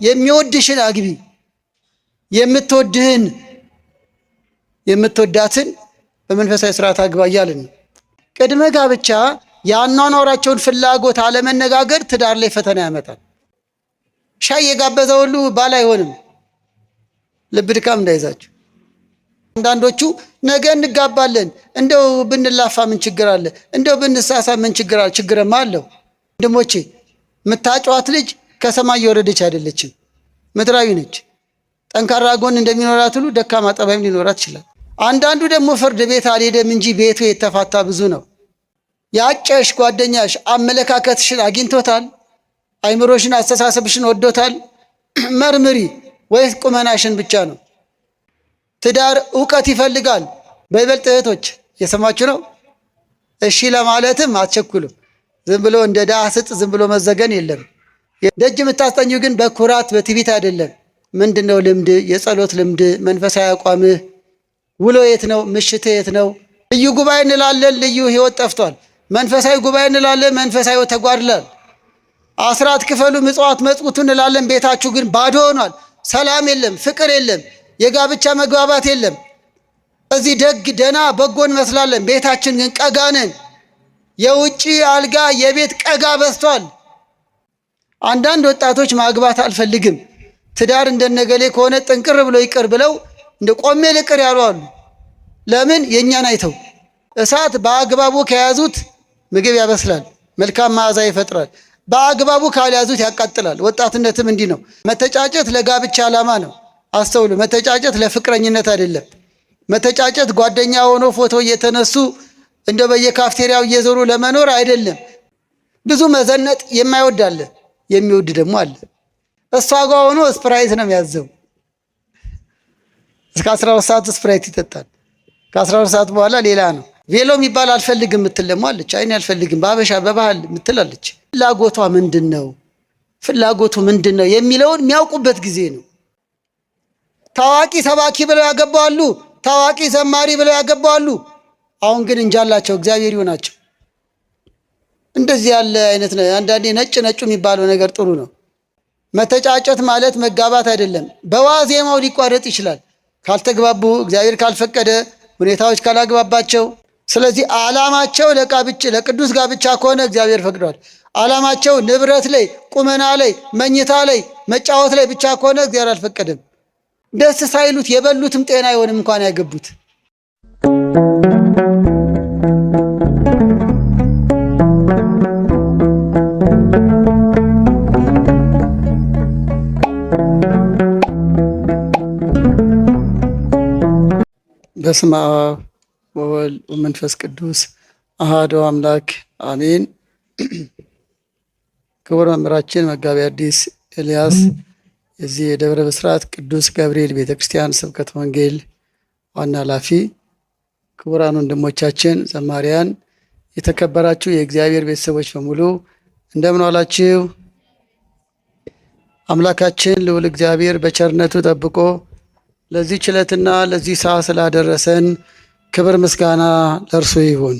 የሚወድሽን አግቢ፣ የምትወዳትን በመንፈሳዊ ስርዓት አግባ እያልን ነው። ቅድመ ጋብቻ የአኗኗራቸውን ፍላጎት አለመነጋገር ትዳር ላይ ፈተና ያመጣል። ሻይ የጋበዘ ሁሉ ባል አይሆንም። ልብ ድካም እንዳይዛችሁ። አንዳንዶቹ ነገ እንጋባለን፣ እንደው ብንላፋ ምን ችግር አለ? እንደው ብንሳሳ ምን ችግር አለ? ችግርማ አለው ወንድሞቼ። የምታጫዋት ልጅ ከሰማይ የወረደች አይደለችም፣ ምድራዊ ነች። ጠንካራ ጎን እንደሚኖራት ሁሉ ደካማ ጠባይም ሊኖራት ይችላል። አንዳንዱ ደግሞ ፍርድ ቤት አልሄደም እንጂ ቤቱ የተፋታ ብዙ ነው። ያጨሽ ጓደኛሽ አመለካከትሽን አግኝቶታል? አይምሮሽን፣ አስተሳሰብሽን ወዶታል? መርምሪ። ወይስ ቁመናሽን ብቻ ነው? ትዳር እውቀት ይፈልጋል። በይበልጥ እህቶች የሰማችሁ ነው። እሺ ለማለትም አትቸኩሉም። ዝም ብሎ እንደ ዳህ ስጥ ዝም ብሎ መዘገን የለም። ደጅ የምታስጠኙ ግን በኩራት በትዕቢት አይደለም። ምንድነው ልምድ፣ የጸሎት ልምድ፣ መንፈሳዊ አቋምህ፣ ውሎ የት ነው? ምሽት የት ነው? ልዩ ጉባኤ እንላለን፣ ልዩ ህይወት ጠፍቷል። መንፈሳዊ ጉባኤ እንላለን፣ መንፈሳዊ ህይወት ተጓድሏል። አስራት ክፈሉ፣ ምጽዋት መጽውቱ እንላለን፣ ቤታችሁ ግን ባዶ ሆኗል። ሰላም የለም፣ ፍቅር የለም፣ የጋብቻ መግባባት የለም። እዚህ ደግ ደና በጎ እንመስላለን፣ ቤታችን ግን ቀጋ ነን። የውጪ አልጋ የቤት ቀጋ በዝቷል። አንዳንድ ወጣቶች ማግባት አልፈልግም፣ ትዳር እንደነገሌ ከሆነ ጥንቅር ብሎ ይቅር ብለው እንደ ቆሜ ልቅር ያሉ አሉ። ለምን? የእኛን አይተው። እሳት በአግባቡ ከያዙት ምግብ ያበስላል፣ መልካም መዓዛ ይፈጥራል። በአግባቡ ካልያዙት ያቃጥላል። ወጣትነትም እንዲህ ነው። መተጫጨት ለጋብቻ ዓላማ ነው። አስተውሉ። መተጫጨት ለፍቅረኝነት አይደለም። መተጫጨት ጓደኛ ሆኖ ፎቶ እየተነሱ እንደ በየካፍቴሪያው እየዞሩ ለመኖር አይደለም። ብዙ መዘነጥ የማይወድ አለ፣ የሚወድ ደግሞ አለ። እሷ ጋር ሆኖ ስፕራይት ነው የሚያዘው። እስከ 12 ሰዓት ስፕራይት ይጠጣል። ከ12 ሰዓት በኋላ ሌላ ነው። ቬሎ የሚባል አልፈልግም የምትል ደግሞ አለች። አይኔ አልፈልግም በሀበሻ በባህል የምትል አለች። ፍላጎቷ ምንድን ነው? ፍላጎቱ ምንድን ነው የሚለውን የሚያውቁበት ጊዜ ነው። ታዋቂ ሰባኪ ብለው ያገባዋሉ፣ ታዋቂ ዘማሪ ብለው ያገባዋሉ። አሁን ግን እንጃላቸው፣ እግዚአብሔር ይሆናቸው። እንደዚህ ያለ አይነት ነው። አንዳንዴ ነጭ ነጩ የሚባለው ነገር ጥሩ ነው። መተጫጨት ማለት መጋባት አይደለም። በዋዜማው ሊቋረጥ ይችላል ካልተግባቡ፣ እግዚአብሔር ካልፈቀደ፣ ሁኔታዎች ካላግባባቸው። ስለዚህ ዓላማቸው ለቅዱስ ጋብቻ ከሆነ እግዚአብሔር ፈቅዷል። ዓላማቸው ንብረት ላይ፣ ቁመና ላይ፣ መኝታ ላይ፣ መጫወት ላይ ብቻ ከሆነ እግዚአብሔር አልፈቀደም። ደስ ሳይሉት የበሉትም ጤና አይሆንም እንኳን ያገቡት። በስመ አብ ወወልድ ወመንፈስ ቅዱስ አሐዱ አምላክ አሜን። ክቡር መምህራችን መጋቤ ሐዲስ ኤልያስ የዚህ የደብረ ብስራት ቅዱስ ገብርኤል ቤተክርስቲያን ስብከተ ወንጌል ዋና ኃላፊ፣ ክቡራን ወንድሞቻችን ዘማሪያን፣ የተከበራችሁ የእግዚአብሔር ቤተሰቦች በሙሉ እንደምን ዋላችሁ? አምላካችን ልዑል እግዚአብሔር በቸርነቱ ጠብቆ ለዚህ ችለትና ለዚህ ሰዓት ስላደረሰን ክብር ምስጋና ለእርሱ ይሁን።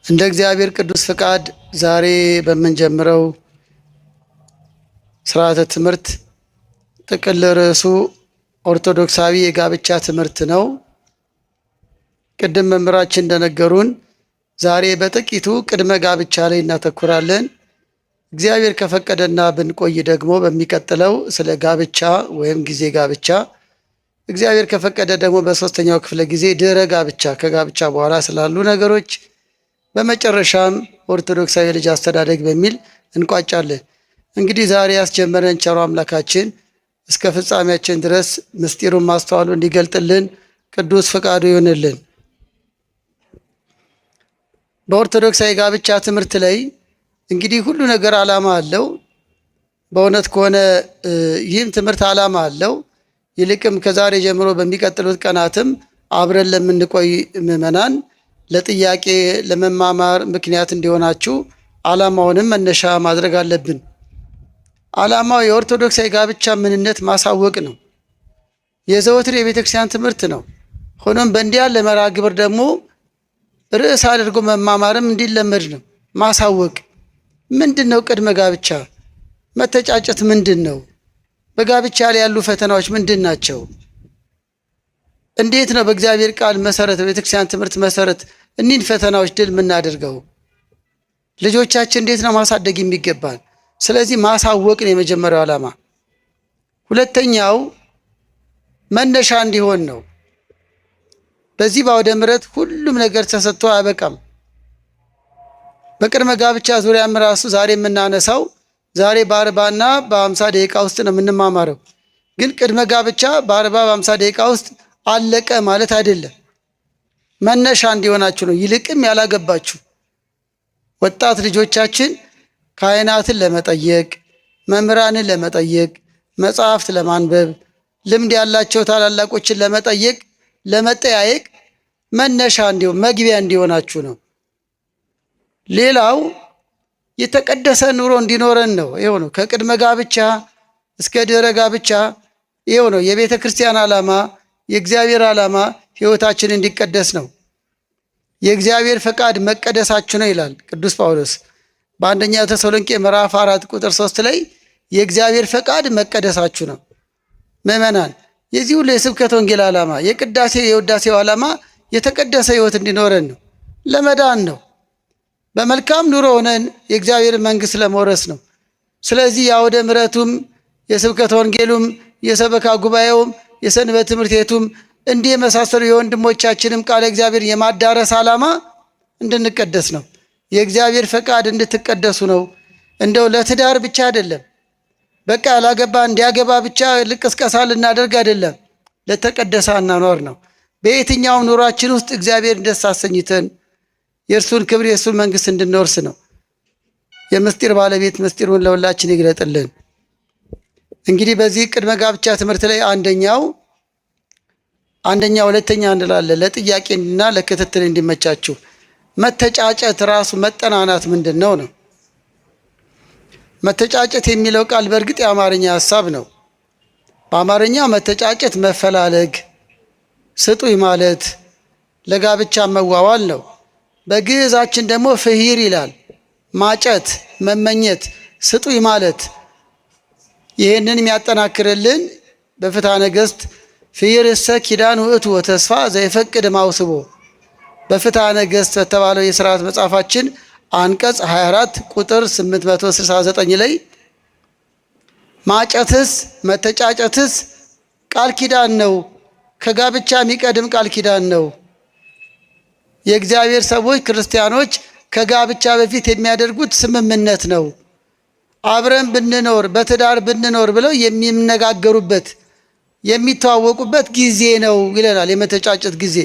እንደ እግዚአብሔር ቅዱስ ፍቃድ ዛሬ በምንጀምረው ስርዓተ ትምህርት ጥቅል ርዕሱ ኦርቶዶክሳዊ የጋብቻ ትምህርት ነው። ቅድም መምህራችን እንደነገሩን ዛሬ በጥቂቱ ቅድመ ጋብቻ ላይ እናተኩራለን። እግዚአብሔር ከፈቀደና ብንቆይ ደግሞ በሚቀጥለው ስለ ጋብቻ ወይም ጊዜ ጋብቻ፣ እግዚአብሔር ከፈቀደ ደግሞ በሶስተኛው ክፍለ ጊዜ ድህረ ጋብቻ፣ ከጋብቻ በኋላ ስላሉ ነገሮች፣ በመጨረሻም ኦርቶዶክሳዊ ልጅ አስተዳደግ በሚል እንቋጫለን። እንግዲህ ዛሬ ያስጀመረን ቸሩ አምላካችን እስከ ፍጻሜያችን ድረስ ምስጢሩን ማስተዋሉ እንዲገልጥልን ቅዱስ ፈቃዱ ይሆንልን። በኦርቶዶክሳዊ ጋብቻ ትምህርት ላይ እንግዲህ ሁሉ ነገር ዓላማ አለው። በእውነት ከሆነ ይህም ትምህርት ዓላማ አለው። ይልቅም ከዛሬ ጀምሮ በሚቀጥሉት ቀናትም አብረን ለምንቆይ ምዕመናን ለጥያቄ ለመማማር ምክንያት እንዲሆናችሁ ዓላማውንም መነሻ ማድረግ አለብን። ዓላማው የኦርቶዶክሳዊ ጋብቻ ምንነት ማሳወቅ ነው። የዘወትር የቤተክርስቲያን ትምህርት ነው። ሆኖም በእንዲህ ያለ መርሐ ግብር ደግሞ ርዕስ አድርጎ መማማርም እንዲለመድ ነው። ማሳወቅ ምንድን ነው? ቅድመ ጋብቻ መተጫጨት ምንድን ነው? በጋብቻ ላይ ያሉ ፈተናዎች ምንድን ናቸው? እንዴት ነው በእግዚአብሔር ቃል መሰረት፣ በቤተክርስቲያን ትምህርት መሰረት እኒህን ፈተናዎች ድል የምናደርገው? ልጆቻችን እንዴት ነው ማሳደግ የሚገባን? ስለዚህ ማሳወቅን የመጀመሪያው ዓላማ። ሁለተኛው መነሻ እንዲሆን ነው። በዚህ በአውደ ምሕረት ሁሉም ነገር ተሰጥቶ አያበቃም። በቅድመ ጋብቻ ዙሪያም ራሱ ዛሬ የምናነሳው ዛሬ በ40 እና በ50 ደቂቃ ውስጥ ነው የምንማማረው። ግን ቅድመ ጋብቻ በ40 በ50 ደቂቃ ውስጥ አለቀ ማለት አይደለም። መነሻ እንዲሆናችሁ ነው። ይልቅም ያላገባችሁ ወጣት ልጆቻችን ካህናትን ለመጠየቅ፣ መምህራንን ለመጠየቅ፣ መጽሐፍት ለማንበብ፣ ልምድ ያላቸው ታላላቆችን ለመጠየቅ፣ ለመጠያየቅ መነሻ እንዲሆን መግቢያ እንዲሆናችሁ ነው። ሌላው የተቀደሰ ኑሮ እንዲኖረን ነው። ይኸው ነው ከቅድመ ጋብቻ እስከ ድህረ ጋብቻ ይኸው ነው የቤተ ክርስቲያን ዓላማ፣ የእግዚአብሔር ዓላማ ሕይወታችን እንዲቀደስ ነው። የእግዚአብሔር ፈቃድ መቀደሳችሁ ነው ይላል ቅዱስ ጳውሎስ በአንደኛ ተሰሎንቄ ምዕራፍ 4 ቁጥር 3 ላይ የእግዚአብሔር ፈቃድ መቀደሳችሁ ነው። ምእመናን የዚህ ሁሉ የስብከት ወንጌል ዓላማ የውዳሴው ዓላማ የተቀደሰ ሕይወት እንዲኖረን ነው። ለመዳን ነው። በመልካም ኑሮ ሆነን የእግዚአብሔር መንግሥት ለመውረስ ነው። ስለዚህ የአውደ ምሕረቱም የስብከት ወንጌሉም የሰበካ ጉባኤውም የሰንበት ትምህርት ቤቱም እንዲህ የመሳሰሉ የወንድሞቻችንም ቃለ እግዚአብሔር የማዳረስ ዓላማ እንድንቀደስ ነው። የእግዚአብሔር ፈቃድ እንድትቀደሱ ነው። እንደው ለትዳር ብቻ አይደለም። በቃ ያላገባ እንዲያገባ ብቻ ልቅስቀሳ ልናደርግ አይደለም። ለተቀደሰ አኗኗር ነው። በየትኛውም ኑሯችን ውስጥ እግዚአብሔር ደስ አሰኝተን የእርሱን ክብር የእርሱን መንግሥት እንድንወርስ ነው። የምስጢር ባለቤት ምስጢሩን ለሁላችን ይግለጥልን። እንግዲህ በዚህ ቅድመ ጋብቻ ትምህርት ላይ አንደኛ ሁለተኛ እንላለን ለጥያቄና ለክትትል እንዲመቻችሁ። መተጫጨት ራሱ መጠናናት ምንድን ነው ነው? መተጫጨት የሚለው ቃል በእርግጥ የአማርኛ ሀሳብ ነው። በአማርኛ መተጫጨት መፈላለግ፣ ስጡኝ ማለት፣ ለጋብቻ መዋዋል ነው። በግዕዛችን ደግሞ ፍሂር ይላል። ማጨት፣ መመኘት፣ ስጡኝ ማለት። ይህንን የሚያጠናክርልን በፍትሐ ነገሥት ፍሂርሰ ኪዳን ውእቱ ወተስፋ ዘይፈቅድ ማውስቦ በፍትሐ ነገሥት በተባለው የሥርዓት መጽሐፋችን አንቀጽ 24 ቁጥር 869 ላይ ማጨትስ መተጫጨትስ ቃል ኪዳን ነው፣ ከጋብቻ የሚቀድም ቃል ኪዳን ነው። የእግዚአብሔር ሰዎች ክርስቲያኖች ከጋብቻ በፊት የሚያደርጉት ስምምነት ነው። አብረን ብንኖር በትዳር ብንኖር ብለው የሚነጋገሩበት የሚተዋወቁበት ጊዜ ነው ይለናል፣ የመተጫጨት ጊዜ።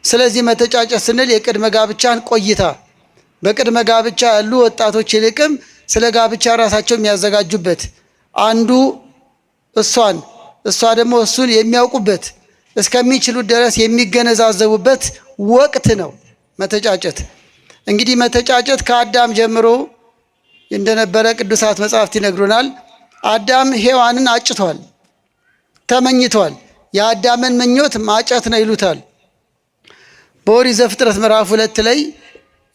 ስለዚህ መተጫጨት ስንል የቅድመ ጋብቻን ቆይታ በቅድመ ጋብቻ ያሉ ወጣቶች ይልቅም ስለ ጋብቻ ራሳቸው የሚያዘጋጁበት አንዱ እሷ ደግሞ እሱን የሚያውቁበት እስከሚችሉት ድረስ የሚገነዛዘቡበት ወቅት ነው መተጫጨት። እንግዲህ መተጫጨት ከአዳም ጀምሮ እንደነበረ ቅዱሳት መጻሕፍት ይነግሩናል። አዳም ሔዋንን አጭቷል፣ ተመኝቷል። የአዳምን ምኞት ማጨት ነው ይሉታል። በኦሪት ዘፍጥረት ምዕራፍ 2 ላይ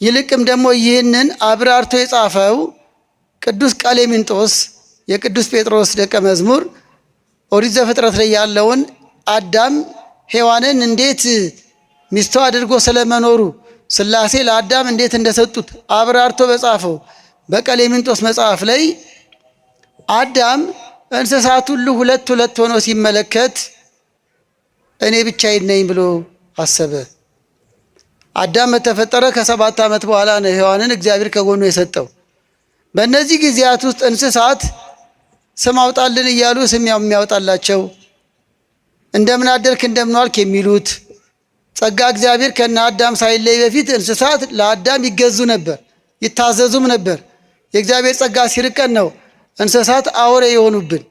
ይልቅም ደግሞ ይህንን አብራርቶ የጻፈው ቅዱስ ቀሌምንጦስ የቅዱስ ጴጥሮስ ደቀ መዝሙር ኦሪት ዘፍጥረት ላይ ያለውን አዳም ሔዋንን እንዴት ሚስቱ አድርጎ ስለመኖሩ ሥላሴ ለአዳም እንዴት እንደሰጡት አብራርቶ በጻፈው በቀሌምንጦስ መጽሐፍ ላይ አዳም እንስሳት ሁሉ ሁለት ሁለት ሆኖ ሲመለከት እኔ ብቻዬን ነኝ ብሎ አሰበ። አዳም በተፈጠረ ከ7 ዓመት በኋላ ነው ሔዋንን እግዚአብሔር ከጎኑ የሰጠው። በእነዚህ ጊዜያት ውስጥ እንስሳት ስም አውጣልን እያሉ ስም የሚያወጣላቸው፣ እንደምን አደርክ እንደምን ዋልክ የሚሉት፣ ጸጋ እግዚአብሔር ከነ አዳም ሳይለይ በፊት እንስሳት ለአዳም ይገዙ ነበር፣ ይታዘዙም ነበር። የእግዚአብሔር ጸጋ ሲርቀን ነው እንስሳት አውሬ የሆኑብን።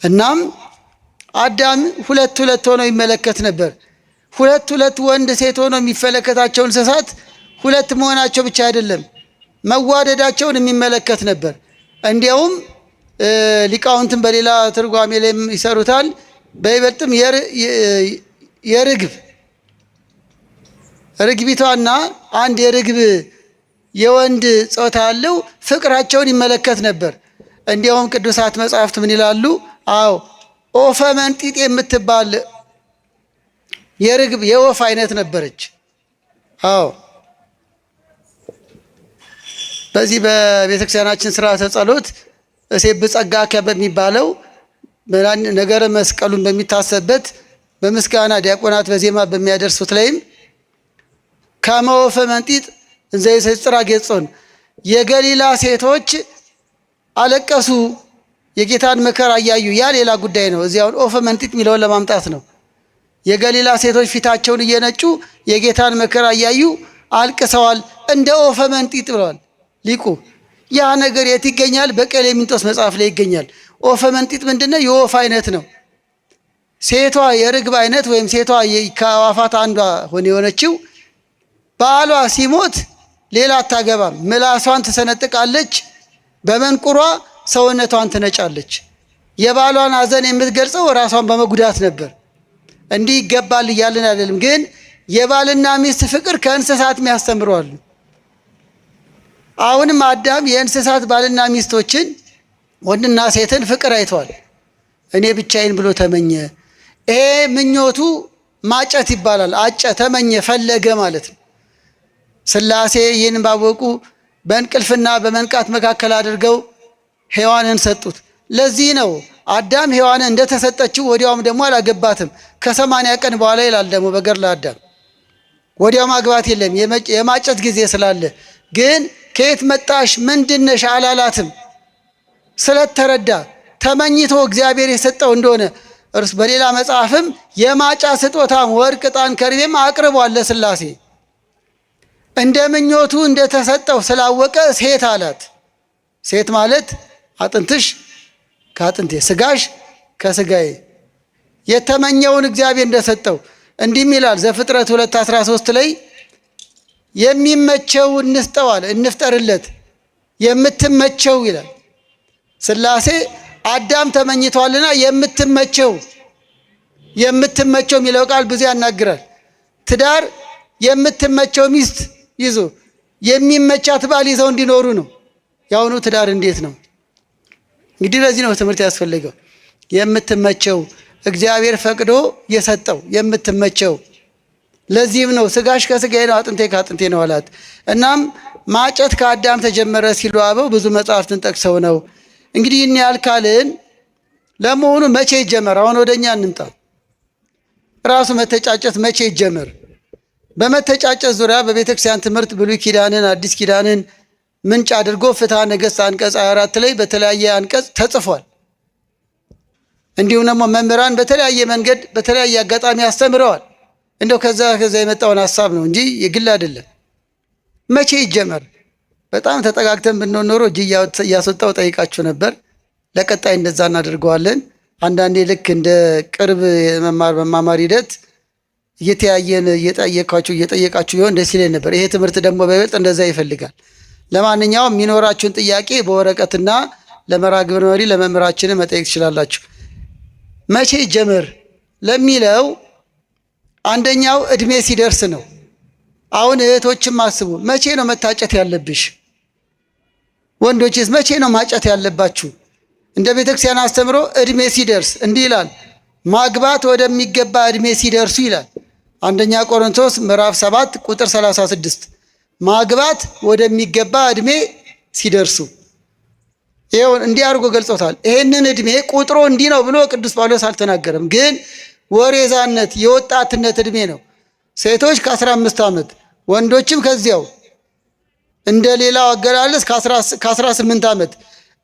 እናም አዳም ሁለት ሁለት ሆኖ ይመለከት ነበር። ሁለት ሁለት ወንድ ሴት ሆኖ የሚመለከታቸው እንስሳት ሁለት መሆናቸው ብቻ አይደለም መዋደዳቸውን የሚመለከት ነበር። እንዲያውም ሊቃውንትን በሌላ ትርጓሜ ላይ ይሰሩታል። በይበልጥም ርግቢቷና አንድ የርግብ የወንድ ጾታ ያለው ፍቅራቸውን ይመለከት ነበር። እንዲያውም ቅዱሳት መጻሕፍት ምን ይላሉ? አዎ ኦፈ መንጢጥ የምትባል የርግብ የወፍ አይነት ነበረች። አዎ በዚህ በቤተክርስቲያናችን ስርዓተ ጸሎት እሴብ ጸጋከ በሚባለው ነገረ መስቀሉን በሚታሰብበት በምስጋና ዲያቆናት በዜማ በሚያደርሱት ላይም ከመ ወፈ መንጢጥ እንዘ ይሰጽራ ገጾን የገሊላ ሴቶች አለቀሱ የጌታን መከራ እያዩ። ያ ሌላ ጉዳይ ነው። እዚያውን ኦፈ መንጢጥ የሚለውን ለማምጣት ነው። የገሊላ ሴቶች ፊታቸውን እየነጩ የጌታን መከራ እያዩ አልቅሰዋል፣ እንደ ኦፈ መንጢጥ ብለዋል ሊቁ። ያ ነገር የት ይገኛል? በቀሌምንጦስ መጽሐፍ ላይ ይገኛል። ኦፈ መንጢጥ ምንድነው? የወፍ አይነት ነው። ሴቷ የርግብ አይነት ወይም ሴቷ ከአዋፋት አንዷ ሆነ የሆነችው ባሏ ሲሞት ሌላ አታገባም። ምላሷን ትሰነጥቃለች፣ በመንቁሯ ሰውነቷን ትነጫለች። የባሏን ሐዘን የምትገልጸው ራሷን በመጉዳት ነበር። እንዲህ ይገባል እያልን አይደለም፣ ግን የባልና ሚስት ፍቅር ከእንስሳት የሚያስተምረዋል። አሁንም አዳም የእንስሳት ባልና ሚስቶችን ወንድና ሴትን ፍቅር አይተዋል። እኔ ብቻዬን ብሎ ተመኘ። ይሄ ምኞቱ ማጨት ይባላል። አጨ፣ ተመኘ፣ ፈለገ ማለት ነው። ሥላሴ ይህን ባወቁ በእንቅልፍና በመንቃት መካከል አድርገው ሔዋንን ሰጡት። ለዚህ ነው አዳም ሔዋንን እንደተሰጠችው ወዲያውም ደግሞ አላገባትም። ከ80 ቀን በኋላ ይላል ደግሞ በገድለ አዳም። ወዲያው ማግባት የለም የማጨት ጊዜ ስላለ። ግን ከየት መጣሽ ምንድነሽ አላላትም። ስለተረዳ ተመኝቶ እግዚአብሔር የሰጠው እንደሆነ እርስ በሌላ መጽሐፍም የማጫ ስጦታም ወርቅ፣ ዕጣን፣ ከርቤም አቅርቧል ለሥላሴ። እንደ ምኞቱ እንደተሰጠው ስላወቀ ሴት አላት። ሴት ማለት አጥንትሽ ከአጥንቴ ስጋሽ ከስጋዬ የተመኘውን እግዚአብሔር እንደሰጠው እንዲህም ይላል ዘፍጥረት 2:13 ላይ የሚመቸው እንስጠዋል እንፍጠርለት የምትመቸው ይላል። ሥላሴ አዳም ተመኝቷልና የምትመቸው የሚለው ቃል ብዙ ያናግራል። ትዳር የምትመቸው ሚስት ይዞ የሚመቻት ባል ይዘው እንዲኖሩ ነው። ያውኑ ትዳር እንዴት ነው እንግዲህ? ለዚህ ነው ትምህርት ያስፈልገው። የምትመቸው እግዚአብሔር ፈቅዶ የሰጠው የምትመቸው። ለዚህም ነው ስጋሽ ከስጋዬ ነው አጥንቴ ከአጥንቴ ነው አላት። እናም ማጨት ከአዳም ተጀመረ ሲሉ አበው ብዙ መጽሐፍትን ጠቅሰው ነው። እንግዲህ ይህን ያህል ካልን ለመሆኑ መቼ ይጀመር? አሁን ወደኛ እንምጣ። ራሱ መተጫጨት መቼ ይጀመር? በመተጫጨት ዙሪያ በቤተክርስቲያን ትምህርት ብሉይ ኪዳንን አዲስ ኪዳንን ምንጭ አድርጎ ፍትሐ ነገሥት አንቀጽ 24 ላይ በተለያየ አንቀጽ ተጽፏል። እንዲሁም ደግሞ መምህራን በተለያየ መንገድ በተለያየ አጋጣሚ አስተምረዋል። እንደው ከዛ የመጣውን ሀሳብ ነው እንጂ የግል አይደለም። መቼ ይጀመር? በጣም ተጠጋግተን ብንሆን ኖሮ እጅ እያስወጣው ጠይቃችሁ ነበር። ለቀጣይ እንደዛ እናደርገዋለን። አንዳንዴ ልክ እንደ ቅርብ መማማር ሂደት እየተያየን እየጠየቃችሁ ቢሆን ደስ ይለኝ ነበር። ይሄ ትምህርት ደግሞ በይበልጥ እንደዛ ይፈልጋል። ለማንኛውም የሚኖራችሁን ጥያቄ በወረቀትና ለመርሐ ግብር መሪ ለመምህራችን መጠየቅ ትችላላችሁ። መቼ ይጀመር ለሚለው አንደኛው እድሜ ሲደርስ ነው። አሁን እህቶችም አስቡ፣ መቼ ነው መታጨት ያለብሽ? ወንዶችስ መቼ ነው ማጨት ያለባችሁ? እንደ ቤተክርስቲያን አስተምሮ እድሜ ሲደርስ እንዲህ ይላል፣ ማግባት ወደሚገባ እድሜ ሲደርሱ ይላል። አንደኛ ቆሮንቶስ ምዕራፍ 7 ቁጥር 36 ማግባት ወደሚገባ እድሜ ሲደርሱ። ይሄው እንዲህ አድርጎ ገልጾታል። ይሄንን እድሜ ቁጥሩ እንዲህ ነው ብሎ ቅዱስ ጳውሎስ አልተናገረም። ግን ወሬዛነት የወጣትነት እድሜ ነው። ሴቶች ከ15 ዓመት ወንዶችም ከዚያው። እንደ ሌላው አገላለጽ ከ18 ዓመት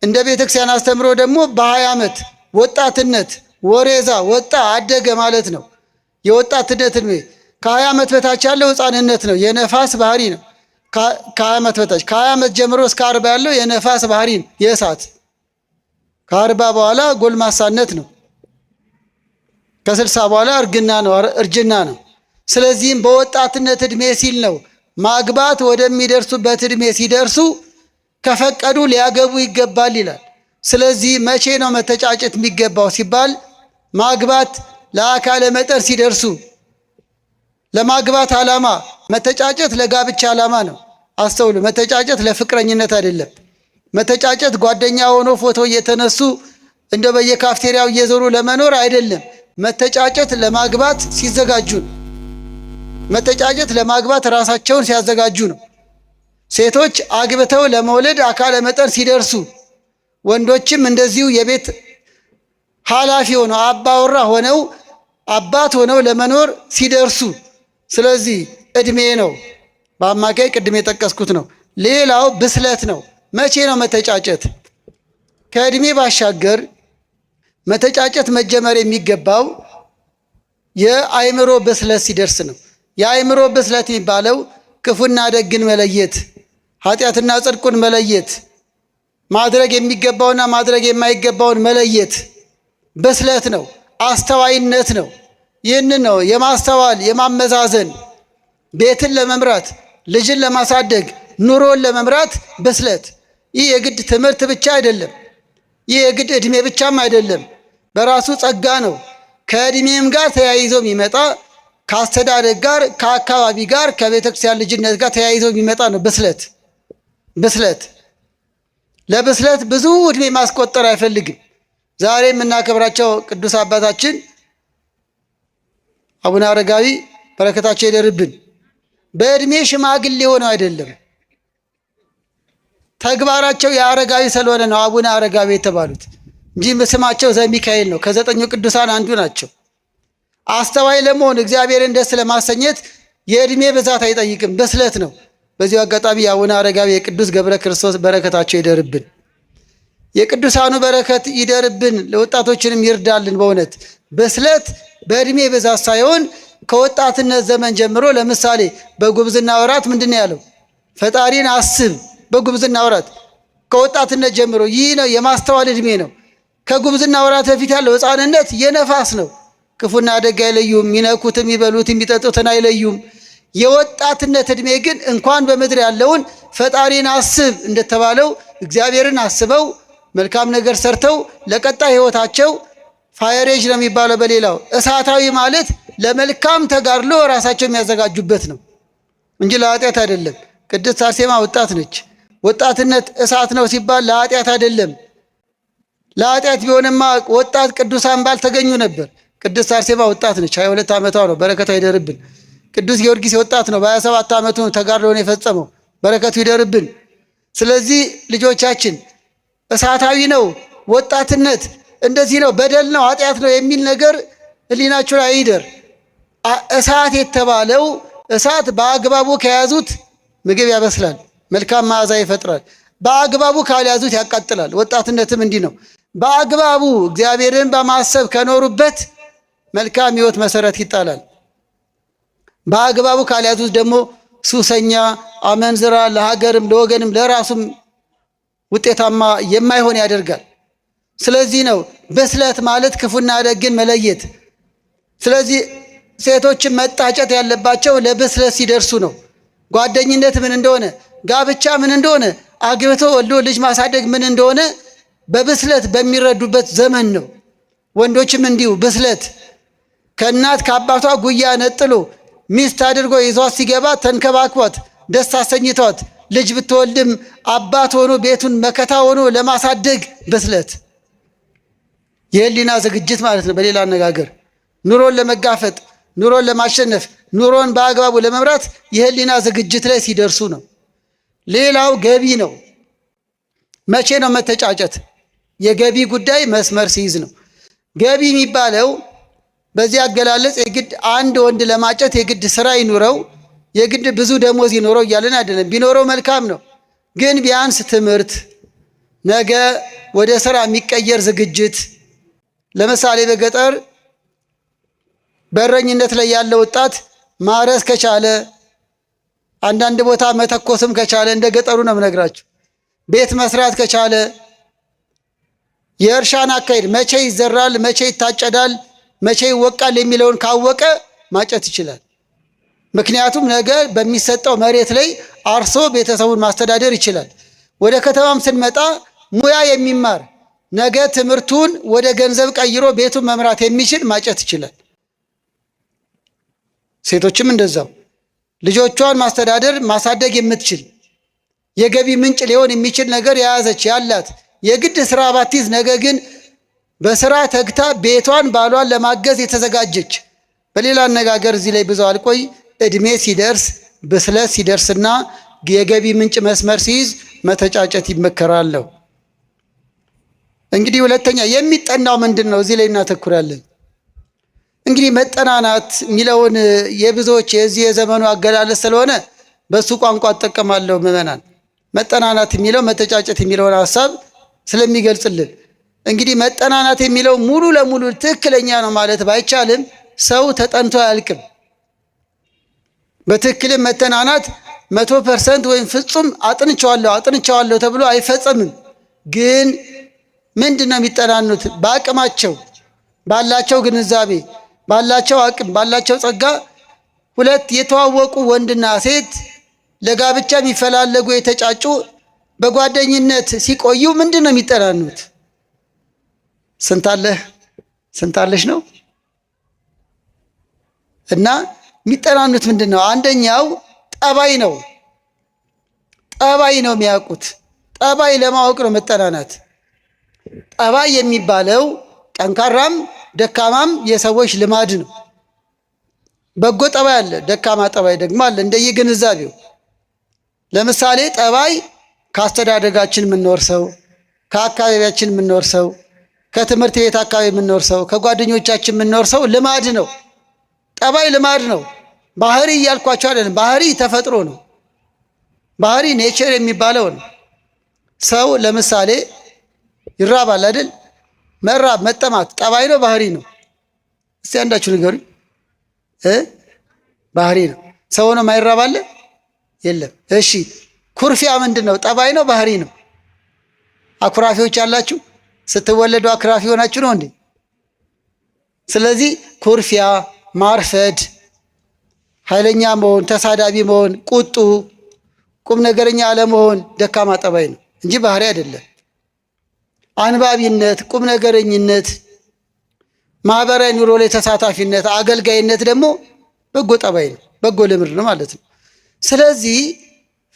እንደ ቤተክርስቲያን አስተምሮ ደግሞ በ20 ዓመት ወጣትነት ወሬዛ ወጣ አደገ ማለት ነው። የወጣትነት እድሜ ከ20 ዓመት በታች ያለው ሕፃንነት ነው፣ የነፋስ ባህሪ ነው። ከ20 ዓመት በታች ከ20 ዓመት ጀምሮ እስከ 40 ያለው የነፋስ ባህሪ ነው፣ የእሳት። ከ40 በኋላ ጎልማሳነት ነው። ከ60 በኋላ እርጅና ነው። ስለዚህም በወጣትነት እድሜ ሲል ነው ማግባት ወደሚደርሱበት እድሜ ሲደርሱ ከፈቀዱ ሊያገቡ ይገባል ይላል። ስለዚህ መቼ ነው መተጫጨት የሚገባው ሲባል ማግባት ለአካለ መጠን ሲደርሱ፣ ለማግባት ዓላማ። መተጫጨት ለጋብቻ ዓላማ ነው። አስተውሉ፣ መተጫጨት ለፍቅረኝነት አይደለም። መተጫጨት ጓደኛ ሆኖ ፎቶ እየተነሱ እንደ በየካፍቴሪያው እየዞሩ ለመኖር አይደለም። መተጫጨት ለማግባት ሲዘጋጁ ነው። መተጫጨት ለማግባት ራሳቸውን ሲያዘጋጁ ነው። ሴቶች አግብተው ለመውለድ አካለ መጠን ሲደርሱ፣ ወንዶችም እንደዚሁ የቤት ኃላፊ ሆነው አባወራ ሆነው አባት ሆነው ለመኖር ሲደርሱ። ስለዚህ እድሜ ነው። በአማካይ ቅድም የጠቀስኩት ነው። ሌላው ብስለት ነው። መቼ ነው መተጫጨት? ከእድሜ ባሻገር መተጫጨት መጀመር የሚገባው የአእምሮ ብስለት ሲደርስ ነው። የአእምሮ ብስለት የሚባለው ክፉና ደግን መለየት፣ ኃጢአትና ጽድቁን መለየት፣ ማድረግ የሚገባውና ማድረግ የማይገባውን መለየት ብስለት ነው። አስተዋይነት ነው። ይህንን ነው የማስተዋል የማመዛዘን፣ ቤትን ለመምራት ልጅን ለማሳደግ ኑሮን ለመምራት ብስለት። ይህ የግድ ትምህርት ብቻ አይደለም። ይህ የግድ ዕድሜ ብቻም አይደለም። በራሱ ጸጋ ነው። ከዕድሜም ጋር ተያይዞ የሚመጣ ከአስተዳደግ ጋር፣ ከአካባቢ ጋር፣ ከቤተ ክርስቲያን ልጅነት ጋር ተያይዞ የሚመጣ ነው ብስለት። ብስለት ለብስለት ብዙ ዕድሜ ማስቆጠር አይፈልግም። ዛሬ የምናከብራቸው ቅዱስ አባታችን አቡነ አረጋዊ በረከታቸው ይደርብን። በዕድሜ ሽማግሌ ሆነው አይደለም፣ ተግባራቸው የአረጋዊ ስለሆነ ነው አቡነ አረጋዊ የተባሉት እንጂ ስማቸው ዘሚካኤል ነው። ከ9ኙ ቅዱሳን አንዱ ናቸው። አስተዋይ ለመሆን እግዚአብሔርን ደስ ለማሰኘት የዕድሜ ብዛት አይጠይቅም፣ ብስለት ነው። በዚሁ አጋጣሚ የአቡነ አረጋዊ የቅዱስ ገብረ ክርስቶስ በረከታቸው ይደርብን። የቅዱሳኑ በረከት ይደርብን፣ ለወጣቶችንም ይርዳልን። በእውነት ብስለት በዕድሜ ብዛት ሳይሆን ከወጣትነት ዘመን ጀምሮ፣ ለምሳሌ በጉብዝና ወራት ምንድን ነው ያለው? ፈጣሪን አስብ። በጉብዝና ወራት ከወጣትነት ጀምሮ ይህ ነው የማስተዋል ዕድሜ ነው። ከጉብዝና ወራት በፊት ያለው ሕፃንነት የነፋስ ነው። ክፉና ደግ አይለዩም፣ የሚነኩትም የሚበሉት የሚጠጡትን አይለዩም። የወጣትነት ዕድሜ ግን እንኳን በምድር ያለውን ፈጣሪን አስብ እንደተባለው እግዚአብሔርን አስበው መልካም ነገር ሰርተው ለቀጣይ ሕይወታቸው ፋየሬጅ ነው የሚባለው በሌላው እሳታዊ ማለት ለመልካም ተጋድሎ ራሳቸው የሚያዘጋጁበት ነው እንጂ ለኃጢአት አይደለም። ቅድስት አርሴማ ወጣት ነች። ወጣትነት እሳት ነው ሲባል ለኃጢአት አይደለም። ለኃጢአት ቢሆንማ ወጣት ቅዱሳን ባልተገኙ ነበር። ቅድስት አርሴማ ወጣት ነች። 22 ዓመቷ ነው። በረከቷ ይደርብን። ቅዱስ ጊዮርጊስ ወጣት ነው። በ27 ዓመቱ ተጋድሎውን የፈጸመው። በረከቱ ይደርብን። ስለዚህ ልጆቻችን እሳታዊ ነው ወጣትነት፣ እንደዚህ ነው በደል ነው ኃጢአት ነው የሚል ነገር ሕሊናችሁ ላይ አይደር። እሳት የተባለው እሳት በአግባቡ ከያዙት ምግብ ያበስላል፣ መልካም መዓዛ ይፈጥራል። በአግባቡ ካልያዙት ያቃጥላል። ወጣትነትም እንዲህ ነው። በአግባቡ እግዚአብሔርን በማሰብ ከኖሩበት መልካም ሕይወት መሰረት ይጣላል። በአግባቡ ካልያዙት ደግሞ ሱሰኛ፣ አመንዝራ፣ ለሀገርም ለወገንም ለራሱም ውጤታማ የማይሆን ያደርጋል። ስለዚህ ነው ብስለት ማለት ክፉና ደግን መለየት። ስለዚህ ሴቶችን መጣጨት ያለባቸው ለብስለት ሲደርሱ ነው። ጓደኝነት ምን እንደሆነ፣ ጋብቻ ምን እንደሆነ፣ አግብቶ ወልዶ ልጅ ማሳደግ ምን እንደሆነ በብስለት በሚረዱበት ዘመን ነው። ወንዶችም እንዲሁ ብስለት ከእናት ከአባቷ ጉያ ነጥሎ ሚስት አድርጎ ይዟት ሲገባ ተንከባክቧት ደስ አሰኝቷት ልጅ ብትወልድም አባት ሆኖ ቤቱን መከታ ሆኖ ለማሳደግ ብስለት የህሊና ዝግጅት ማለት ነው። በሌላ አነጋገር ኑሮን ለመጋፈጥ፣ ኑሮን ለማሸነፍ፣ ኑሮን በአግባቡ ለመምራት የህሊና ዝግጅት ላይ ሲደርሱ ነው። ሌላው ገቢ ነው። መቼ ነው መተጫጨት? የገቢ ጉዳይ መስመር ሲይዝ ነው። ገቢ የሚባለው በዚህ አገላለጽ የግድ አንድ ወንድ ለማጨት የግድ ስራ ይኑረው፣ የግድ ብዙ ደሞዝ ይኖረው እያለን አይደለም። ቢኖረው መልካም ነው። ግን ቢያንስ ትምህርት፣ ነገ ወደ ስራ የሚቀየር ዝግጅት። ለምሳሌ በገጠር በእረኝነት ላይ ያለ ወጣት ማረስ ከቻለ፣ አንዳንድ ቦታ መተኮስም ከቻለ፣ እንደ ገጠሩ ነው የምነግራቸው፣ ቤት መስራት ከቻለ፣ የእርሻን አካሄድ መቼ ይዘራል፣ መቼ ይታጨዳል፣ መቼ ይወቃል የሚለውን ካወቀ ማጨት ይችላል። ምክንያቱም ነገ በሚሰጠው መሬት ላይ አርሶ ቤተሰቡን ማስተዳደር ይችላል። ወደ ከተማም ስንመጣ ሙያ የሚማር ነገ ትምህርቱን ወደ ገንዘብ ቀይሮ ቤቱን መምራት የሚችል ማጨት ይችላል። ሴቶችም እንደዛው ልጆቿን ማስተዳደር ማሳደግ የምትችል የገቢ ምንጭ ሊሆን የሚችል ነገር የያዘች ያላት የግድ ስራ ባትይዝ ነገ ግን በስራ ተግታ ቤቷን ባሏን ለማገዝ የተዘጋጀች። በሌላ አነጋገር እዚህ ላይ ብዙ አልቆይ፣ እድሜ ሲደርስ ብስለት ሲደርስና የገቢ ምንጭ መስመር ሲይዝ መተጫጨት ይመከራል። እንግዲህ ሁለተኛ የሚጠናው ምንድን ነው? እዚህ ላይ እናተኩራለን። እንግዲህ መጠናናት የሚለውን የብዙዎች የዚህ የዘመኑ አገላለጽ ስለሆነ በሱ ቋንቋ እጠቀማለሁ። ምዕመናን መጠናናት የሚለው መተጫጨት የሚለውን ሀሳብ ስለሚገልጽልን እንግዲህ መጠናናት የሚለው ሙሉ ለሙሉ ትክክለኛ ነው ማለት ባይቻልም ሰው ተጠንቶ አያልቅም። በትክክልም መጠናናት 100% ወይም ፍጹም አጥንቸዋለሁ ተብሎ አይፈጸምም። ግን ምንድን ነው የሚጠናኑት? በአቅማቸው ባላቸው ግንዛቤ ባላቸው አቅም ባላቸው ጸጋ ሁለት የተዋወቁ ወንድና ሴት ለጋብቻ የሚፈላለጉ የተጫጩ በጓደኝነት ሲቆዩ ምንድን ነው የሚጠናኑት? ስንታለሽ ነው እና የሚጠናኑት ምንድን ነው? አንደኛው ጠባይ ነው የሚያውቁት። ጠባይ ለማወቅ ነው መጠናናት። ጠባይ የሚባለው ጠንካራም ደካማም የሰዎች ልማድ ነው። በጎ ጠባይ አለ፣ ደካማ ጠባይ ደግሞ አለ እንደየግንዛቤው። ለምሳሌ ጠባይ ከአስተዳደጋችን የምንወርሰው፣ ከአካባቢያችን የምንወርሰው፣ ከትምህርት ቤት አካባቢ የምንወርሰው፣ ከጓደኞቻችን የምንወርሰው ልማድ ነው። ጠባይ ልማድ ነው። ባህሪ እያልኳቸው አይደለም። ባህሪ ተፈጥሮ ነው። ባህሪ ኔቸር የሚባለው ነው። ሰው ለምሳሌ ይራባል አይደል? መራብ መጠማት ጠባይ ነው ባህሪ ነው? እስቲ አንዳችሁ ንገሩኝ። ባህሪ ነው። ሰው ነው ማይራባለ? የለም። እሺ ኩርፊያ ምንድን ነው? ጠባይ ነው ባህሪ ነው? አኩራፊዎች ያላችሁ ስትወለዱ አኩራፊ ሆናችሁ ነው እንዴ? ስለዚህ ኩርፊያ፣ ማርፈድ፣ ኃይለኛ መሆን፣ ተሳዳቢ መሆን፣ ቁጡ፣ ቁም ነገረኛ አለመሆን ደካማ ጠባይ ነው እንጂ ባህሪ አይደለም። አንባቢነት፣ ቁም ነገረኝነት፣ ማህበራዊ ኑሮ ላይ ተሳታፊነት፣ አገልጋይነት ደግሞ በጎ ጠባይ ነው፣ በጎ ልምድ ነው ማለት ነው። ስለዚህ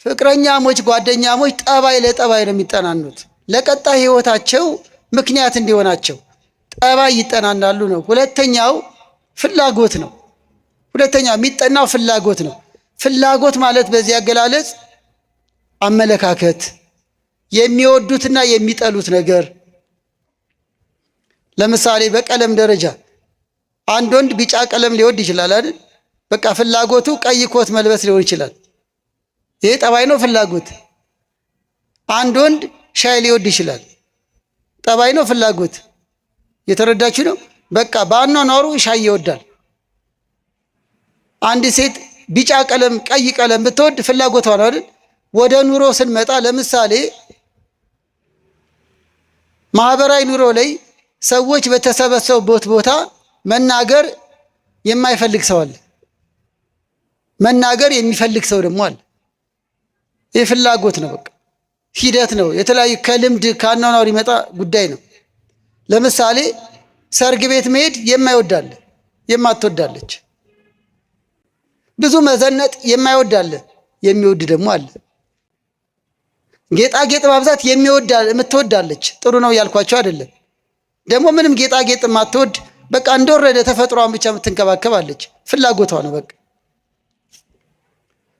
ፍቅረኛሞች፣ ጓደኛሞች ጠባይ ለጠባይ ነው የሚጠናኑት። ለቀጣይ ህይወታቸው ምክንያት እንዲሆናቸው ጠባይ ይጠናናሉ ነው። ሁለተኛው ፍላጎት ነው። ሁለተኛው የሚጠናው ፍላጎት ነው። ፍላጎት ማለት በዚህ አገላለጽ አመለካከት፣ የሚወዱትና የሚጠሉት ነገር። ለምሳሌ በቀለም ደረጃ አንድ ወንድ ቢጫ ቀለም ሊወድ ይችላል አይደል? በቃ ፍላጎቱ ቀይ ኮት መልበስ ሊሆን ይችላል። ይሄ ጠባይ ነው ፍላጎት። አንድ ወንድ ሻይ ሊወድ ይችላል። ጠባይ ነው ፍላጎት። የተረዳችሁ ነው? በቃ በአኗኗሩ ሻይ ይወዳል። አንድ ሴት ቢጫ ቀለም ቀይ ቀለም ብትወድ ፍላጎቷ ነው አይደል? ወደ ኑሮ ስንመጣ ለምሳሌ ማህበራዊ ኑሮ ላይ ሰዎች በተሰበሰቡበት ቦታ መናገር የማይፈልግ ሰው አለ። መናገር የሚፈልግ ሰው ደግሞ አለ። ይህ ፍላጎት ነው። በቃ ሂደት ነው። የተለያዩ ከልምድ ከአኗኗር ይመጣ ጉዳይ ነው። ለምሳሌ ሰርግ ቤት መሄድ የማይወዳለ የማትወዳለች። ብዙ መዘነጥ የማይወዳለ የሚወድ ደግሞ አለ። ጌጣጌጥ ማብዛት የምትወዳለች። ጥሩ ነው ያልኳቸው አይደለም። ደግሞ ምንም ጌጣጌጥ የማትወድ በቃ እንደወረደ ተፈጥሯን ብቻ የምትንከባከባለች። ፍላጎቷ ነው በቃ።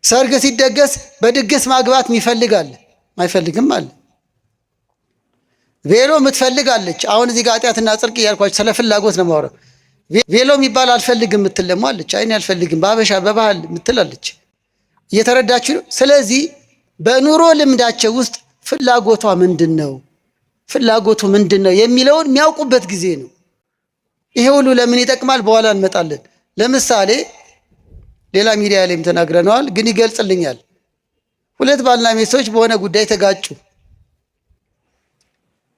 ሰርግ ሲደገስ በድግስ ማግባት የሚፈልጋል፣ ማይፈልግም አለ። ቬሎ የምትፈልጋለች። አሁን እዚህ ጋር ኃጢአትና ጽድቅ እያልኳቸው ስለ ፍላጎት ነው የማወራው። ቬሎ የሚባል አልፈልግም የምትል ደግሞ አለች። አይኔ አልፈልግም በሀበሻ በባህል የምትላለች። እየተረዳችሁ ነው? ስለዚህ በኑሮ ልምዳቸው ውስጥ ፍላጎቷ ምንድን ነው፣ ፍላጎቱ ምንድን ነው የሚለውን የሚያውቁበት ጊዜ ነው። ይሄ ሁሉ ለምን ይጠቅማል? በኋላ እንመጣለን። ለምሳሌ ሌላ ሚዲያ ላይም ተናግረነዋል፣ ግን ይገልጽልኛል። ሁለት ባልና ሚስቶች በሆነ ጉዳይ ተጋጩ።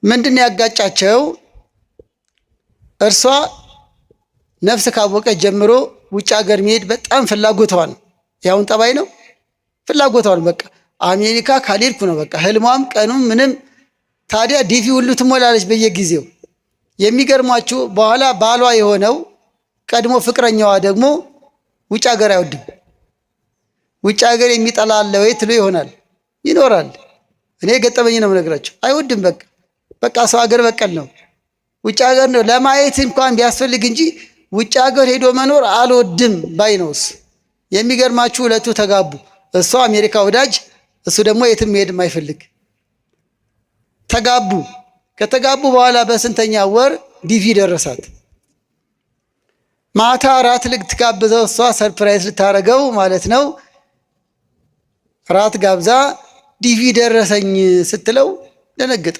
ምንድን ያጋጫቸው? እርሷ ነፍስ ካወቀች ጀምሮ ውጭ ሀገር መሄድ በጣም ፍላጎቷ ነው። ያውን ጠባይ ነው፣ ፍላጎቷ ነው። በቃ አሜሪካ ካልሄድኩ ነው በቃ ህልሟም ቀኑም ምንም። ታዲያ ዲቪ ሁሉ ትሞላለች በየጊዜው። የሚገርሟችሁ በኋላ ባሏ የሆነው ቀድሞ ፍቅረኛዋ ደግሞ ውጭ ሀገር አይወድም። ውጭ ሀገር የሚጠላ አለ ወይ ትሎ ይሆናል። ይኖራል። እኔ ገጠመኝ ነው የምነግራቸው። አይወድም። በቃ ሰው ሀገር በቀል ነው። ውጭ ሀገር ነው ለማየት እንኳን ቢያስፈልግ እንጂ ውጭ ሀገር ሄዶ መኖር አልወድም ባይ ነውስ። የሚገርማችሁ ሁለቱ ተጋቡ። እሷ አሜሪካ ወዳጅ፣ እሱ ደግሞ የትም መሄድ የማይፈልግ ተጋቡ። ከተጋቡ በኋላ በስንተኛ ወር ዲቪ ደረሳት። ማታ ራት ልትጋብዘው እሷ ሰርፕራይዝ ልታረገው ማለት ነው። ራት ጋብዛ ዲቪ ደረሰኝ ስትለው ደነገጠ።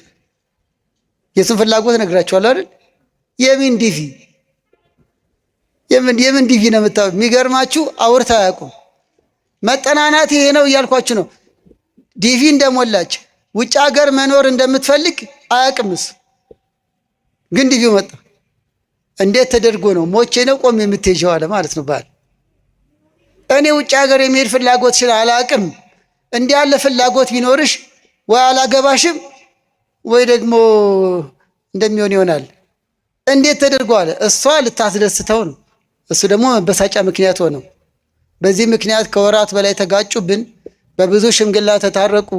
የሱን ፍላጎት ነግራቸዋለሁ አይደል? የምን ዲቪ የምን ዲቪ ነው የምታው? የሚገርማችሁ አውርታ አያውቁም። መጠናናት ይሄ ነው እያልኳችሁ ነው። ዲቪ እንደሞላች ውጭ ሀገር መኖር እንደምትፈልግ አያውቅምስ። ግን ዲቪው መጣ። እንዴት ተደርጎ ነው? ሞቼ ነው ቆም የምትሄጂው አለ ማለት ነው ባል። እኔ ውጭ ሀገር የሚሄድ ፍላጎት አላውቅም። እንዲህ ያለ ፍላጎት ቢኖርሽ ወይ አላገባሽም ወይ ደግሞ እንደሚሆን ይሆናል። እንዴት ተደርጎ አለ። እሷ ልታስደስተው ነው፣ እሱ ደግሞ መበሳጫ ምክንያት ሆነው። በዚህ ምክንያት ከወራት በላይ ተጋጩብን። በብዙ ሽምግላ ተታረቁ።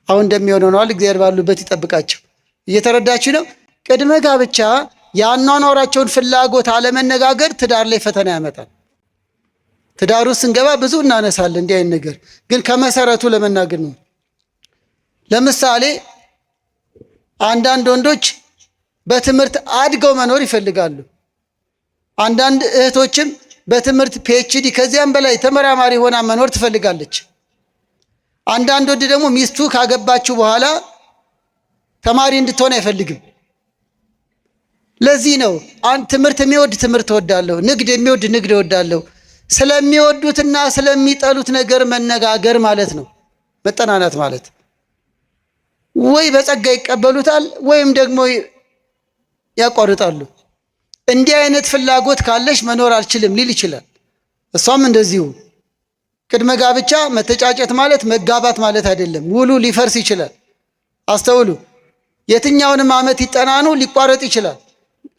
አሁን እንደሚሆን ሆነዋል። እግዚአብሔር ባሉበት ይጠብቃቸው። እየተረዳችሁ ነው? ቅድመ ጋብቻ የአኗኗራቸውን ፍላጎት አለመነጋገር ትዳር ላይ ፈተና ያመጣል። ትዳር ውስጥ ስንገባ ብዙ እናነሳለን እንዲህ አይነት ነገር፣ ግን ከመሰረቱ ለመናገር ነው። ለምሳሌ አንዳንድ ወንዶች በትምህርት አድገው መኖር ይፈልጋሉ። አንዳንድ እህቶችም በትምህርት ፒኤችዲ ከዚያም በላይ ተመራማሪ ሆና መኖር ትፈልጋለች። አንዳንድ ወንድ ደግሞ ሚስቱ ካገባችው በኋላ ተማሪ እንድትሆን አይፈልግም። ለዚህ ነው ትምህርት የሚወድ ትምህርት እወዳለሁ፣ ንግድ የሚወድ ንግድ እወዳለሁ። ስለሚወዱትና ስለሚጠሉት ነገር መነጋገር ማለት ነው መጠናናት ማለት። ወይ በጸጋ ይቀበሉታል ወይም ደግሞ ያቋርጣሉ። እንዲህ አይነት ፍላጎት ካለሽ መኖር አልችልም ሊል ይችላል። እሷም እንደዚሁ። ቅድመ ጋብቻ መተጫጨት ማለት መጋባት ማለት አይደለም። ውሉ ሊፈርስ ይችላል። አስተውሉ። የትኛውንም ዓመት ይጠናኑ ሊቋረጥ ይችላል።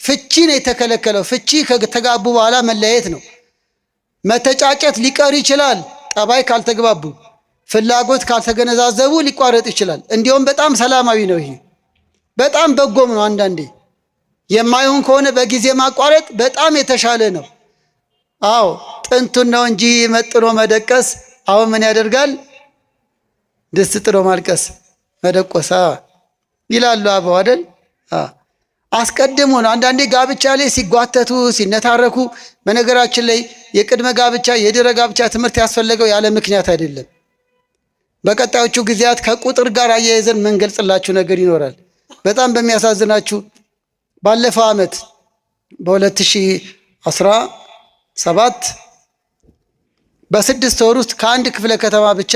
ፍቺ ነው የተከለከለው። ፍቺ ከተጋቡ በኋላ መለያየት ነው። መተጫጨት ሊቀር ይችላል። ጠባይ ካልተግባቡ፣ ፍላጎት ካልተገነዛዘቡ ሊቋረጥ ይችላል። እንዲሁም በጣም ሰላማዊ ነው። ይሄ በጣም በጎም ነው። አንዳንዴ የማይሆን ከሆነ በጊዜ ማቋረጥ በጣም የተሻለ ነው። አዎ ጥንቱን ነው እንጂ መጥኖ መደቀስ አሁን ምን ያደርጋል? ድስት ጥሎ ማልቀስ መደቆሳ ይላሉ አበው አይደል? አስቀድሞ ነው። አንዳንዴ ጋብቻ ላይ ሲጓተቱ ሲነታረኩ፣ በነገራችን ላይ የቅድመ ጋብቻ የድህረ ጋብቻ ትምህርት ያስፈለገው ያለ ምክንያት አይደለም። በቀጣዮቹ ጊዜያት ከቁጥር ጋር አያይዘን መንገልጽላችሁ ነገር ይኖራል። በጣም በሚያሳዝናችሁ ባለፈው ዓመት በ2017 በ6 ወር ውስጥ ከአንድ ክፍለ ከተማ ብቻ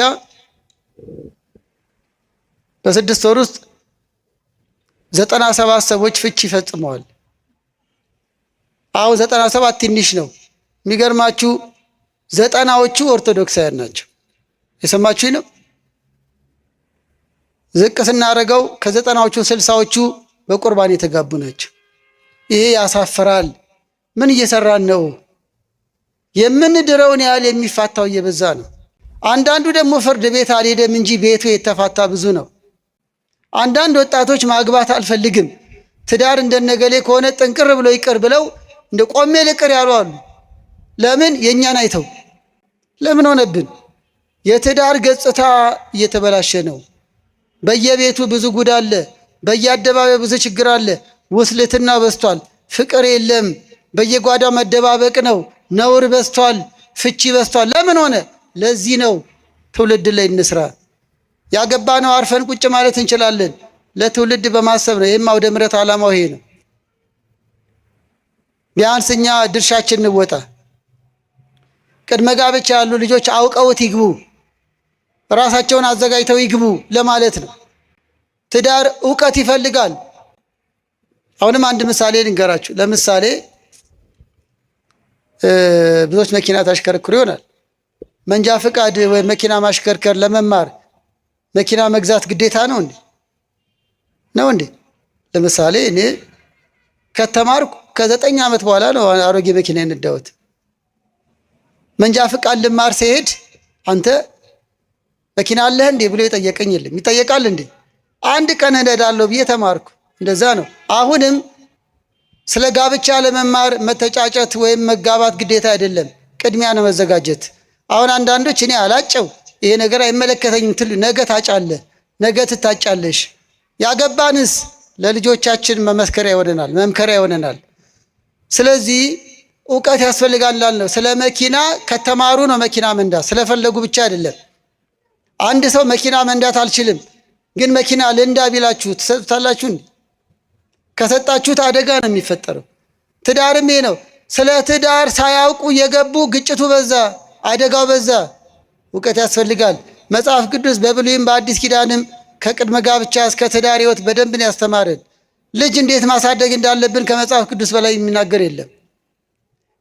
በ6 ወር ውስጥ 97 ሰዎች ፍቺ ፈጽመዋል። አሁን 97 ትንሽ ነው። የሚገርማችሁ 90ዎቹ ኦርቶዶክሳውያን ናቸው። የሰማችሁ ነው። ዝቅ ስናደርገው ከ90ዎቹ 60ዎቹ በቁርባን የተጋቡ ናቸው። ይሄ ያሳፍራል። ምን እየሰራን ነው? የምንድረውን ያህል የሚፋታው እየበዛ ነው። አንዳንዱ ደግሞ ፍርድ ቤት አልሄደም እንጂ ቤቱ የተፋታ ብዙ ነው። አንዳንድ ወጣቶች ማግባት አልፈልግም፣ ትዳር እንደነገሌ ከሆነ ጥንቅር ብለው ይቅር ብለው እንደ ቆሜ ልቅር ያሉ አሉ። ለምን? የእኛን አይተው። ለምን ሆነብን? የትዳር ገጽታ እየተበላሸ ነው። በየቤቱ ብዙ ጉድ አለ። በየአደባባዩ ብዙ ችግር አለ። ውስልትና በዝቷል። ፍቅር የለም። በየጓዳው መደባበቅ ነው። ነውር በዝቷል። ፍቺ በዝቷል። ለምን ሆነ? ለዚህ ነው። ትውልድ ላይ እንስራ። ያገባነው አርፈን ቁጭ ማለት እንችላለን። ለትውልድ በማሰብ ነው። ይህም አውደ ምሕረት ዓላማው ይሄ ነው። ቢያንስ እኛ ድርሻችን እንወጣ። ቅድመ ጋብቻ ያሉ ልጆች አውቀውት ይግቡ፣ ራሳቸውን አዘጋጅተው ይግቡ ለማለት ነው። ትዳር እውቀት ይፈልጋል። አሁንም አንድ ምሳሌ ልንገራችሁ። ለምሳሌ ብዙዎች መኪና ታሽከረክሩ ይሆናል። መንጃ ፍቃድ ወይም መኪና ማሽከርከር ለመማር መኪና መግዛት ግዴታ ነው እንዴ? ነው እንዴ? ለምሳሌ እኔ ከተማርኩ ከ9 ዓመት በኋላ ነው አሮጌ መኪና የነዳሁት። መንጃ ፍቃድ ልማር ሲሄድ አንተ መኪና አለህ እንዴ ብሎ የጠየቀኝ የለም። ይጠየቃል እንዴ? አንድ ቀን እነዳለሁ ብዬ ተማርኩ። እንደዛ ነው። አሁንም ስለ ጋብቻ ለመማር መተጫጨት ወይም መጋባት ግዴታ አይደለም፣ ቅድሚያ ነው መዘጋጀት። አሁን አንዳንዶች እኔ አላጨው ይሄ ነገር አይመለከተኝም ትሉ፣ ነገ ታጫለህ፣ ነገ ትታጫለሽ። ያገባንስ ለልጆቻችን መመስከሪያ ይሆነናል፣ መምከሪያ ይሆነናል። ስለዚህ እውቀት ያስፈልጋል ነው። ስለ መኪና ከተማሩ ነው መኪና መንዳት፣ ስለፈለጉ ብቻ አይደለም። አንድ ሰው መኪና መንዳት አልችልም ግን መኪና ልንዳ ቢላችሁ ትሰጡታላችሁ? ከሰጣችሁት አደጋ ነው የሚፈጠረው። ትዳርም ይሄ ነው። ስለ ትዳር ሳያውቁ የገቡ ግጭቱ በዛ፣ አደጋው በዛ። እውቀት ያስፈልጋል። መጽሐፍ ቅዱስ በብሉይም በአዲስ ኪዳንም ከቅድመ ጋብቻ እስከ ትዳር ሕይወት በደንብ ነው ያስተማረን። ልጅ እንዴት ማሳደግ እንዳለብን ከመጽሐፍ ቅዱስ በላይ የሚናገር የለም።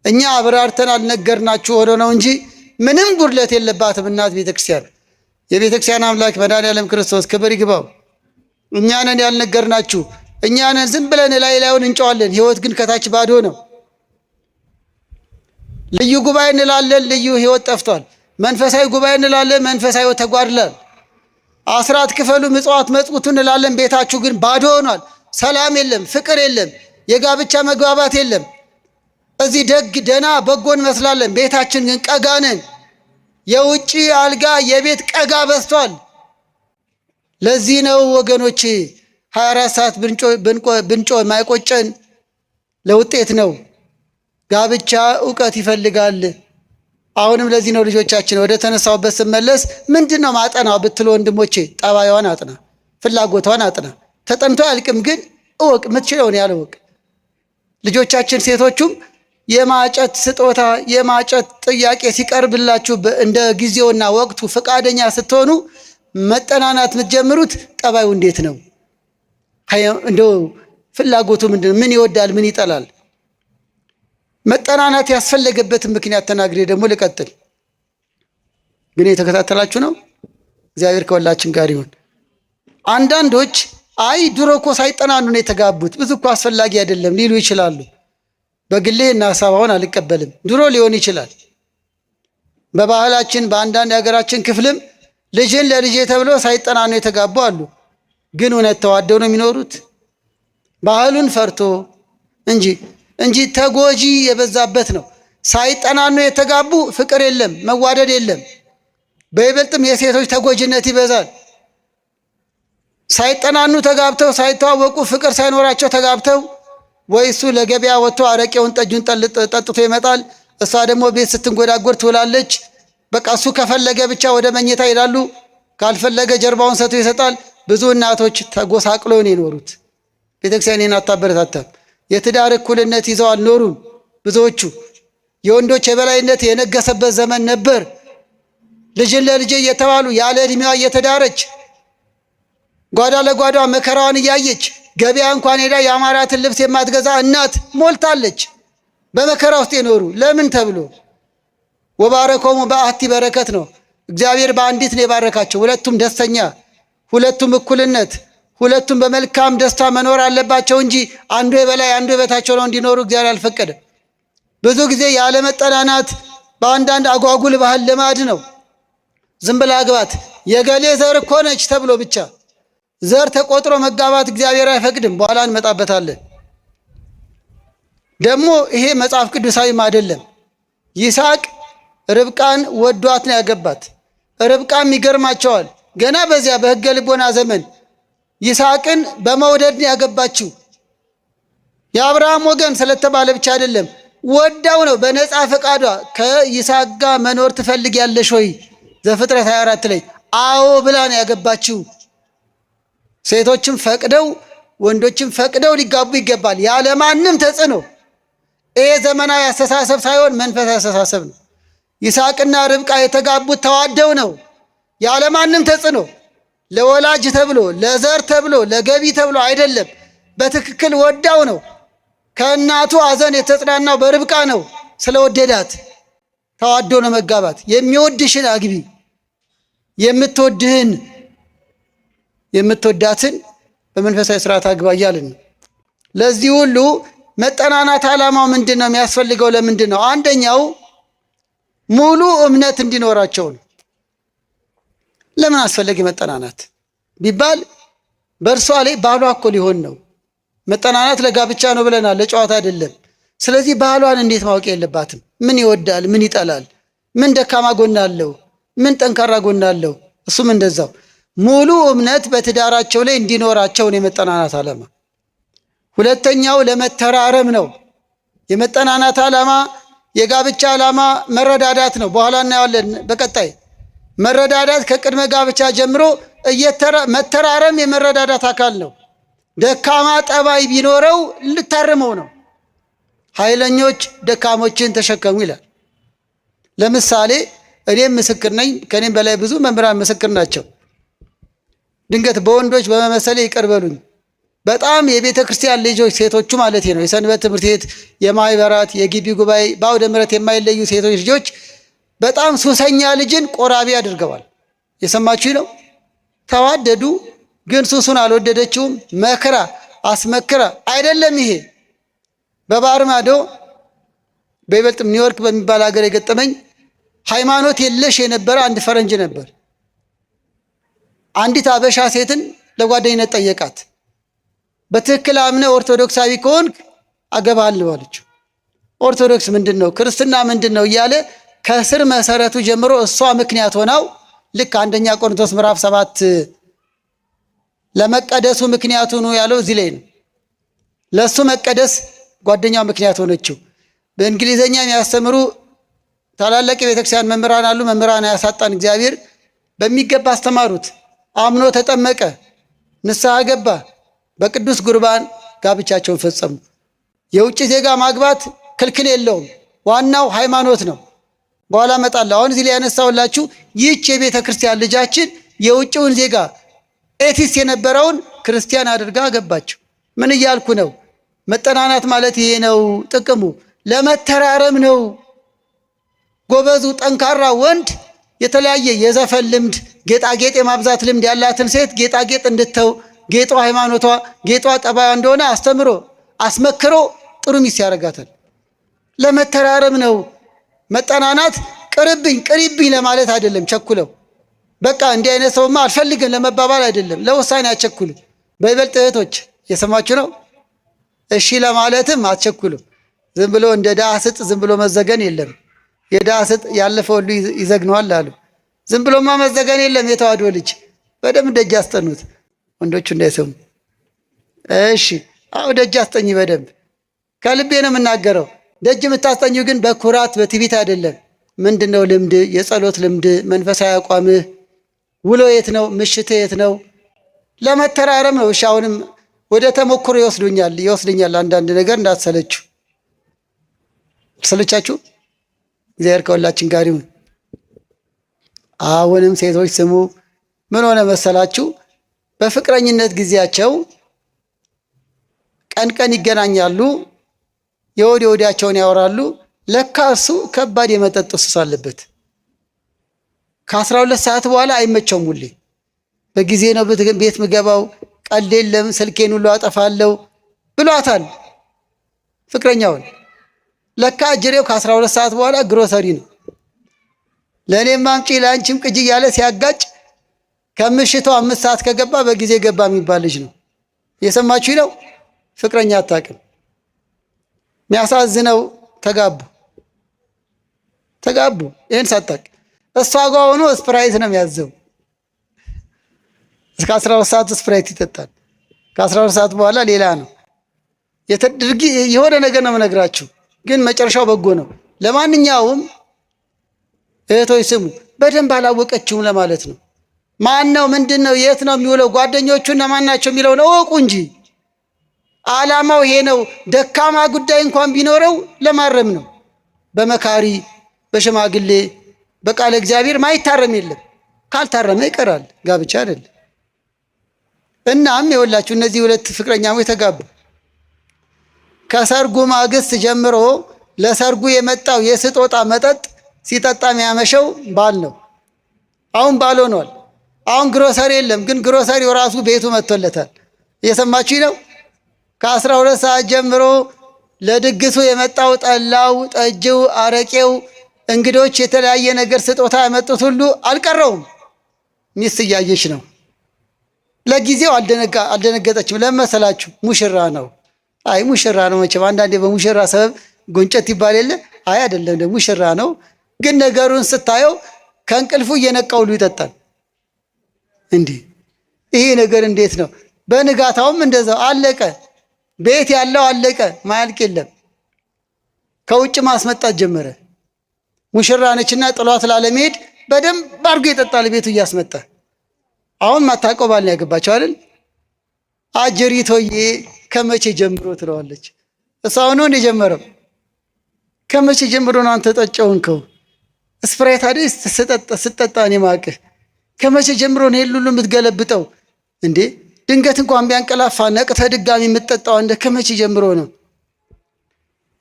እኛ አብራርተን አልነገርናችሁ ሆኖ ነው እንጂ ምንም ጉድለት የለባትም እናት ቤተክርስቲያን። የቤተክርስቲያን አምላክ መድኃኔዓለም ክርስቶስ ክብር ይግባው። እኛንን ያልነገርናችሁ፣ እኛንን ዝም ብለን ላይ ላዩን እንጨዋለን። ሕይወት ግን ከታች ባዶ ነው። ልዩ ጉባኤ እንላለን፣ ልዩ ሕይወት ጠፍቷል። መንፈሳዊ ጉባኤ እንላለን፣ መንፈሳዊ ሕይወት ተጓድሏል። አስራት ክፈሉ፣ ምጽዋት መጽውቱ እንላለን፣ ቤታችሁ ግን ባዶ ሆኗል። ሰላም የለም፣ ፍቅር የለም፣ የጋብቻ መግባባት የለም። እዚህ ደግ ደና በጎ እንመስላለን፣ ቤታችን ግን ቀጋ ነን። የውጭ አልጋ የቤት ቀጋ በዝቷል። ለዚህ ነው ወገኖች 24 ሰዓት ብንጮ ማይቆጨን ለውጤት ነው። ጋብቻ እውቀት ይፈልጋል። አሁንም ለዚህ ነው ልጆቻችን ወደ ተነሳውበት ስመለስ ምንድነው ማጠናው ብትሉ ወንድሞቼ፣ ጠባይዋን አጥና፣ ፍላጎቷን አጥና። ተጠንቶ አያልቅም፣ ግን እወቅ፣ የምትችለውን ያለ እወቅ። ልጆቻችን ሴቶቹም የማጨት ስጦታ የማጨት ጥያቄ ሲቀርብላችሁ እንደ ጊዜውና ወቅቱ ፈቃደኛ ስትሆኑ መጠናናት የምትጀምሩት ጠባዩ እንዴት ነው? እንደው ፍላጎቱ ምንድነው? ምን ይወዳል? ምን ይጠላል? መጠናናት ያስፈለገበትን ምክንያት ተናግሬ ደግሞ ልቀጥል። ግን የተከታተላችሁ ነው። እግዚአብሔር ከሁላችን ጋር ይሁን። አንዳንዶች አይ ድሮ እኮ ሳይጠናኑ ነው የተጋቡት፣ ብዙ እኮ አስፈላጊ አይደለም ሊሉ ይችላሉ። በግሌ እና ሀሳባውን አልቀበልም። ድሮ ሊሆን ይችላል። በባህላችን በአንዳንድ የሀገራችን ክፍልም ልጅን ለልጄ ተብሎ ሳይጠናኑ የተጋቡ አሉ። ግን እውነት ተዋደው ነው የሚኖሩት? ባህሉን ፈርቶ እንጂ ተጎጂ የበዛበት ነው። ሳይጠናኑ የተጋቡ ፍቅር የለም፣ መዋደድ የለም። በይበልጥም የሴቶች ተጎጂነት ይበዛል። ሳይጠናኑ ተጋብተው ሳይተዋወቁ ፍቅር ሳይኖራቸው ተጋብተው ወይ እሱ ለገበያ ወጥቶ አረቄውን ጠጁን ጠጥቶ ይመጣል፣ እሷ ደግሞ ቤት ስትንጎዳጎር ትውላለች። በቃ እሱ ከፈለገ ብቻ ወደ መኝታ ይላሉ፣ ካልፈለገ ጀርባውን ሰጥቶ ይሰጣል። ብዙ እናቶች ተጎሳቅለው ነው የኖሩት። ቤተክርስቲያንን አታበረታታም። የትዳር እኩልነት ይዘው አልኖሩም። ብዙዎቹ የወንዶች የበላይነት የነገሰበት ዘመን ነበር። ልጅን ለልጄ እየተባሉ ያለ ዕድሜዋ እየተዳረች ጓዳ ለጓዳ መከራዋን እያየች ገበያ እንኳን ሄዳ የአማራትን ልብስ የማትገዛ እናት ሞልታለች። በመከራ ውስጥ የኖሩ ለምን ተብሎ ወባረኮሙ በአሐቲ በረከት ነው። እግዚአብሔር በአንዲት ነው የባረካቸው። ሁለቱም ደስተኛ፣ ሁለቱም እኩልነት፣ ሁለቱም በመልካም ደስታ መኖር አለባቸው እንጂ አንዱ የበላይ አንዱ የበታቸው ነው እንዲኖሩ እግዚአብሔር አልፈቀደም። ብዙ ጊዜ ያለመጠናናት በአንዳንድ አጓጉል ባህል ልማድ ነው። ዝም ብላ አግባት የገሌ ዘር እኮ ነች ተብሎ ብቻ ዘር ተቆጥሮ መጋባት እግዚአብሔር አይፈቅድም። በኋላ እንመጣበታለን። ደግሞ ይሄ መጽሐፍ ቅዱሳዊም አይደለም። ይስሐቅ ርብቃን ወዷት ነው ያገባት። ርብቃም ይገርማቸዋል። ገና በዚያ በሕገ ልቦና ዘመን ይስሐቅን በመውደድ ነው ያገባችው። የአብርሃም ወገን ስለተባለ ብቻ አይደለም፣ ወዳው ነው በነፃ ፈቃዷ። ከይስሐቅ ጋር መኖር ትፈልጊያለሽ ወይ? ዘፍጥረት 24 ላይ አዎ ብላ ነው ያገባችው። ሴቶችም ፈቅደው ወንዶችም ፈቅደው ሊጋቡ ይገባል፣ ያለማንም ተጽዕኖ። ይሄ ዘመናዊ አስተሳሰብ ሳይሆን መንፈሳዊ አስተሳሰብ ነው። ይስሐቅና ርብቃ የተጋቡት ተዋደው ነው፣ ያለማንም ተጽዕኖ። ለወላጅ ተብሎ ለዘር ተብሎ ለገቢ ተብሎ አይደለም፣ በትክክል ወዳው ነው። ከእናቱ አዘን የተጽናናው በርብቃ ነው። ስለወደዳት ተዋዶ ነው መጋባት። የሚወድሽን አግቢ፣ የምትወዳትን በመንፈሳዊ ስርዓት አግባ እያልን ነው። ለዚህ ሁሉ መጠናናት ዓላማው ምንድን ነው? የሚያስፈልገው ለምንድን ነው? አንደኛው ሙሉ እምነት እንዲኖራቸው ነው። ለምን አስፈለገ መጠናናት ቢባል በእርሷ ላይ ባሏ እኮ ሊሆን ነው። መጠናናት ለጋብቻ ነው ብለናል፣ ለጨዋታ አይደለም። ስለዚህ ባሏን እንዴት ማወቅ የለባትም? ምን ይወዳል፣ ምን ይጠላል፣ ምን ደካማ ጎን አለው፣ ምን ጠንካራ ጎን አለው። እሱም እንደዛው ሙሉ እምነት በትዳራቸው ላይ እንዲኖራቸው ነው የመጠናናት ዓላማ። ሁለተኛው ለመተራረም ነው። የመጠናናት ዓላማ የጋብቻ ዓላማ መረዳዳት ነው። በኋላ እናያለን በቀጣይ። መረዳዳት ከቅድመ ጋብቻ ጀምሮ መተራረም የመረዳዳት አካል ነው። ደካማ ጠባይ ቢኖረው ልታርመው ነው። ኃይለኞች ደካሞችን ተሸከሙ ይላል። ለምሳሌ እኔም ምስክር ነኝ፣ ከኔም በላይ ብዙ መምህራን ምስክር ናቸው። ድንገት በወንዶች በመመሰሌ ይቅር በሉኝ። በጣም የቤተ ክርስቲያን ልጆች ሴቶቹ ማለት ነው፣ የሰንበት ትምህርት ቤት፣ የማህበራት፣ የግቢ ጉባኤ፣ በአውደ ምሕረት የማይለዩ ሴቶች ልጆች በጣም ሱሰኛ ልጅን ቆራቢ አድርገዋል። የሰማችሁ ነው። ተዋደዱ፣ ግን ሱሱን አልወደደችውም። መክራ አስመክራ አይደለም። ይሄ በባህር ማዶ በይበልጥ ኒውዮርክ በሚባል ሀገር የገጠመኝ ሃይማኖት የለሽ የነበረ አንድ ፈረንጅ ነበር። አንዲት አበሻ ሴትን ለጓደኝነት ጠየቃት። በትክክል አምነ ኦርቶዶክሳዊ ከሆንክ አገባለሁ አለችው። ኦርቶዶክስ ምንድን ነው? ክርስትና ምንድን ነው? እያለ ከስር መሰረቱ ጀምሮ እሷ ምክንያት ሆናው ልክ አንደኛ ቆሮንቶስ ምዕራፍ 7 ለመቀደሱ ምክንያቱ ነው ያለው እዚህ ላይ ነው። ለሱ መቀደስ ጓደኛው ምክንያት ሆነችው። በእንግሊዘኛ የሚያስተምሩ ታላላቅ የቤተክርስቲያን መምህራን አሉ። መምህራን ያሳጣን እግዚአብሔር። በሚገባ አስተማሩት። አምኖ ተጠመቀ፣ ንስሐ ገባ፣ በቅዱስ ቁርባን ጋብቻቸውን ፈጸሙ። የውጭ ዜጋ ማግባት ክልክል የለውም። ዋናው ሃይማኖት ነው። በኋላ እመጣለሁ። አሁን እዚህ ላይ ያነሳሁላችሁ ይህች የቤተ ክርስቲያን ልጃችን የውጭውን ዜጋ ኤቲስት የነበረውን ክርስቲያን አድርጋ አገባቸው። ምን እያልኩ ነው? መጠናናት ማለት ይሄ ነው። ጥቅሙ ለመተራረም ነው። ጎበዙ ጠንካራ ወንድ የተለያየ የዘፈን ልምድ፣ ጌጣጌጥ የማብዛት ልምድ ያላትን ሴት ጌጣጌጥ እንድተው፣ ጌጧ ሃይማኖቷ፣ ጌጧ ጠባያ እንደሆነ አስተምሮ አስመክሮ ጥሩ ሚስት ያደርጋታል። ለመተራረም ነው። መጠናናት ቅርብኝ ቅሪብኝ ለማለት አይደለም። ቸኩለው በቃ እንዲህ አይነት ሰውማ አልፈልግም ለመባባል አይደለም። ለውሳኔ አትቸኩሉ። በይበልጥ እህቶች የሰማችሁ ነው። እሺ ለማለትም አትቸኩሉ። ዝም ብሎ እንደ ዳስጥ ዝም ብሎ መዘገን የለም። የዳስጥ ያለፈው ሁሉ ይዘግነዋል አሉ። ዝም ብሎማ መዘገን የለም። የተዋህዶ ልጅ በደንብ ደጅ አስጠኑት፣ ወንዶቹ እንዳይሰሙ። እሺ አዎ ደጅ አስጠኝ በደንብ። ከልቤ ነው የምናገረው። ደጅ የምታስጠኙ ግን በኩራት በትዕቢት አይደለም። ምንድነው ልምድ፣ የጸሎት ልምድ፣ መንፈሳዊ አቋምህ፣ ውሎ የት ነው፣ ምሽት የት ነው? ለመተራረም ነው። እሺ አሁንም ወደ ተሞክሮ ይወስዱኛል አንዳንድ ነገር እንዳትሰለችሁ። ሰለቻችሁ? እግዚአብሔር ከሁላችን ጋር ይሁን። አሁንም ሴቶች ስሙ። ምን ሆነ መሰላችሁ? በፍቅረኝነት ጊዜያቸው ቀን ቀን ይገናኛሉ፣ የወዲ ወዲያቸውን ያወራሉ። ለካ እሱ ከባድ የመጠጥ ሱስ አለበት። ከ12 ሰዓት በኋላ አይመቸውም። ሁሌ በጊዜ ነው ቤት ምገባው፣ ቀልድ የለም፣ ስልኬን ሁሉ አጠፋለሁ ብሏታል ፍቅረኛውን። ለካ እጅሬው ከ12 ሰዓት በኋላ ግሮሰሪ ነው። ለእኔም አምጪ ለአንቺም ቅጅ እያለ ሲያጋጭ ከምሽቱ 5 ሰዓት ከገባ በጊዜ ገባ የሚባል ልጅ ነው። የሰማችሁ ነው። ፍቅረኛ አታውቅም። የሚያሳዝነው ተጋቡ። ይህን ሳታውቅ እሷ ጋር ሆኖ ስፕራይት ነው የሚያዘው። እስከ 12 ሰዓት ስፕራይት ይጠጣል። ከ12 ሰዓት በኋላ ሌላ ነው። የሆነ ነገር ነው የምነግራችሁ፣ ግን መጨረሻው በጎ ነው። ለማንኛውም እህቶች ስሙ። በደንብ አላወቀችውም ለማለት ነው። ማን ነው፣ ምንድን ነው፣ የት ነው የሚውለው፣ ጓደኞቹ እነማን ናቸው የሚለውን እወቁ እንጂ ዓላማው ይሄ ነው። ደካማ ጉዳይ እንኳን ቢኖረው ለማረም ነው። በመካሪ በሽማግሌ በቃለ እግዚአብሔር ማይታረም የለም። ካልታረመ ይቀራል፣ ጋብቻ አይደለም። እናም የወላችሁ እነዚህ ሁለት ፍቅረኛሞች ተጋቡ። ከሰርጉ ማግስት ጀምሮ ለሰርጉ የመጣው የስጦታ መጠጥ ሲጠጣ የሚያመሸው ባል ነው። አሁን ባል ሆኗል። አሁን ግሮሰሪ የለም፣ ግን ግሮሰሪው ራሱ ቤቱ መጥቶለታል። እየሰማችሁ ነው። ከ12 ሰዓት ጀምሮ ለድግሱ የመጣው ጠላው፣ ጠጅው፣ አረቄው፣ እንግዶች የተለያየ ነገር ስጦታ ያመጡት ሁሉ አልቀረውም። ሚስት እያየች ነው። ለጊዜው አልደነገጠችም። ለመሰላችሁ ሙሽራ ነው። አይ ሙሽራ ነው መቼም አንዳንዴ በሙሽራ ሰበብ ጎንጨት ይባል የለ። አይ አይደለም ደግሞ ሙሽራ ነው። ግን ነገሩን ስታየው ከእንቅልፉ እየነቃውሉ ይጠጣል። እንዲህ ይሄ ነገር እንዴት ነው? በንጋታውም እንደዛው አለቀ። ቤት ያለው አለቀ፣ ማያልቅ የለም። ከውጭ ማስመጣት ጀመረ። ሙሽራ ነችና ጥሏት ላለመሄድ በደንብ አድርጎ ይጠጣል ቤቱ እያስመጣ። አሁን ማታውቀው ባል ነው ያገባቸው አይደል? አጀሪቶዬ ከመቼ ጀምሮ ትለዋለች። እሷ ነው የጀመረው። ከመቼ ጀምሮ ነው አንተ ጠጫውንከው? ስፕራይት አይደል ስጠጣ እኔ ማቅህ። ከመቼ ጀምሮ ነው ሁሉ የምትገለብጠው እንዴ? ድንገት እንኳን ቢያንቀላፋ ነቅተህ ድጋሚ የምትጠጣው እንደ ከመቼ ጀምሮ ነው?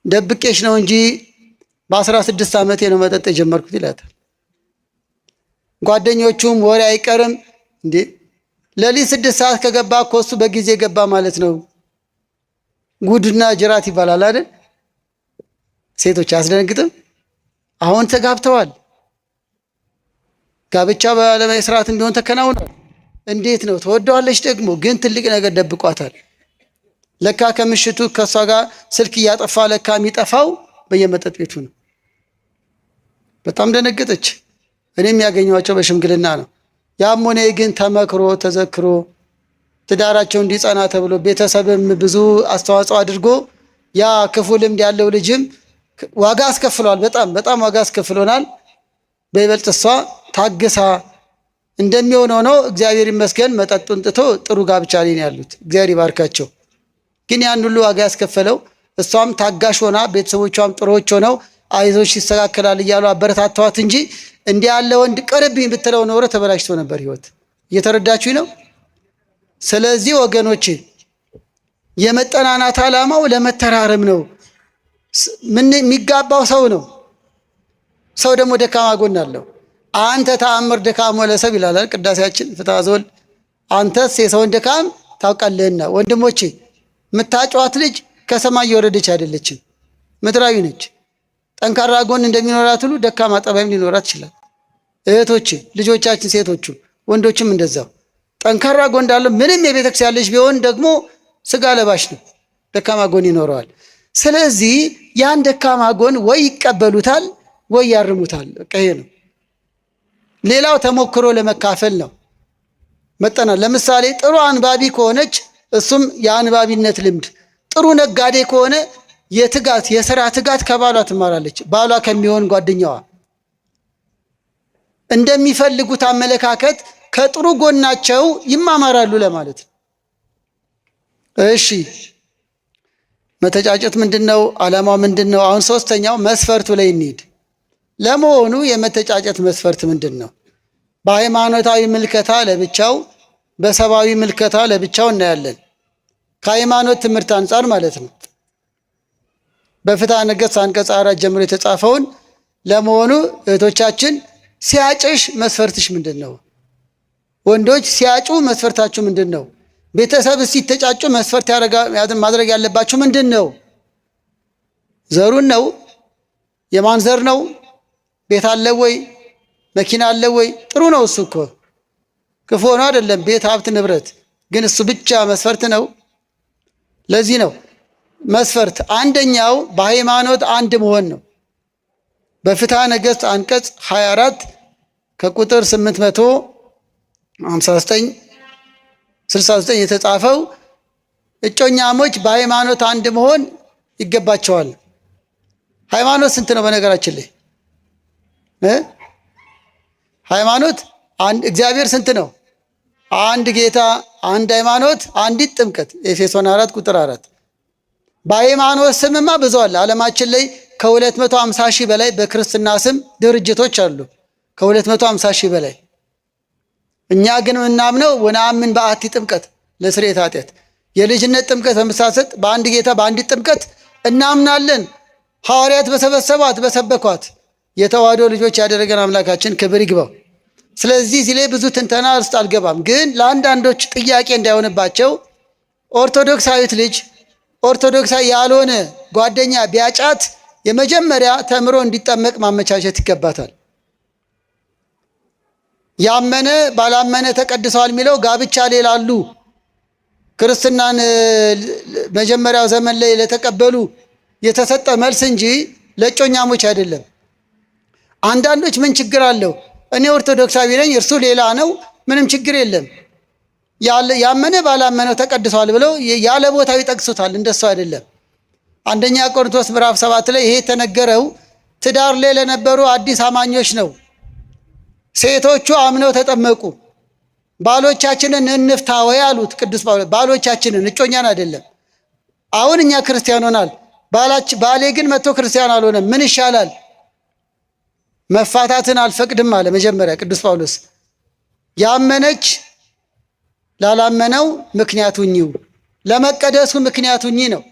ደብቄሽ ነው እንጂ በ16 ዓመቴ ነው መጠጥ የጀመርኩት ይላታል። ጓደኞቹም ወሬ አይቀርም እንዴ ለሊት 6 ሰዓት ከገባ እኮ እሱ በጊዜ ገባ ማለት ነው። ጉድና ጅራት ይባላል አይደል? ሴቶች አያስደነግጥም? አሁን ተጋብተዋል። ጋብቻ በዓለማዊ ስርዓት እንዲሆን ተከናውኗል። እንዴት ነው? ተወደዋለች ደግሞ ግን ትልቅ ነገር ደብቋታል። ለካ ከምሽቱ ከሷ ጋር ስልክ እያጠፋ ለካ የሚጠፋው በየመጠጥ ቤቱ ነው። በጣም ደነገጠች። እኔም ያገኘኋቸው በሽምግልና ነው። ያም ሆነ ግን ተመክሮ ተዘክሮ ትዳራቸው እንዲጸና ተብሎ ቤተሰብም ብዙ አስተዋጽኦ አድርጎ ያ ክፉ ልምድ ያለው ልጅም ዋጋ አስከፍሏል። በጣም ዋጋ አስከፍሎናል። በይበልጥ እሷ ታግሳ እንደሚሆነው ነው። እግዚአብሔር ይመስገን መጠጡን ጥቶ ጥሩ ጋብቻ ላይ ነው ያሉት። እግዚአብሔር ይባርካቸው። ግን ያን ሁሉ ዋጋ ያስከፈለው እሷም ታጋሽ ሆና ቤተሰቦቿም ጥሩዎች ሆነው አይዞሽ ይስተካከላል እያሉ አበረታተዋት እንጂ እንዲህ ያለ ወንድ ቅርብኝ ብትለው ኖሮ ተበላሽቶ ነበር ህይወት። እየተረዳችሁኝ ነው? ስለዚህ ወገኖቼ የመጠናናት ዓላማው ለመተራረም ነው። የሚጋባው ሰው ነው። ሰው ደግሞ ደካማ ጎን አለው። አንተ ተአምር ድካም ወለሰብ ይላል ቅዳሴያችን ፍትሐ ዘወልድ። አንተስ የሰውን ድካም ታውቃለህና። ወንድሞቼ የምታጫዋት ልጅ ከሰማይ የወረደች አይደለችም፣ ምድራዊ ነች። ጠንካራ ጎን እንደሚኖራት ሁሉ ደካማ ጠባይም ሊኖራት ይችላል። እህቶቼ ልጆቻችን፣ ሴቶቹ ወንዶችም እንደዛው ጠንካራ ጎን እንዳለው ምንም የቤተክርስቲያን ልጅ ቢሆን ደግሞ ስጋ ለባሽ ነው፣ ደካማ ጎን ይኖረዋል። ስለዚህ ያን ደካማ ጎን ወይ ይቀበሉታል ወይ ያርሙታል። በቃ ይሄ ነው። ሌላው ተሞክሮ ለመካፈል ነው። መጠናል። ለምሳሌ ጥሩ አንባቢ ከሆነች እሱም የአንባቢነት ልምድ፣ ጥሩ ነጋዴ ከሆነ የትጋት የሥራ ትጋት ከባሏ ትማራለች። ባሏ ከሚሆን ጓደኛዋ እንደሚፈልጉት አመለካከት ከጥሩ ጎናቸው ይማማራሉ ለማለት ነው። እሺ መተጫጨት ምንድነው? ዓላማው ምንድነው? አሁን ሶስተኛው መስፈርቱ ላይ እንሂድ። ለመሆኑ የመተጫጨት መስፈርት ምንድነው? በሃይማኖታዊ ምልከታ ለብቻው፣ በሰብአዊ ምልከታ ለብቻው እናያለን። ከሃይማኖት ትምህርት አንጻር ማለት ነው። በፍትሐ ነገሥት አንቀጽ 4 ጀምሮ የተጻፈውን ለመሆኑ እህቶቻችን ሲያጭሽ መስፈርትሽ ምንድነው? ወንዶች ሲያጩ መስፈርታችሁ ምንድነው? ቤተሰብ ሲተጫጩ መስፈርት ማድረግ ያለባችሁ ምንድነው? ዘሩን ነው? የማን ዘር ነው? ቤት አለ ወይ? መኪና አለ ወይ? ጥሩ ነው። እሱ እኮ ክፉ ሆኖ አይደለም። ቤት፣ ሀብት፣ ንብረት ግን እሱ ብቻ መስፈርት ነው? ለዚህ ነው መስፈርት አንደኛው በሃይማኖት አንድ መሆን ነው። በፍትሐ ነገሥት አንቀጽ 24 ከቁጥር 859-69 የተጻፈው እጮኛሞች በሃይማኖት አንድ መሆን ይገባቸዋል። ሃይማኖት ስንት ነው? በነገራችን ላይ ሃይማኖት እግዚአብሔር ስንት ነው? አንድ ጌታ፣ አንድ ሃይማኖት፣ አንዲት ጥምቀት ኤፌሶን 4 ቁጥር 4። በሃይማኖት ስምማ ብዙ አለ። ዓለማችን ላይ ከ250 ሺህ በላይ በክርስትና ስም ድርጅቶች አሉ። ከ250 ሺህ በላይ። እኛ ግን ምናምነው ወነአምን በአሐቲ ጥምቀት ለስርየተ ኃጢአት፣ የልጅነት ጥምቀት በመሳሰጥ በአንድ ጌታ በአንዲት ጥምቀት እናምናለን። ሐዋርያት በሰበሰቧት በሰበኳት የተዋህዶ ልጆች ያደረገን አምላካችን ክብር ይግባው። ስለዚህ እዚህ ላይ ብዙ ትንተና ውስጥ አልገባም። ግን ለአንዳንዶች ጥያቄ እንዳይሆንባቸው ኦርቶዶክሳዊት ልጅ ኦርቶዶክሳዊ ያልሆነ ጓደኛ ቢያጫት የመጀመሪያ ተምሮ እንዲጠመቅ ማመቻቸት ይገባታል። ያመነ ባላመነ ተቀድሰዋል የሚለው ጋብቻ ላይ ላሉ ክርስትናን መጀመሪያው ዘመን ላይ ለተቀበሉ የተሰጠ መልስ እንጂ ለእጮኛሞች አይደለም። አንዳንዶች ምን ችግር አለው? እኔ ኦርቶዶክሳዊ ነኝ፣ እርሱ ሌላ ነው፣ ምንም ችግር የለም፣ ያመነ ባላመነው ተቀድሷል ብለው ያለ ቦታው ይጠቅሱታል። እንደሱ አይደለም። አንደኛ ቆሮንቶስ ምዕራፍ 7 ላይ ይሄ የተነገረው ትዳር ላይ ለነበሩ አዲስ አማኞች ነው። ሴቶቹ አምነው ተጠመቁ። ባሎቻችንን እንፍታ ወይ አሉት ቅዱስ ጳውሎስ። ባሎቻችንን፣ እጮኛን አይደለም። አሁን እኛ ክርስቲያን ሆናል፣ ባሌ ግን መጥቶ ክርስቲያን አልሆነም፣ ምን ይሻላል? መፋታትን አልፈቅድም አለ መጀመሪያ ቅዱስ ጳውሎስ። ያመነች ላላመነው ምክንያቱ እኚው፣ ለመቀደሱ ምክንያቱ እኚህ ነው።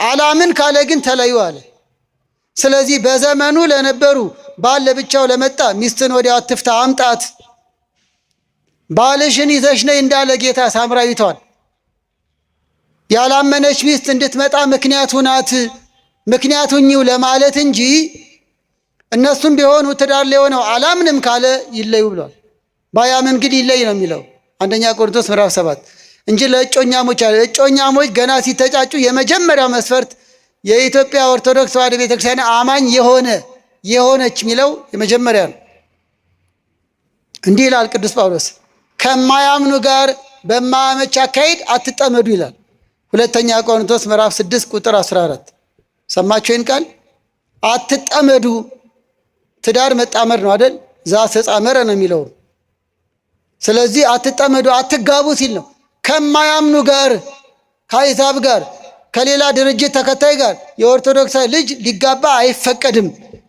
አላምን ካለ ግን ተለዩ አለ። ስለዚህ በዘመኑ ለነበሩ ባል ለብቻው ለመጣ ሚስትን ወዲያው አትፍታ፣ አምጣት፣ ባልሽን ይዘሽ ነይ እንዳለ ጌታ ሳምራዊቷን ያላመነች ሚስት እንድትመጣ ምክንያቱ ናት፣ ምክንያቱ እኚው ለማለት እንጂ እነሱም ቢሆኑ ትዳር ላይ ሆነው አላምንም ካለ ይለዩ ብሏል። ባያምን ግን ይለይ ነው የሚለው አንደኛ ቆሮንቶስ ምዕራፍ 7 እንጂ ለእጮኛሞች አለ። እጮኛሞች ገና ሲተጫጩ የመጀመሪያው መስፈርት የኢትዮጵያ ኦርቶዶክስ ተዋሕዶ ቤተክርስቲያን አማኝ የሆነች የሚለው የመጀመሪያ ነው። እንዲህ ይላል ቅዱስ ጳውሎስ፣ ከማያምኑ ጋር በማያመች አካሄድ አትጠመዱ ይላል። ሁለተኛ ቆሮንቶስ ምዕራፍ 6 ቁጥር 14 ሰማችሁ ይህን ቃል? አትጠመዱ። ትዳር መጣመር ነው አይደል? ዘአስተጻመረ ነው የሚለው። ስለዚህ አትጠመዱ፣ አትጋቡ ሲል ነው። ከማያምኑ ጋር፣ ከአሕዛብ ጋር፣ ከሌላ ድርጅት ተከታይ ጋር የኦርቶዶክሳዊ ልጅ ሊጋባ አይፈቀድም።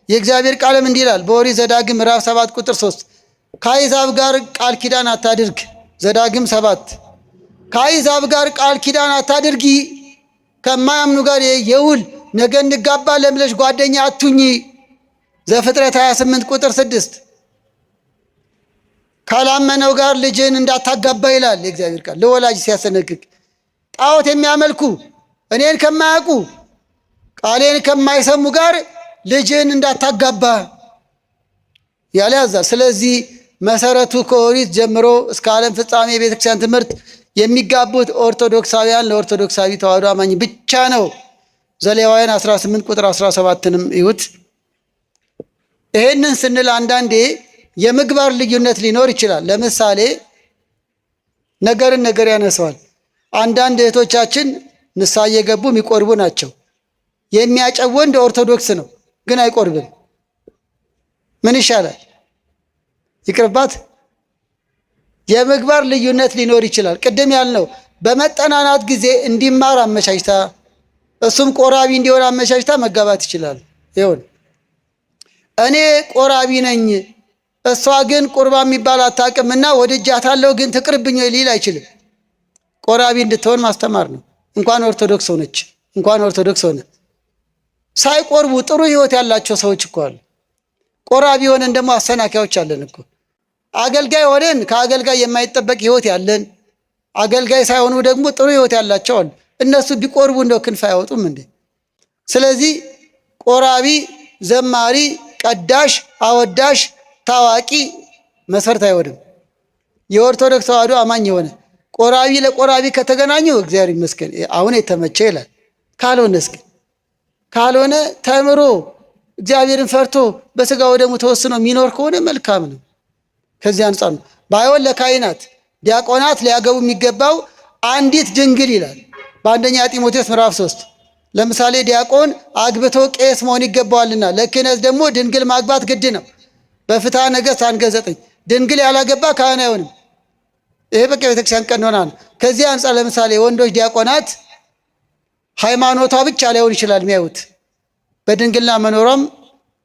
የእግዚአብሔር ቃልም እንዲህ ይላል በኦሪት ዘዳግም ምዕራፍ 7 ቁጥር 3 ከአሕዛብ ጋር ቃል ኪዳን አታድርግ። ዘዳግም 7 ከአሕዛብ ጋር ቃል ኪዳን አታድርጊ፣ ከማያምኑ ጋር የውል ነገ እንጋባለን ብለሽ ጓደኛ አቱኝ። ዘፍጥረት 28 ቁጥር 6 ካላመነው ጋር ልጅን እንዳታጋባ ይላል የእግዚአብሔር ቃል ለወላጅ ሲያስጠነቅቅ። ጣዖት የሚያመልኩ እኔን ከማያውቁ ቃሌን ከማይሰሙ ጋር ልጅን እንዳታጋባ ያለ ያዛል። ስለዚህ መሰረቱ ከኦሪት ጀምሮ እስከ ዓለም ፍጻሜ የቤተክርስቲያን ትምህርት የሚጋቡት ኦርቶዶክሳውያን ለኦርቶዶክሳዊ ተዋሕዶ አማኝ ብቻ ነው። ዘሌዋውያን 18 ቁጥር 17ንም ይሁት። ይሄንን ስንል አንዳንዴ የምግባር ልዩነት ሊኖር ይችላል። ለምሳሌ ነገርን ነገር ያነሰዋል። አንዳንድ እህቶቻችን ንስሐ እየገቡ የሚቆርቡ ናቸው። የሚያጨው ወንድ ኦርቶዶክስ ነው ግን አይቆርብም። ምን ይሻላል? ይቅርባት። የምግባር ልዩነት ሊኖር ይችላል። ቅድም ያልነው በመጠናናት ጊዜ እንዲማር አመቻችታ እሱም ቆራቢ እንዲሆን አመቻችታ መጋባት ይችላል። ይሁን እኔ ቆራቢ ነኝ እሷ ግን ቁርባ የሚባል አታውቅምና ወድጃታለሁ ግን ትቅርብኝ ሊል አይችልም። ቆራቢ እንድትሆን ማስተማር ነው። እንኳን ኦርቶዶክስ ሆነች እንኳን ኦርቶዶክስ ሆነ ሳይቆርቡ ጥሩ ህይወት ያላቸው ሰዎች እኮ አሉ። ቆራቢ ሆነን ደግሞ አሰናካዮች አለን እኮ። አገልጋይ ሆነን ከአገልጋይ የማይጠበቅ ህይወት ያለን፣ አገልጋይ ሳይሆኑ ደግሞ ጥሩ ህይወት ያላቸው አሉ። እነሱ ቢቆርቡ እንደው ክንፍ አያወጡም እንዴ? ስለዚህ ቆራቢ፣ ዘማሪ፣ ቀዳሽ፣ አወዳሽ፣ ታዋቂ መስፈርት አይሆንም። የኦርቶዶክስ ተዋሕዶ አማኝ የሆነ ቆራቢ ለቆራቢ ከተገናኙ እግዚአብሔር ይመስገን አሁን የተመቸ ይላል። ካልሆነ ተምሮ እግዚአብሔርን ፈርቶ በስጋው ደግሞ ተወስኖ የሚኖር ከሆነ መልካም ነው። ከዚህ አንጻር ነው ባይሆን ለካህናት ዲያቆናት ሊያገቡ የሚገባው አንዲት ድንግል ይላል በአንደኛ ጢሞቴዎስ ምዕራፍ 3 ለምሳሌ ዲያቆን አግብቶ ቄስ መሆን ይገባዋልና ለክህነት ደግሞ ድንግል ማግባት ግድ ነው። በፍትሐ ነገሥት አንቀጽ 9 ድንግል ያላገባ ካህን አይሆንም። ይሄ በቃ ቤተክርስቲያን ቀኖና ነው። ከዚህ አንጻር ለምሳሌ ወንዶች ዲያቆናት ሃይማኖቷ ብቻ ላይሆን ይችላል የሚያዩት በድንግልና መኖሯም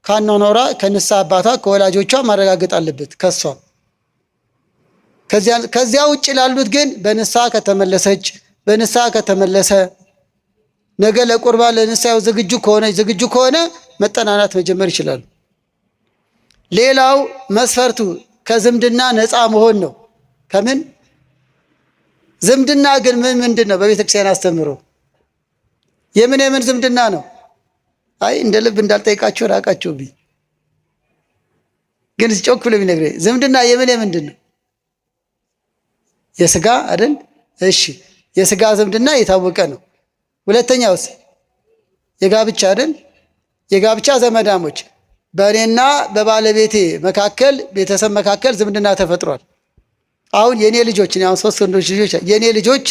ካኗኗሯ ከንስሐ አባቷ ከወላጆቿ ማረጋገጥ አለበት ከሷ። ከዚያ ውጭ ላሉት ግን በንስሐ ከተመለሰች በንስሐ ከተመለሰ ነገ ለቁርባን ለንስሐው ዝግጁ ከሆነ መጠናናት መጀመር ይችላሉ። ሌላው መስፈርቱ ከዝምድና ነፃ መሆን ነው። ከምን ዝምድና ግን ምንድን ነው? በቤተክርስቲያን አስተምሮ የምን ዝምድና ነው? አይ እንደ ልብ እንዳልጠይቃችሁ ራቃችሁብኝ። ግን ጮክ ብሎ የሚነግረኝ ዝምድና የምንድን ነው? የስጋ አይደል? እሺ የስጋ ዝምድና የታወቀ ነው። ሁለተኛውስ የጋብቻ አይደል? የጋብቻ ዘመዳሞች በእኔና በባለቤቴ መካከል ቤተሰብ መካከል ዝምድና ተፈጥሯል። አሁን የኔ ልጆች አሁን 3 ወንዶች ልጆች የኔ ልጆች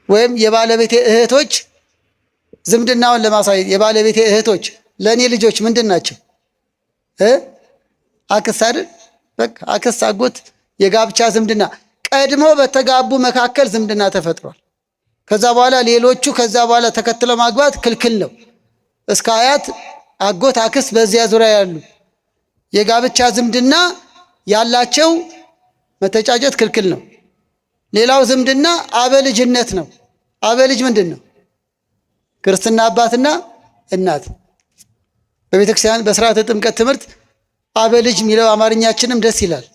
ወይም የባለቤቴ እህቶች ዝምድናውን ለማሳየት የባለቤቴ እህቶች ለኔ ልጆች ምንድን ናቸው? አክስት አይደል? በቃ አክስት፣ አጎት፣ የጋብቻ ዝምድና ቀድሞ በተጋቡ መካከል ዝምድና ተፈጥሯል። ከዛ በኋላ ሌሎቹ ከዛ በኋላ ተከትለው ማግባት ክልክል ነው። እስከ አያት፣ አጎት፣ አክስት በዚያ ዙሪያ ያሉ የጋብቻ ዝምድና ያላቸው መተጫጨት ክልክል ነው። ሌላው ዝምድና አበልጅነት ነው። አበልጅ ምንድን ነው? ክርስትና አባትና እናት። በቤተክርስቲያን በስርዓተ ጥምቀት ትምህርት አበልጅ የሚለው አማርኛችንም ደስ ይላል።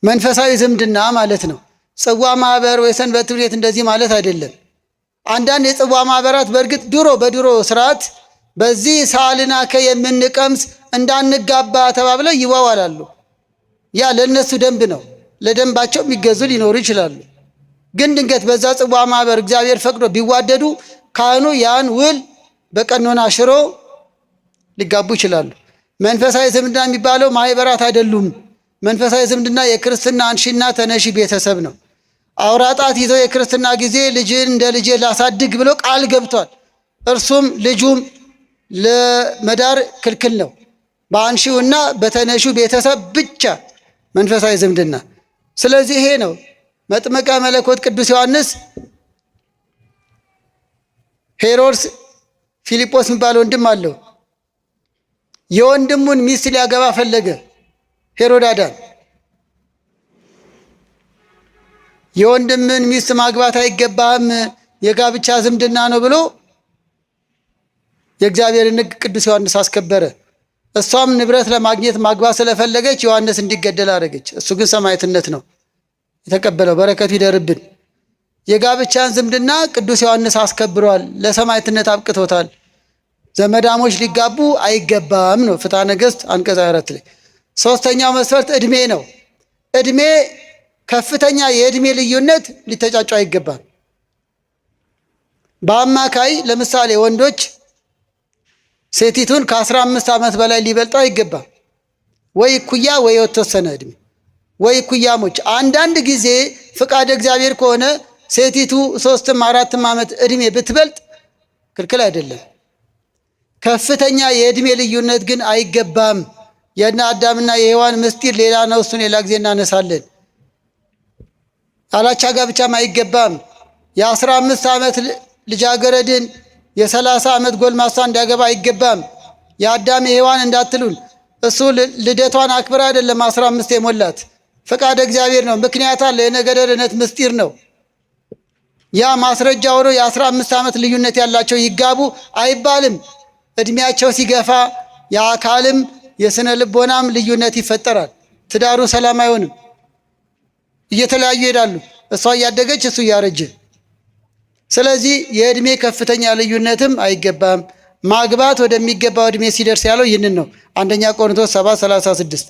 መንፈሳዊ ዝምድና ማለት ነው። ጽዋ ማህበር ወይ ሰንበት ትምህርት ቤት እንደዚህ ማለት አይደለም። አንዳንድ የጽዋ ማህበራት በእርግጥ በድሮ ስርዓት በዚህ ሳልናከ የምንቀምስ እንዳንጋባ ተባብለው ይዋዋላሉ። ያ ለነሱ ደንብ ነው። ለደንባቸው የሚገዙ ሊኖሩ ይችላሉ። ግን ድንገት በዛ ጽዋ ማህበር እግዚአብሔር ፈቅዶ ቢዋደዱ ካህኑ ያን ውል በቀኖና ሽሮ ሊጋቡ ይችላሉ። መንፈሳዊ ዝምድና የሚባለው ማህበራት አይደሉም። መንፈሳዊ ዝምድና የክርስትና አንሺና ተነሺ ቤተሰብ ነው። አውራጣት ይዘው የክርስትና ጊዜ ልጅን እንደ ልጄ ላሳድግ ብሎ ቃል ገብቷል። እርሱም ልጁም ለመዳር ክልክል ነው። በአንሺውና በተነሹ ቤተሰብ ብቻ መንፈሳዊ ዝምድና። ስለዚህ ይሄ ነው መጥመቀ መለኮት ቅዱስ ዮሐንስ ሄሮድስ ፊልጶስ የሚባል ወንድም አለው። የወንድሙን ሚስት ሊያገባ ፈለገ። ሄሮዳዳን የወንድምን ሚስት ማግባት አይገባህም፣ የጋብቻ ዝምድና ነው ብሎ የእግዚአብሔርን ሕግ ቅዱስ ዮሐንስ አስከበረ። እሷም ንብረት ለማግኘት ማግባት ስለፈለገች ዮሐንስ እንዲገደል አደረገች። እሱ ግን ሰማዕትነት ነው የተቀበለው። በረከቱ ይደርብን። የጋብቻን ዝምድና ቅዱስ ዮሐንስ አስከብሯል፣ ለሰማዕትነት አብቅቶታል። ዘመዳሞች ሊጋቡ አይገባም ነው ፍትሐ ነገሥት አንቀጽ 24 ላይ። ሶስተኛው መስፈርት እድሜ ነው። እድሜ ከፍተኛ የእድሜ ልዩነት ሊተጫጩ አይገባም። በአማካይ ለምሳሌ ወንዶች ሴቲቱን ከ15 ዓመት በላይ ሊበልጡ አይገባም። ወይ እኩያ ወይ የተወሰነ እድሜ ወይ እኩያሞች። አንዳንድ ጊዜ ፍቃድ እግዚአብሔር ከሆነ ሴቲቱ 3ም 4ም ዓመት እድሜ ብትበልጥ ክልክል አይደለም። ከፍተኛ የእድሜ ልዩነት ግን አይገባም። የእነ አዳምና የሔዋን ምስጢር ሌላ ነው። እሱን ሌላ ጊዜ እናነሳለን። አላቻ ጋብቻም አይገባም። የ15 ዓመት ልጃገረድን የ30 ዓመት ጎልማሳ እንዲያገባ አይገባም። የአዳም የሔዋን እንዳትሉን፣ እሱ ልደቷን አክብራ አይደለም 15 የሞላት ፈቃድ እግዚአብሔር ነው። ምክንያት አለ። የነገደ ድኅነት ምስጢር ነው። ያ ማስረጃ ሆኖ የ15 ዓመት ልዩነት ያላቸው ይጋቡ አይባልም። እድሜያቸው ሲገፋ የአካልም የስነ ልቦናም ልዩነት ይፈጠራል። ትዳሩ ሰላም አይሆንም። እየተለያዩ ይሄዳሉ። እሷ እያደገች እሱ እያረጀ። ስለዚህ የእድሜ ከፍተኛ ልዩነትም አይገባም። ማግባት ወደሚገባው እድሜ ሲደርስ ያለው ይህንን ነው። አንደኛ ቆሮንቶስ 7:36።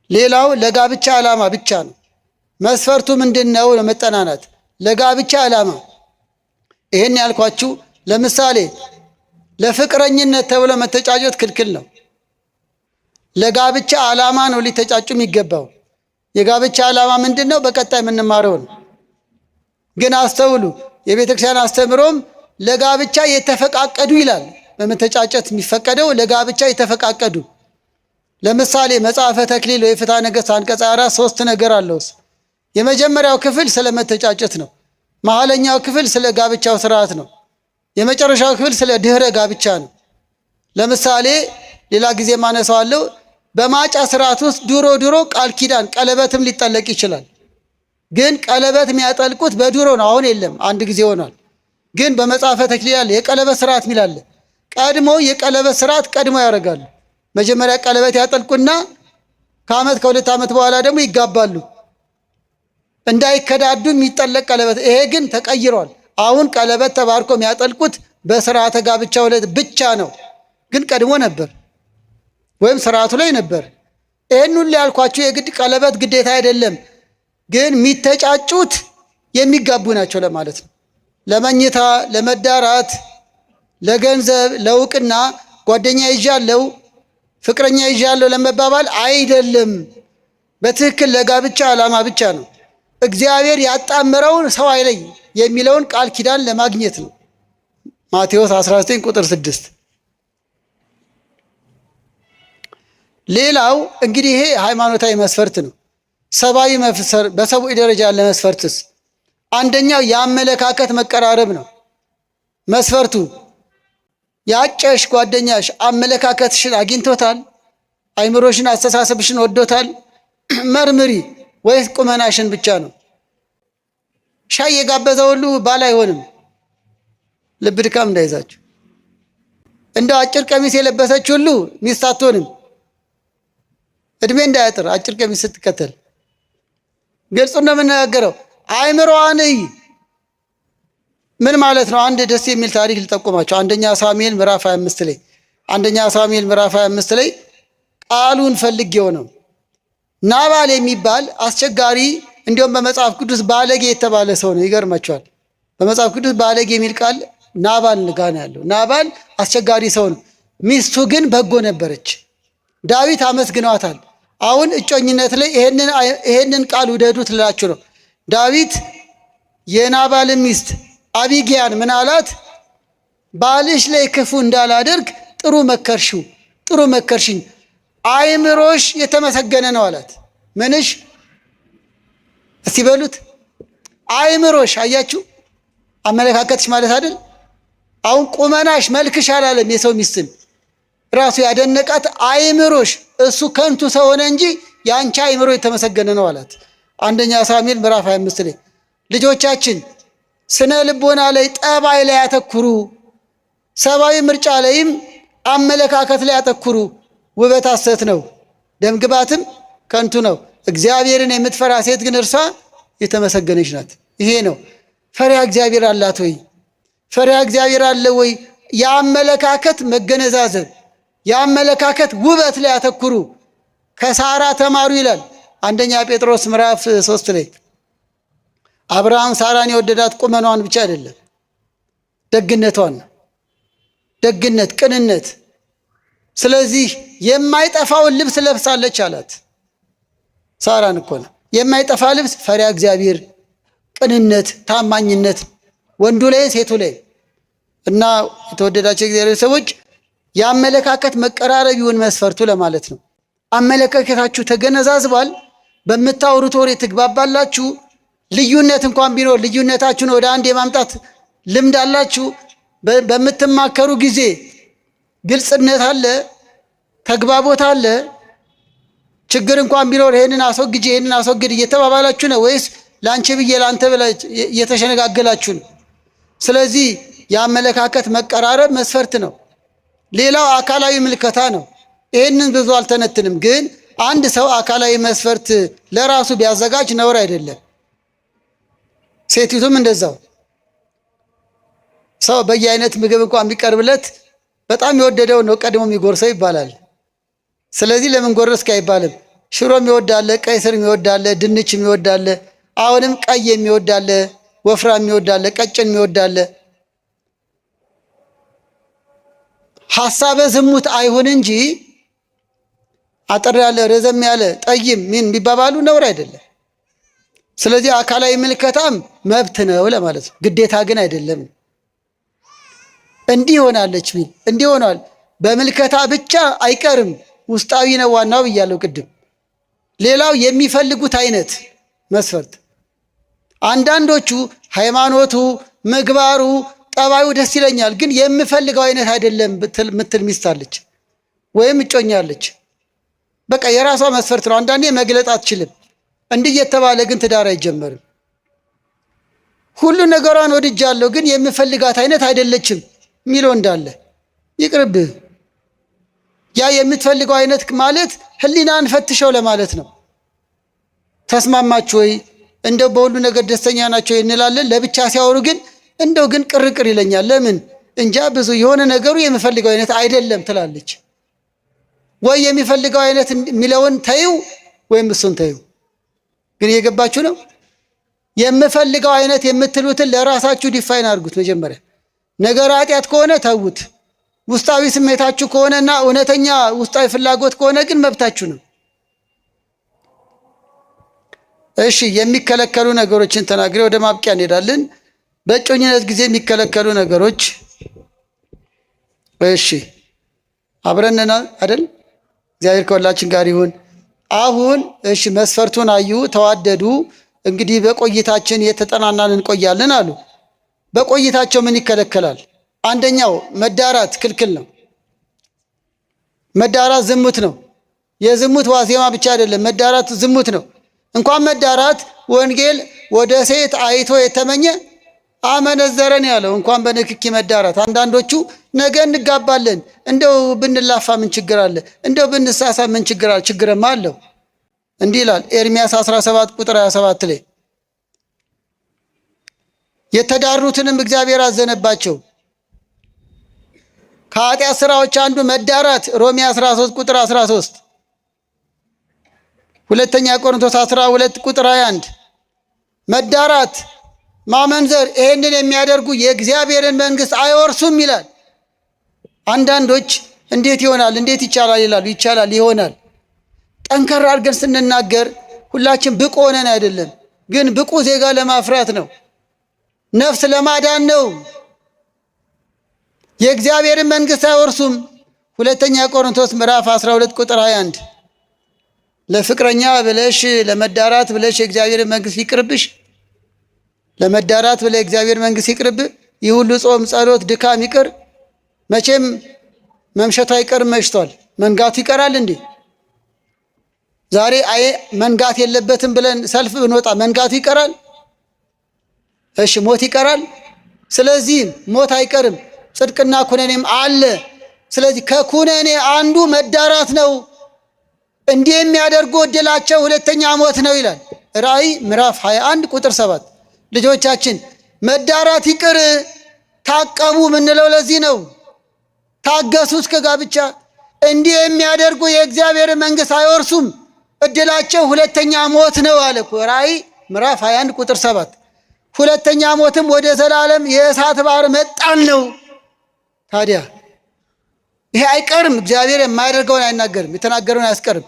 ሌላው ለጋብቻ ዓላማ ብቻ ነው። መስፈርቱ ምንድን ነው? ለመጠናናት ለጋብቻ ዓላማ። ይሄን ያልኳችሁ ለምሳሌ ለፍቅረኝነት ተብሎ መተጫጨት ክልክል ነው። ለጋብቻ ዓላማ ነው ሊተጫጩ የሚገባው። የጋብቻ ዓላማ ምንድን ነው? በቀጣይ የምንማረው ነው። ግን አስተውሉ፣ የቤተ ክርስቲያን አስተምሮም ለጋብቻ የተፈቃቀዱ ይላል። በመተጫጨት የሚፈቀደው ለጋብቻ የተፈቃቀዱ። ለምሳሌ መጽሐፈ ተክሊል ወይ ፍትሐ ነገሥት አንቀጽ 4 3 ነገር አለውስ። የመጀመሪያው ክፍል ስለ መተጫጨት ነው። መሀለኛው ክፍል ስለ ጋብቻው ስርዓት ነው። የመጨረሻው ክፍል ስለ ድህረ ጋብቻ ነው። ለምሳሌ ሌላ ጊዜ ማነሳዋለሁ። በማጫ ስርዓት ውስጥ ድሮ ቃል ኪዳን ቀለበትም ሊጠለቅ ይችላል። ግን ቀለበት የሚያጠልቁት በድሮ ነው። አሁን የለም፣ አንድ ጊዜ ሆኗል። ግን በመጽሐፈ ተክሊል ያለ የቀለበት ስርዓት ሚላለ ቀድሞ የቀለበት ስርዓት ቀድሞ ያደርጋሉ። መጀመሪያ ቀለበት ያጠልቁና ከዓመት ከ2 ዓመት በኋላ ደግሞ ይጋባሉ። እንዳይከዳዱ የሚጠለቅ ቀለበት። ይሄ ግን ተቀይሯል። አሁን ቀለበት ተባርኮ የሚያጠልቁት በስርዓተ ጋብቻው ዕለት ብቻ ነው። ግን ቀድሞ ነበር። ወይም ስርዓቱ ላይ ነበር። ይህን ሁሉ ያልኳቸው የግድ ቀለበት ግዴታ አይደለም፣ ግን የሚተጫጩት የሚጋቡ ናቸው ለማለት ነው። ለመኝታ፣ ለመዳራት፣ ለገንዘብ፣ ለእውቅና ጓደኛ ይዣለው ፍቅረኛ ይዣለው ለመባባል አይደለም። በትክክል ለጋብቻ ዓላማ ብቻ ነው። እግዚአብሔር ያጣመረውን ሰው አይለይ የሚለውን ቃል ኪዳን ለማግኘት ነው። ማቴዎስ 19 ቁጥር 6። ሌላው እንግዲህ ይሄ ሃይማኖታዊ መስፈርት ነው። ሰብአዊ በሰብአዊ ደረጃ ያለ መስፈርትስ አንደኛው የአመለካከት መቀራረብ ነው። መስፈርቱ ያጨሽ ጓደኛሽ አመለካከትሽን አግኝቶታል? አይምሮሽን፣ አስተሳሰብሽን ወዶታል? መርምሪ። ወይስ ቁመናሽን ብቻ ነው? ሻይ የጋበዘ ሁሉ ባል አይሆንም። ልብ ድካም እንዳይዛችሁ። እንደው አጭር ቀሚስ የለበሰች ሁሉ ሚስት አትሆንም። እድሜ እንዳያጥር አጭር ቀሚስ ስትከተል። ግልጹ ነው የምነጋገረው። አይምሮዋን ምን ማለት ነው? አንድ ደስ የሚል ታሪክ ልጠቁማቸው። አንደኛ ሳሙኤል ምዕራፍ 25 ላይ ቃሉን ፈልጌው ነው። ናባል የሚባል አስቸጋሪ፣ እንዲሁም በመጽሐፍ ቅዱስ ባለጌ የተባለ ሰው ነው። ይገርማቸዋል። በመጽሐፍ ቅዱስ ባለጌ የሚል ቃል ናባል ጋር ነው ያለው። ናባል አስቸጋሪ ሰው ነው። ሚስቱ ግን በጎ ነበረች። ዳዊት አመስግኗታል። አሁን እጮኝነት ላይ ይሄንን ቃል ውደዱት ልላችሁ ነው። ዳዊት የናባልን ሚስት አቢጊያን ምን አላት? ባልሽ ላይ ክፉ እንዳላደርግ ጥሩ መከርሽኝ፣ አይምሮሽ የተመሰገነ ነው አላት። ምንሽ? እስቲ በሉት። አይምሮሽ። አያችሁ፣ አመለካከትሽ ማለት አይደል? አሁን ቁመናሽ፣ መልክሽ አላለም። የሰው ሚስትን ራሱ ያደነቃት አይምሮሽ፣ እሱ ከንቱ ሰው ሆነ እንጂ የአንቺ አይምሮ የተመሰገነ ነው አላት። አንደኛ ሳሙኤል ምዕራፍ 25 ላይ ልጆቻችን ስነ ልቦና ላይ፣ ጠባይ ላይ ያተኩሩ፣ ሰብአዊ ምርጫ ላይም አመለካከት ላይ ያተኩሩ። ውበት ሐሰት ነው፣ ደምግባትም ከንቱ ነው። እግዚአብሔርን የምትፈራ ሴት ግን እርሷ የተመሰገነች ናት። ይሄ ነው። ፈሪሃ እግዚአብሔር አላት ወይ? ፈሪሃ እግዚአብሔር አለ ወይ? የአመለካከት መገነዛዘብ፣ የአመለካከት ውበት ላይ ያተኩሩ። ከሳራ ተማሩ ይላል አንደኛ ጴጥሮስ ምዕራፍ 3 ላይ። አብርሃም ሳራን የወደዳት ቁመኗን ብቻ አይደለም፣ ደግነቷን፣ ደግነት፣ ቅንነት። ስለዚህ የማይጠፋውን ልብስ ለብሳለች አላት። ሳራን እኮ ነው የማይጠፋ ልብስ፣ ፈሪሃ እግዚአብሔር፣ ቅንነት፣ ታማኝነት፣ ወንዱ ላይ ሴቱ ላይ። እና የተወደዳቸው እግዚአብሔር ሰዎች የአመለካከት መቀራረብ ይሁን መስፈርቱ ለማለት ነው። አመለካከታችሁ ተገነዛዝቧል? በምታወሩት ወሬ ትግባባላችሁ? ልዩነት እንኳን ቢኖር ልዩነታችሁን ወደ አንድ የማምጣት ልምድ አላችሁ? በምትማከሩ ጊዜ ግልጽነት አለ፣ ተግባቦት አለ? ችግር እንኳን ቢኖር ይሄንን አስወግጅ፣ ይሄንን አስወግድ እየተባባላችሁ ነው ወይስ ለአንቺ ብዬ ለአንተ ብላ እየተሸነጋገላችሁ ነው? ስለዚህ የአመለካከት መቀራረብ መስፈርት ነው። ሌላው አካላዊ ምልከታ ነው። ይህንን ብዙ አልተነትንም፣ ግን አንድ ሰው አካላዊ መስፈርት ለራሱ ቢያዘጋጅ ነውር አይደለም። ሴቲቱም እንደዛው። ሰው በየአይነት ምግብ እንኳን ቢቀርብለት በጣም የወደደው ነው ቀድሞ የሚጎርሰው ይባላል። ስለዚህ ለምን ጎረስክ አይባልም። ሽሮም ይወዳለ፣ ቀይ ስርም ይወዳለ፣ ድንችም ይወዳለ፣ አሁንም ቀይ የሚወዳለ፣ ወፍራም የሚወዳለ፣ ቀጭን የሚወዳለ። ሐሳበ ዝሙት አይሁን እንጂ አጠር ያለ፣ ረዘም ያለ፣ ጠይም ምን ቢባባሉ ነውር አይደለም። ስለዚህ አካላዊ ምልከታም መብት ነው ለማለት ነው፣ ግዴታ ግን አይደለም። እንዲህ ሆናለች ቢል እንዲህ ሆኗል በምልከታ ብቻ አይቀርም፣ ውስጣዊ ነው ዋናው ብያለሁ ቅድም። ሌላው የሚፈልጉት አይነት መስፈርት። አንዳንዶቹ ሃይማኖቱ፣ ምግባሩ፣ ጠባዩ ደስ ይለኛል ግን የምፈልገው አይነት አይደለም ምትል ሚስት አለች ወይም እጮኛለች። በቃ የራሷ መስፈርት ነው። አንዳንዴ መግለጥ አትችልም። እንዲህ የተባለ ግን ትዳር አይጀመርም። ሁሉ ነገሯን ወድጃለሁ ግን የምፈልጋት አይነት አይደለችም ሚለው እንዳለ ይቅርብህ። ያ የምትፈልገው አይነት ማለት ህሊናን ፈትሸው ለማለት ነው። ተስማማችሁ ወይ? እንደው በሁሉ ነገር ደስተኛ ናቸው እንላለን። ለብቻ ሲያወሩ ግን እንደው ግን ቅርቅር ይለኛል። ለምን እንጃ ብዙ የሆነ ነገሩ የምፈልገው አይነት አይደለም ትላለች። ወይ የሚፈልገው አይነት የሚለውን ተዩ ወይም እሱን ተዩ። ግን እየገባችሁ ነው? የምፈልገው አይነት የምትሉትን ለራሳችሁ ዲፋይን አድርጉት መጀመሪያ። ነገር ኃጢአት ከሆነ ተዉት። ውስጣዊ ስሜታችሁ ከሆነና እውነተኛ ውስጣዊ ፍላጎት ከሆነ ግን መብታችሁ ነው። እሺ፣ የሚከለከሉ ነገሮችን ተናግሬ ወደ ማብቂያ እንሄዳለን። በእጮኝነት ጊዜ የሚከለከሉ ነገሮች። እሺ፣ አብረንና አይደል? እግዚአብሔር ከሁላችን ጋር ይሁን። አሁን እሺ፣ መስፈርቱን አዩ፣ ተዋደዱ። እንግዲህ በቆይታችን የተጠናናን እንቆያለን አሉ። በቆይታቸው ምን ይከለከላል? አንደኛው መዳራት ክልክል ነው። መዳራት ዝሙት ነው። የዝሙት ዋዜማ ብቻ አይደለም፣ መዳራት ዝሙት ነው። እንኳን መዳራት ወንጌል ወደ ሴት አይቶ የተመኘ አመነዘረን ያለው እንኳን በንክኪ መዳራት። አንዳንዶቹ ነገ እንጋባለን፣ እንደው ብንላፋ ምን ችግር አለ? እንደው ብንሳሳ ምን ችግር አለ? ችግርማ አለው። እንዲህ ይላል ኤርምያስ 17 ቁጥር 27 ላይ የተዳሩትንም እግዚአብሔር አዘነባቸው። ከኃጢአት ስራዎች አንዱ መዳራት። ሮሜ 13 ቁጥር 13፣ ሁለተኛ ቆሮንቶስ 12 ቁጥር 21 መዳራት፣ ማመንዘር፣ ይሄንን የሚያደርጉ የእግዚአብሔርን መንግስት አይወርሱም ይላል። አንዳንዶች እንዴት ይሆናል እንዴት ይቻላል ይላሉ። ይቻላል፣ ይሆናል። ጠንከር አድርገን ስንናገር ሁላችን ብቁ ሆነን አይደለም፣ ግን ብቁ ዜጋ ለማፍራት ነው፣ ነፍስ ለማዳን ነው። የእግዚአብሔርን መንግስት አይወርሱም። ሁለተኛ ቆሮንቶስ ምዕራፍ 12 ቁጥር 21 ለፍቅረኛ ብለሽ ለመዳራት ብለሽ የእግዚአብሔርን መንግስት ይቅርብሽ። ለመዳራት ብለህ የእግዚአብሔር መንግስት ይቅርብ። ይህ ሁሉ ጾም፣ ጸሎት፣ ድካም ይቅር። መቼም መምሸቱ አይቀርም፣ መሽቷል። መንጋቱ ይቀራል እንዴ? ዛሬ አይ መንጋት የለበትም ብለን ሰልፍ ብንወጣ መንጋቱ ይቀራል? እሺ፣ ሞት ይቀራል። ስለዚህ ሞት አይቀርም፣ ጽድቅና ኩነኔም አለ። ስለዚህ ከኩነኔ አንዱ መዳራት ነው። እንዲህ የሚያደርጉ ዕድላቸው ሁለተኛ ሞት ነው ይላል ራእይ ምዕራፍ 21 ቁጥር 7። ልጆቻችን መዳራት ይቅር፣ ታቀቡ ምንለው ለዚህ ነው። ታገሱ እስከ ጋብቻ። እንዲህ የሚያደርጉ የእግዚአብሔር መንግስት አይወርሱም፣ ዕድላቸው ሁለተኛ ሞት ነው አለ እኮ ራእይ ምዕራፍ 21 ቁጥር 7። ሁለተኛ ሞትም ወደ ዘላለም የእሳት ባህር መጣል ነው። ታዲያ ይሄ አይቀርም። እግዚአብሔር የማያደርገውን አይናገርም፣ የተናገረውን አያስቀርም።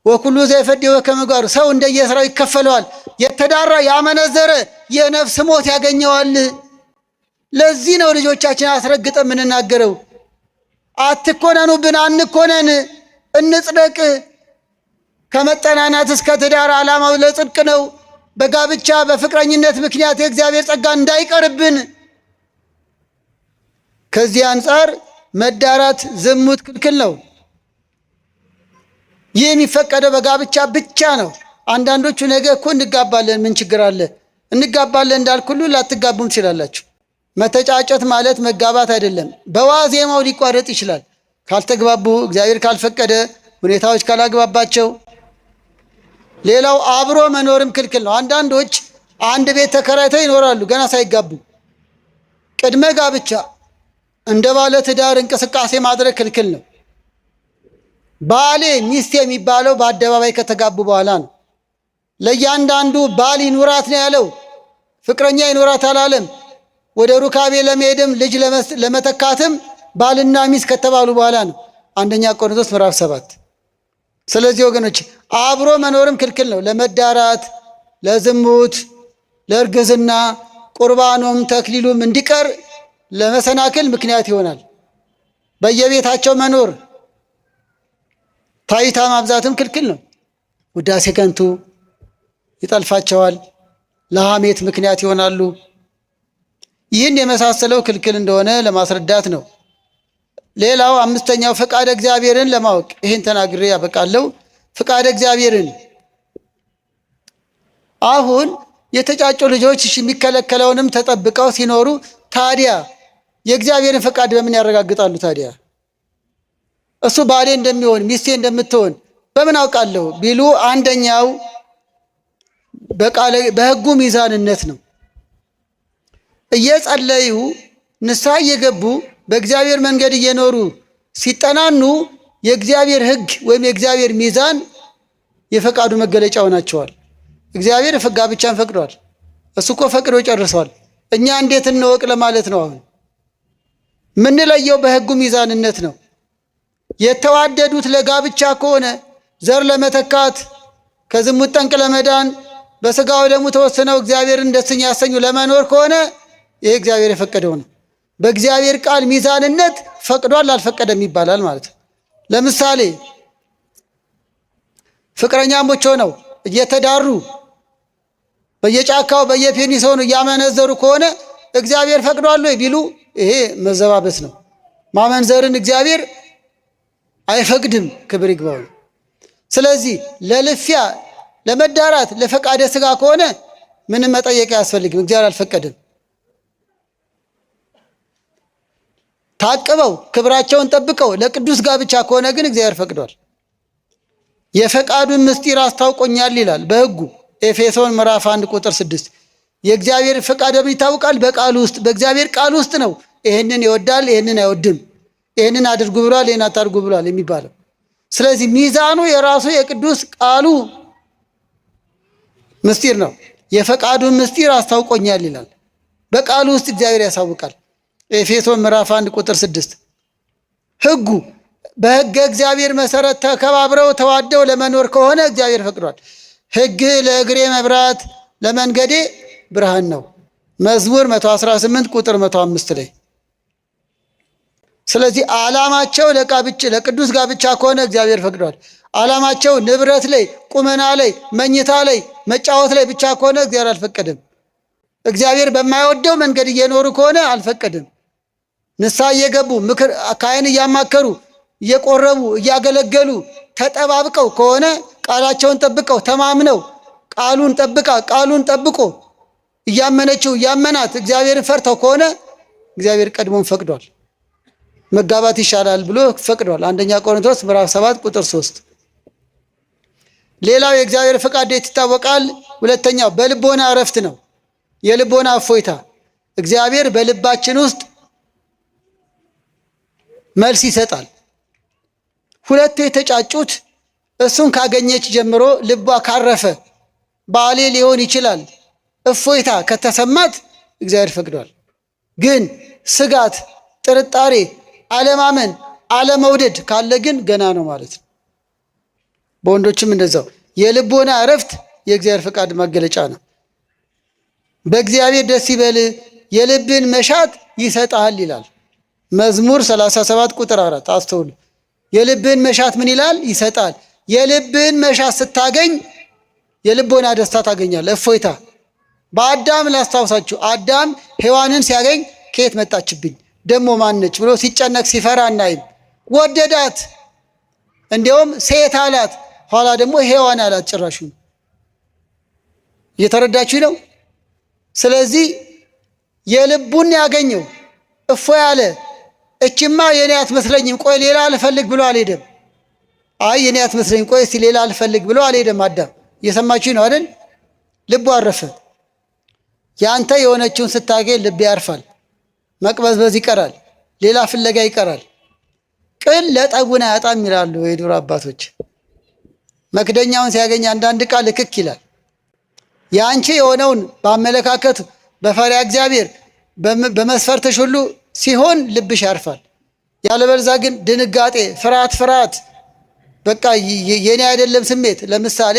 ወኩሉ ዘይፈድዮ ከመጓሩ፣ ሰው እንደየስራው ይከፈለዋል። የተዳራ ያመነዘረ የነፍስ ሞት ያገኘዋል። ለዚህ ነው ልጆቻችን አስረግጠ የምንናገረው። አትኮነኑብን፣ አንኮነን፣ እንጽደቅ። ከመጠናናት እስከ ትዳር ዓላማው ለጽድቅ ነው። በጋብቻ በፍቅረኝነት ምክንያት የእግዚአብሔር ጸጋ እንዳይቀርብን። ከዚህ አንጻር መዳራት ዝሙት ክልክል ነው። ይህ የሚፈቀደው በጋብቻ ብቻ ነው። አንዳንዶቹ ነገ እኮ እንጋባለን ምን ችግር አለ? እንጋባለን እንዳልክ ሁሉ ላትጋቡም ትችላላችሁ። መተጫጨት ማለት መጋባት አይደለም። በዋዜማው ሊቋረጥ ይችላል ካልተግባቡ፣ እግዚአብሔር ካልፈቀደ፣ ሁኔታዎች ካላግባባቸው። ሌላው አብሮ መኖርም ክልክል ነው። አንዳንዶች አንድ ቤት ተከራይተው ይኖራሉ ገና ሳይጋቡ። ቅድመ ጋብቻ እንደ ባለ ትዳር እንቅስቃሴ ማድረግ ክልክል ነው። ባሌ ሚስት የሚባለው በአደባባይ ከተጋቡ በኋላ ነው። ለእያንዳንዱ ባል ይኑራት ነው ያለው፣ ፍቅረኛ ይኑራት አላለም። ወደ ሩካቤ ለመሄድም ልጅ ለመተካትም ባልና ሚስት ከተባሉ በኋላ ነው። አንደኛ ቆሮንቶስ ምዕራፍ 7። ስለዚህ ወገኖች አብሮ መኖርም ክልክል ነው። ለመዳራት፣ ለዝሙት፣ ለእርግዝና፣ ቁርባኑም ተክሊሉም እንዲቀር ለመሰናክል ምክንያት ይሆናል። በየቤታቸው መኖር፣ ታይታ ማብዛትም ክልክል ነው። ውዳሴ ከንቱ ይጠልፋቸዋል፣ ለሐሜት ምክንያት ይሆናሉ። ይህን የመሳሰለው ክልክል እንደሆነ ለማስረዳት ነው። ሌላው አምስተኛው ፈቃደ እግዚአብሔርን ለማወቅ። ይህን ተናግሬ ያበቃለሁ። ፈቃደ እግዚአብሔርን አሁን የተጫጩ ልጆች የሚከለከለውንም ተጠብቀው ሲኖሩ ታዲያ የእግዚአብሔርን ፈቃድ በምን ያረጋግጣሉ? ታዲያ እሱ ባሌ እንደሚሆን ሚስቴ እንደምትሆን በምን አውቃለሁ ቢሉ አንደኛው በሕጉ ሚዛንነት ነው። እየጸለዩ ንስሐ እየገቡ በእግዚአብሔር መንገድ እየኖሩ ሲጠናኑ የእግዚአብሔር ሕግ ወይም የእግዚአብሔር ሚዛን የፈቃዱ መገለጫው ናቸዋል። እግዚአብሔር ጋብቻን ፈቅዷል። እሱ እኮ ፈቅዶ ጨርሷል። እኛ እንዴት እንወቅ ለማለት ነው። አሁን ምንለየው በሕጉ ሚዛንነት ነው። የተዋደዱት ለጋብቻ ከሆነ ዘር ለመተካት ከዝሙት ጠንቅ ለመዳን በስጋው ደሙ ተወስነው እግዚአብሔርን ደስተኛ ያሰኙ ለመኖር ከሆነ ይሄ እግዚአብሔር የፈቀደው ነው። በእግዚአብሔር ቃል ሚዛንነት ፈቅዷል አልፈቀደም ይባላል ማለት ነው። ለምሳሌ ፍቅረኛሞች ሆነው እየተዳሩ በየጫካው በየፔኒሶኑ እያመነዘሩ ከሆነ እግዚአብሔር ፈቅዷል ወይ ቢሉ ይሄ መዘባበት ነው። ማመንዘርን እግዚአብሔር አይፈቅድም፣ ክብር ይግባው። ስለዚህ ለልፊያ ለመዳራት ለፈቃደ ስጋ ከሆነ ምንም መጠየቅ አያስፈልግም፣ እግዚአብሔር አልፈቀደም። ታቅበው ክብራቸውን ጠብቀው ለቅዱስ ጋብቻ ከሆነ ግን እግዚአብሔር ፈቅዷል። የፈቃዱን ምስጢር አስታውቆኛል ይላል በሕጉ ኤፌሶን ምዕራፍ 1 ቁጥር 6። የእግዚአብሔር ፈቃድ ይታወቃል በቃሉ ውስጥ፣ በእግዚአብሔር ቃል ውስጥ ነው ይሄንን ይወዳል ይሄንን አይወድም፣ ይሄንን አድርጉ ብሏል ይሄን አታድርጉ ብሏል የሚባለው። ስለዚህ ሚዛኑ የራሱ የቅዱስ ቃሉ ምስጢር ነው። የፈቃዱን ምስጢር አስታውቆኛል ይላል በቃሉ ውስጥ እግዚአብሔር ያሳውቃል። ኤፌሶን ምዕራፍ 1 ቁጥር 6። ሕጉ በሕገ እግዚአብሔር መሰረት ተከባብረው ተዋደው ለመኖር ከሆነ እግዚአብሔር ፈቅዷል። ሕግ ለእግሬ መብራት ለመንገዴ ብርሃን ነው፣ መዝሙር 118 ቁጥር 105 ላይ። ስለዚህ ዓላማቸው ለቅዱስ ጋብቻ ከሆነ እግዚአብሔር ፈቅዷል። ዓላማቸው ንብረት ላይ፣ ቁመና ላይ፣ መኝታ ላይ፣ መጫወት ላይ ብቻ ከሆነ እግዚአብሔር አልፈቀደም። እግዚአብሔር በማይወደው መንገድ እየኖሩ ከሆነ አልፈቀደም። ንስሐ እየገቡ ምክር ካህን እያማከሩ እየቆረቡ እያገለገሉ ተጠባብቀው ከሆነ ቃላቸውን ጠብቀው ተማምነው ቃሉን ጠብቆ እያመነችው እያመናት እግዚአብሔርን ፈርተው ከሆነ እግዚአብሔር ቀድሞን ፈቅዷል። መጋባት ይሻላል ብሎ ፈቅዷል። አንደኛ ቆሮንቶስ ምዕራፍ 7 ቁጥር 3። ሌላው የእግዚአብሔር ፈቃድ እንዴት ይታወቃል? ሁለተኛው በልቦና እረፍት ነው። የልቦና እፎይታ እግዚአብሔር በልባችን ውስጥ መልስ ይሰጣል። ሁለቱ የተጫጩት እሱን ካገኘች ጀምሮ ልቧ ካረፈ ባሌ ሊሆን ይችላል እፎይታ ከተሰማት እግዚአብሔር ፈቅዷል። ግን ስጋት፣ ጥርጣሬ፣ አለማመን፣ አለመውደድ ካለ ግን ገና ነው ማለት ነው። በወንዶችም እንደዛው የልቦና እረፍት የእግዚአብሔር ፈቃድ መገለጫ ነው። በእግዚአብሔር ደስ ይበል የልብን መሻት ይሰጣል ይላል መዝሙር 37 ቁጥር 4። አስተውሉ። የልብን መሻት ምን ይላል? ይሰጣል። የልብን መሻት ስታገኝ የልቦና ደስታ ታገኛለህ፣ እፎይታ። በአዳም ላስታውሳችሁ፣ አዳም ሔዋንን ሲያገኝ ከየት መጣችብኝ ደሞ ማነች ብሎ ሲጨነቅ ሲፈራ እናይም። ወደዳት፣ እንዲያውም ሴት አላት፣ ኋላ ደግሞ ሔዋን አላት። ጭራሹ እየተረዳችሁ ነው። ስለዚህ የልቡን ያገኘው እፎ ያለ እችማ የኔ አትመስለኝም፣ ቆይ ሌላ አልፈልግ ብሎ አልሄደም። አይ የኔ አትመስለኝም፣ ቆይ እስቲ ሌላ አልፈልግ ብሎ አልሄደም። አዳም እየሰማችሁ ነው አይደል? ልቡ አረፈ። ያንተ የሆነችውን ስታገኝ ልብ ያርፋል፣ መቅበዝበዝ ይቀራል፣ ሌላ ፍለጋ ይቀራል። ቅል ለጠጉን አያጣም ይላሉ የዱር አባቶች። መክደኛውን ሲያገኝ አንዳንድ ቃል ልክክ ይላል። ያንቺ የሆነውን በአመለካከት በፈሪያ እግዚአብሔር በመስፈርትሽ ሁሉ ሲሆን ልብሽ ያርፋል። ያለበለዛ ግን ድንጋጤ፣ ፍርሃት በቃ የኔ አይደለም ስሜት። ለምሳሌ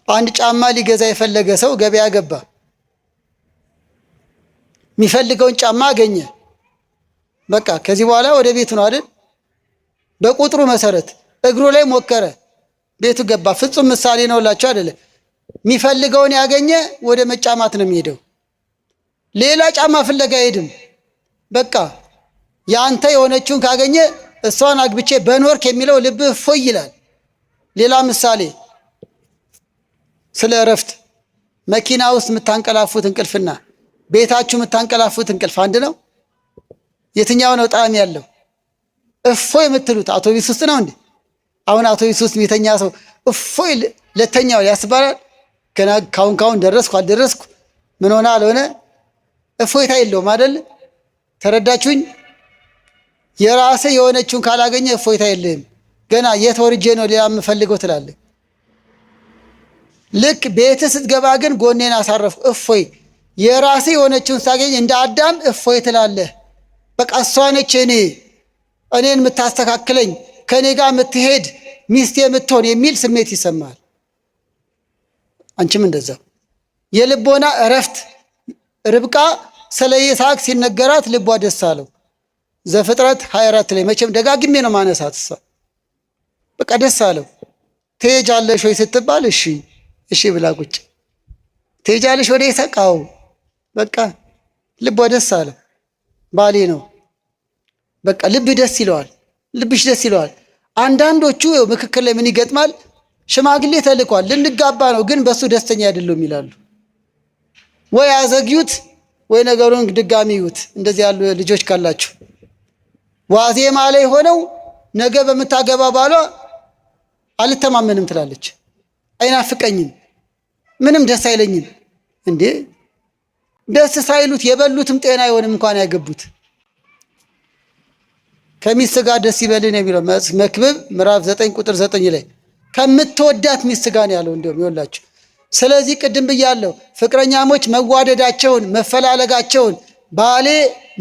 አንድ ጫማ ሊገዛ የፈለገ ሰው ገበያ ገባ። የሚፈልገውን ጫማ አገኘ። በቃ ከዚህ በኋላ ወደ ቤቱ ነው አይደል? በቁጥሩ መሰረት እግሩ ላይ ሞከረ፣ ቤቱ ገባ። ፍጹም ምሳሌ ነው ላችሁ አይደለ? የሚፈልገውን ያገኘ ወደ መጫማት ነው የሚሄደው። ሌላ ጫማ ፍለጋ አይሄድም። በቃ ያንተ የሆነችውን ካገኘ እሷን አግብቼ በኖርክ የሚለው ልብህ ፎይ ይላል። ሌላ ምሳሌ ስለ እረፍት፣ መኪና ውስጥ የምታንቀላፉት እንቅልፍና ቤታችሁ የምታንቀላፉት እንቅልፍ አንድ ነው? የትኛው ነው ጣዕም ያለው? እፎይ የምትሉት አውቶቢስ ውስጥ ነው እንዴ? አሁን አውቶቢስ ውስጥ የተኛ ሰው እፎይ ለተኛው ያስባላል። ገና ካሁን ደረስኩ አልደረስኩ ምን ሆነ አልሆነ እፎይታ የለውም አይደል? ተረዳችሁኝ? የራስህ የሆነችውን ካላገኘ እፎይታ የለህም። ገና የት ወርጄ ነው ሌላ የምፈልገው ትላለህ። ልክ ቤትህ ስትገባ ግን ጎኔን አሳረፍኩ እፎይ። የራስህ የሆነችውን ሳገኝ እንደ አዳም እፎይ ትላለህ። በቃ እሷ ነች እኔን የምታስተካክለኝ ከኔ ጋር የምትሄድ ሚስቴ የምትሆን የሚል ስሜት ይሰማል። አንቺም እንደዛው የልቦና እረፍት። ርብቃ ስለ ይስሐቅ ሲነገራት ልቧ ደስ አለው። ዘፍጥረት 24 ላይ መቼም ደጋግሜ ነው ማነሳት። እሷ በቃ ደስ አለው። ትሄጃለሽ ወይ ስትባል እሺ ብላ ቁጭ። ትሄጃለሽ ወደ ይስሐቅ? አዎ። በቃ ልቧ ደስ አለ። ባሌ ነው በቃ ልብ ደስ ይለዋል። ልብሽ ደስ ይለዋል። አንዳንዶቹ ምክክር ላይ ምን ይገጥማል? ሽማግሌ ተልኳል ልንጋባ ነው፣ ግን በሱ ደስተኛ አይደሉም ይላሉ። ወይ አዘግዩት ወይ ነገሩን ድጋሚ ይዩት። እንደዚህ ያሉ ልጆች ካላችሁ ዋዜማ ላይ ሆነው ነገ በምታገባ ባሏ አልተማመንም ትላለች። አይናፍቀኝም፣ ምንም ደስ አይለኝም። እንዴ ደስ ሳይሉት የበሉትም ጤና አይሆንም እንኳን ያገቡት። ከሚስት ጋር ደስ ይበልን የሚለው መክብብ ምዕራፍ 9 ቁጥር 9 ላይ ከምትወዳት ሚስት ጋር ያለው እንደውም ይወላችሁ። ስለዚህ ቅድም ብያለሁ፣ ፍቅረኛሞች መዋደዳቸውን መፈላለጋቸውን ባሌ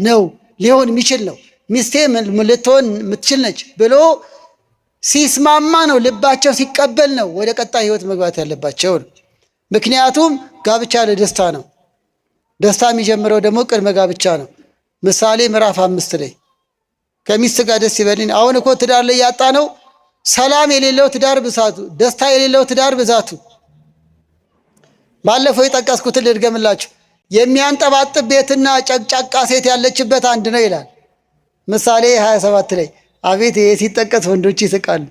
ነው ሊሆን የሚችል ነው ሚስቴ ልትሆን የምትችል ነች ብሎ ሲስማማ ነው፣ ልባቸው ሲቀበል ነው ወደ ቀጣይ ህይወት መግባት ያለባቸው ነው። ምክንያቱም ጋብቻ ለደስታ ነው። ደስታ የሚጀምረው ደግሞ ቅድመ ጋብቻ ነው። ምሳሌ ምዕራፍ 5 ላይ ከሚስት ጋር ደስ ይበልን። አሁን እኮ ትዳር ላይ ያጣ ነው ሰላም የሌለው ትዳር ብዛቱ፣ ደስታ የሌለው ትዳር ብዛቱ። ባለፈው የጠቀስኩትን ልድገምላችሁ። የሚያንጠባጥብ ቤትና ጨቅጫቃ ሴት ያለችበት አንድ ነው ይላል ምሳሌ 27 ላይ። አቤት ይሄ ሲጠቀስ ወንዶች ይስቃሉ።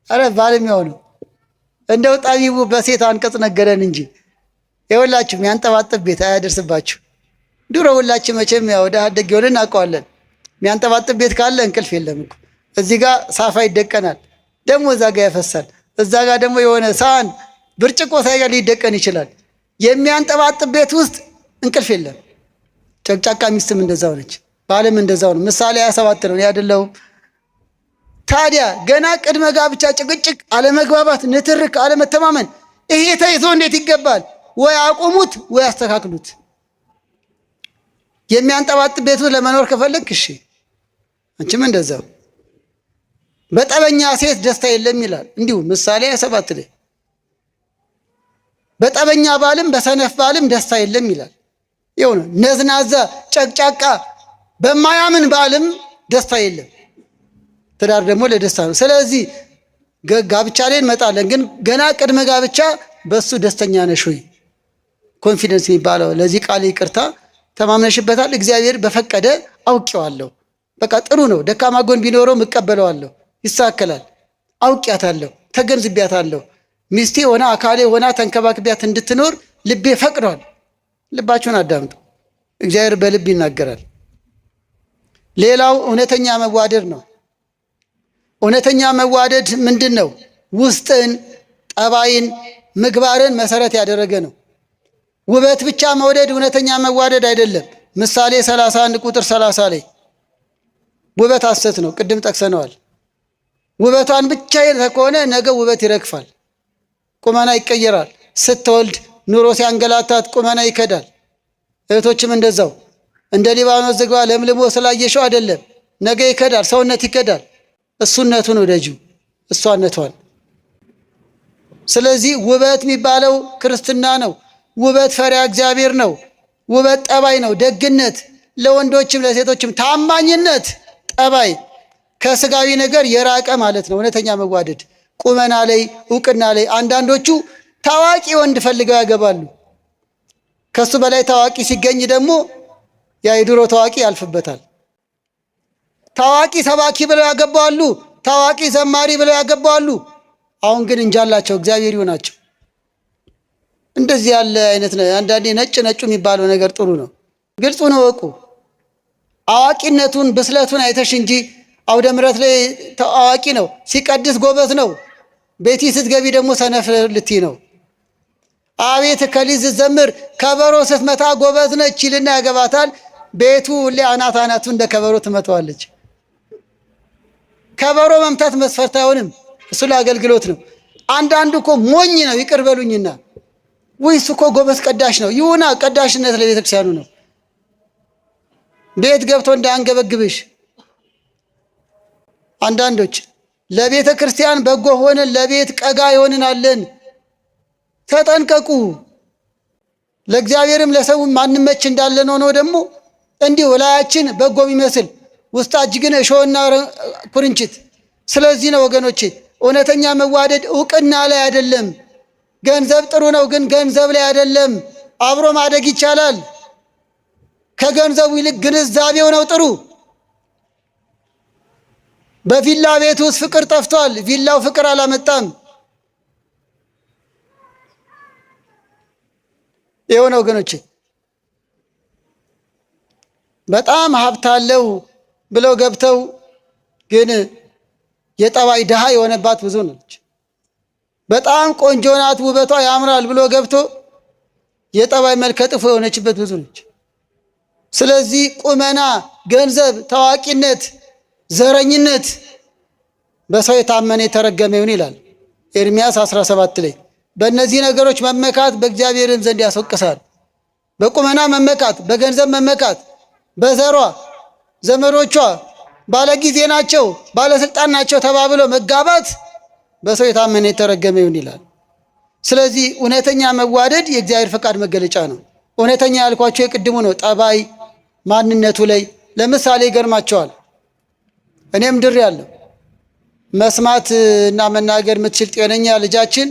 አረ ባለሚያው ነው እንደው ጠቢቡ በሴት አንቀጽ ነገረን እንጂ የሁላችሁ የሚያንጠባጥብ ቤት አያደርስባችሁ። ድሮ ሁላችሁ መቼም ያው ወደ አደግ ይሆን እናውቀዋለን። የሚያንጠባጥብ ቤት ካለ እንቅልፍ የለም እኮ። እዚህ ጋር ሳፋ ይደቀናል፣ ደግሞ እዛ ጋር ያፈሳል፣ እዛ ጋር ደግሞ የሆነ ሳህን ብርጭቆ ሳይቀር ሊደቀን ይችላል። የሚያንጠባጥብ ቤት ውስጥ እንቅልፍ የለም። ጨቅጫቃ ሚስትም እንደዛው ነች፣ ባልም እንደዛው ነው። ምሳሌ 27 ነው ያደለው። ታዲያ ገና ቅድመ ጋብቻ ጭቅጭቅ፣ አለመግባባት፣ ንትርክ፣ አለመተማመን ይሄ ተይዞ እንዴት ይገባል? ወይ አቁሙት ወይ አስተካክሉት። የሚያንጠባጥብ ቤት ውስጥ ለመኖር ከፈለግ እሺ፣ አንቺም እንደዛው። በጠበኛ ሴት ደስታ የለም ይላል እንዲሁ ምሳሌ 27 ላይ። በጠበኛ ባልም በሰነፍ ባልም ደስታ የለም ይላል። ይኸው ነው። ነዝናዛ ጨቅጫቃ በማያምን ባልም ደስታ የለም። ትዳር ደግሞ ለደስታ ነው። ስለዚህ ጋብቻ ላይ እንመጣለን፣ ግን ገና ቅድመ ጋብቻ በሱ ደስተኛ ነሽ ወይ? ኮንፊደንስ የሚባለው ለዚህ ቃል ይቅርታ ተማምነሽበታል? እግዚአብሔር በፈቀደ አውቄዋለሁ፣ በቃ ጥሩ ነው፣ ደካማ ጎን ቢኖረውም እቀበለዋለሁ፣ ይስተካከላል፣ አውቄያታለሁ፣ ተገንዝቤያታለሁ፣ ሚስቴ ሆና አካሌ ሆና ተንከባክቢያት እንድትኖር ልቤ ፈቅዷል። ልባችሁን አዳምጡ። እግዚአብሔር በልብ ይናገራል። ሌላው እውነተኛ መዋደድ ነው። እውነተኛ መዋደድ ምንድን ነው? ውስጥን፣ ጠባይን፣ ምግባርን መሰረት ያደረገ ነው። ውበት ብቻ መውደድ እውነተኛ መዋደድ አይደለም። ምሳሌ 31 ቁጥር 30 ላይ ውበት ሐሰት ነው፣ ቅድም ጠቅሰነዋል። ውበቷን ብቻ ከሆነ ነገ ውበት ይረግፋል፣ ቁመና ይቀየራል። ስትወልድ ኑሮ ሲያንገላታት ቁመና ይከዳል። እህቶችም እንደዛው እንደ ሊባኖስ ዝግባ ለምልሞ ስላየሸው አይደለም፣ ነገ ይከዳል፣ ሰውነት ይከዳል። እሱነቱን ወደጂው እሷነቷን። ስለዚህ ውበት የሚባለው ክርስትና ነው። ውበት ፈሪሃ እግዚአብሔር ነው። ውበት ጠባይ ነው፣ ደግነት፣ ለወንዶችም ለሴቶችም ታማኝነት፣ ጠባይ፣ ከስጋዊ ነገር የራቀ ማለት ነው። እውነተኛ መዋደድ ቁመና ላይ እውቅና ላይ። አንዳንዶቹ ታዋቂ ወንድ ፈልገው ያገባሉ። ከሱ በላይ ታዋቂ ሲገኝ ደግሞ ያ የድሮ ታዋቂ ያልፍበታል። ታዋቂ ሰባኪ ብለው ያገባዋሉ፣ ታዋቂ ዘማሪ ብለው ያገባዋሉ። አሁን ግን እንጃላቸው፣ እግዚአብሔር ይሆናቸው። እንደዚህ ያለ አይነት ነው። አንዳንዴ ነጭ ነጩ የሚባለው ነገር ጥሩ ነው። ግልጹን እወቁ። አዋቂነቱን ብስለቱን አይተሽ እንጂ አውደ ምሕረት ላይ አዋቂ ነው፣ ሲቀድስ ጎበዝ ነው፣ ቤቲ ስትገቢ ደግሞ ሰነፍ ልትይ ነው። አቤት ከሊዝ ዘምር ከበሮ ስትመታ ጎበዝ ነች ይልና ያገባታል። ቤቱ ሁሌ አናት አናቱ እንደ ከበሮ ትመታዋለች። ከበሮ መምታት መስፈርት አይሆንም። እሱ ለአገልግሎት ነው። አንዳንዱ እኮ ሞኝ ነው፣ ይቅር በሉኝና ወይስ እኮ ጎበዝ ቀዳሽ ነው። ይሁና፣ ቀዳሽነት ለቤተ ክርስቲያኑ ነው። ቤት ገብቶ እንዳያንገበግብሽ። አንዳንዶች ለቤተ ክርስቲያን በጎ ሆነን ለቤት ቀጋ ይሆንናለን። ተጠንቀቁ። ለእግዚአብሔርም ለሰውም ማንመች እንዳለን ሆኖ ደግሞ እንዲሁ ላያችን በጎ የሚመስል ውስጣችን ግን እሾህና ኩርንችት። ስለዚህ ነው ወገኖቼ እውነተኛ መዋደድ እውቅና ላይ አይደለም። ገንዘብ ጥሩ ነው፣ ግን ገንዘብ ላይ አይደለም። አብሮ ማደግ ይቻላል። ከገንዘቡ ይልቅ ግንዛቤው ነው ጥሩ። በቪላ ቤት ውስጥ ፍቅር ጠፍቷል። ቪላው ፍቅር አላመጣም። የሆነ ወገኖቼ በጣም ሀብት አለው ብለው ገብተው ግን የጠባይ ድሃ የሆነባት ብዙ ነች። በጣም ቆንጆ ናት፣ ውበቷ ያምራል ብሎ ገብቶ የጠባይ መልከ ጥፎ የሆነችበት ብዙ ነች። ስለዚህ ቁመና፣ ገንዘብ፣ ታዋቂነት፣ ዘረኝነት በሰው የታመነ የተረገመ ይሁን ይላል ኤርምያስ 17 ላይ። በእነዚህ ነገሮች መመካት በእግዚአብሔርም ዘንድ ያስወቅሳል። በቁመና መመካት፣ በገንዘብ መመካት፣ በዘሯ ዘመዶቿ ባለጊዜ ናቸው ባለስልጣን ናቸው ተባብሎ መጋባት በሰው የታመነ የተረገመ ይሁን ይላል። ስለዚህ እውነተኛ መዋደድ የእግዚአብሔር ፈቃድ መገለጫ ነው። እውነተኛ ያልኳቸው የቅድሙ ነው። ጠባይ ማንነቱ ላይ ለምሳሌ ይገርማቸዋል። እኔም ድር ያለው መስማት እና መናገር የምትችል ጤነኛ ልጃችን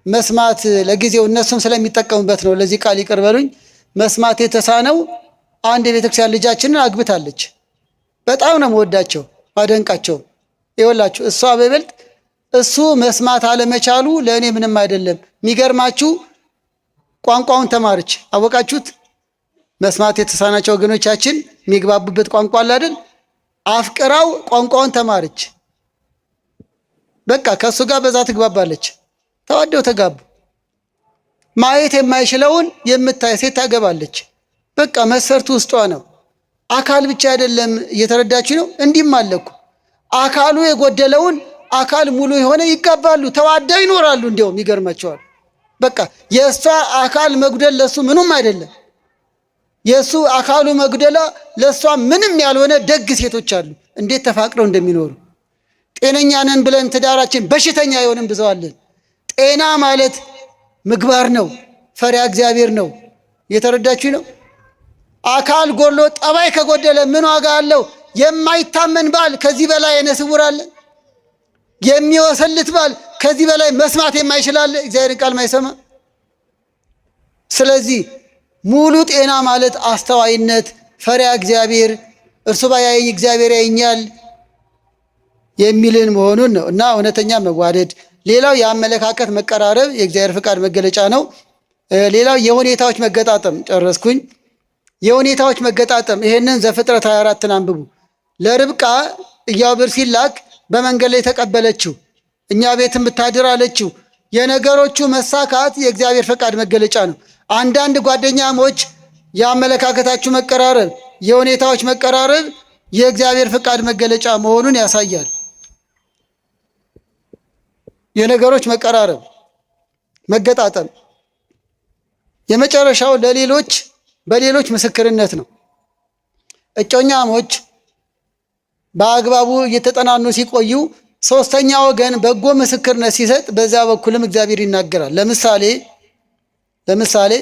መስማት ለጊዜው እነሱም ስለሚጠቀሙበት ነው። ለዚህ ቃል ይቅር በሉኝ። መስማት የተሳነው አንድ የቤተክርስቲያን ልጃችንን አግብታለች። በጣም ነው መወዳቸው ማደንቃቸው። ይኸውላችሁ እሷ በይበልጥ እሱ መስማት አለመቻሉ ለእኔ ምንም አይደለም። የሚገርማችሁ ቋንቋውን ተማረች። አወቃችሁት? መስማት የተሳናቸው ወገኖቻችን የሚግባቡበት ቋንቋ አለ አይደል? አፍቅራው ቋንቋውን ተማረች። በቃ ከእሱ ጋር በዛ ትግባባለች። ተዋደው ተጋቡ። ማየት የማይችለውን የምታይ ሴት ታገባለች። በቃ መሰርቱ ውስጧ ነው። አካል ብቻ አይደለም። እየተረዳችሁ ነው? እንዲህም አለኩ አካሉ የጎደለውን አካል ሙሉ የሆነ ይጋባሉ፣ ተዋደው ይኖራሉ። እንዲያውም ይገርማቸዋል። በቃ የእሷ አካል መጉደል ለሱ ምንም አይደለም። የእሱ አካሉ መጉደላ ለእሷ ምንም ያልሆነ ደግ ሴቶች አሉ። እንዴት ተፋቅረው እንደሚኖሩ። ጤነኛ ነን ብለን ትዳራችን በሽተኛ የሆንን ብዙዋለን። ጤና ማለት ምግባር ነው፣ ፈሪያ እግዚአብሔር ነው። እየተረዳችሁ ነው? አካል ጎሎ ጠባይ ከጎደለ ምን ዋጋ አለው? የማይታመን ባል ከዚህ በላይ ዓይነ ስውር አለ? የሚወሰልት ባል ከዚህ በላይ መስማት የማይችል አለ? እግዚአብሔርን ቃል ማይሰማ። ስለዚህ ሙሉ ጤና ማለት አስተዋይነት፣ ፈሪያ እግዚአብሔር፣ እርሱ ባያየኝ እግዚአብሔር ያየኛል የሚልን መሆኑን ነው። እና እውነተኛ መዋደድ። ሌላው የአመለካከት መቀራረብ የእግዚአብሔር ፍቃድ መገለጫ ነው። ሌላው የሁኔታዎች መገጣጠም። ጨረስኩኝ። የሁኔታዎች መገጣጠም። ይሄንን ዘፍጥረት 24ን አንብቡ። ለርብቃ ኢያቡር ሲላክ በመንገድ ላይ ተቀበለችው። እኛ ቤት ብታድር አለችው። የነገሮቹ መሳካት የእግዚአብሔር ፈቃድ መገለጫ ነው። አንዳንድ ጓደኛሞች የአመለካከታችሁ መቀራረብ፣ የሁኔታዎች መቀራረብ የእግዚአብሔር ፈቃድ መገለጫ መሆኑን ያሳያል። የነገሮች መቀራረብ፣ መገጣጠም። የመጨረሻው ለሌሎች በሌሎች ምስክርነት ነው። እጮኛሞች በአግባቡ እየተጠናኑ ሲቆዩ ሶስተኛ ወገን በጎ ምስክርነት ሲሰጥ በዛ በኩልም እግዚአብሔር ይናገራል። ለምሳሌ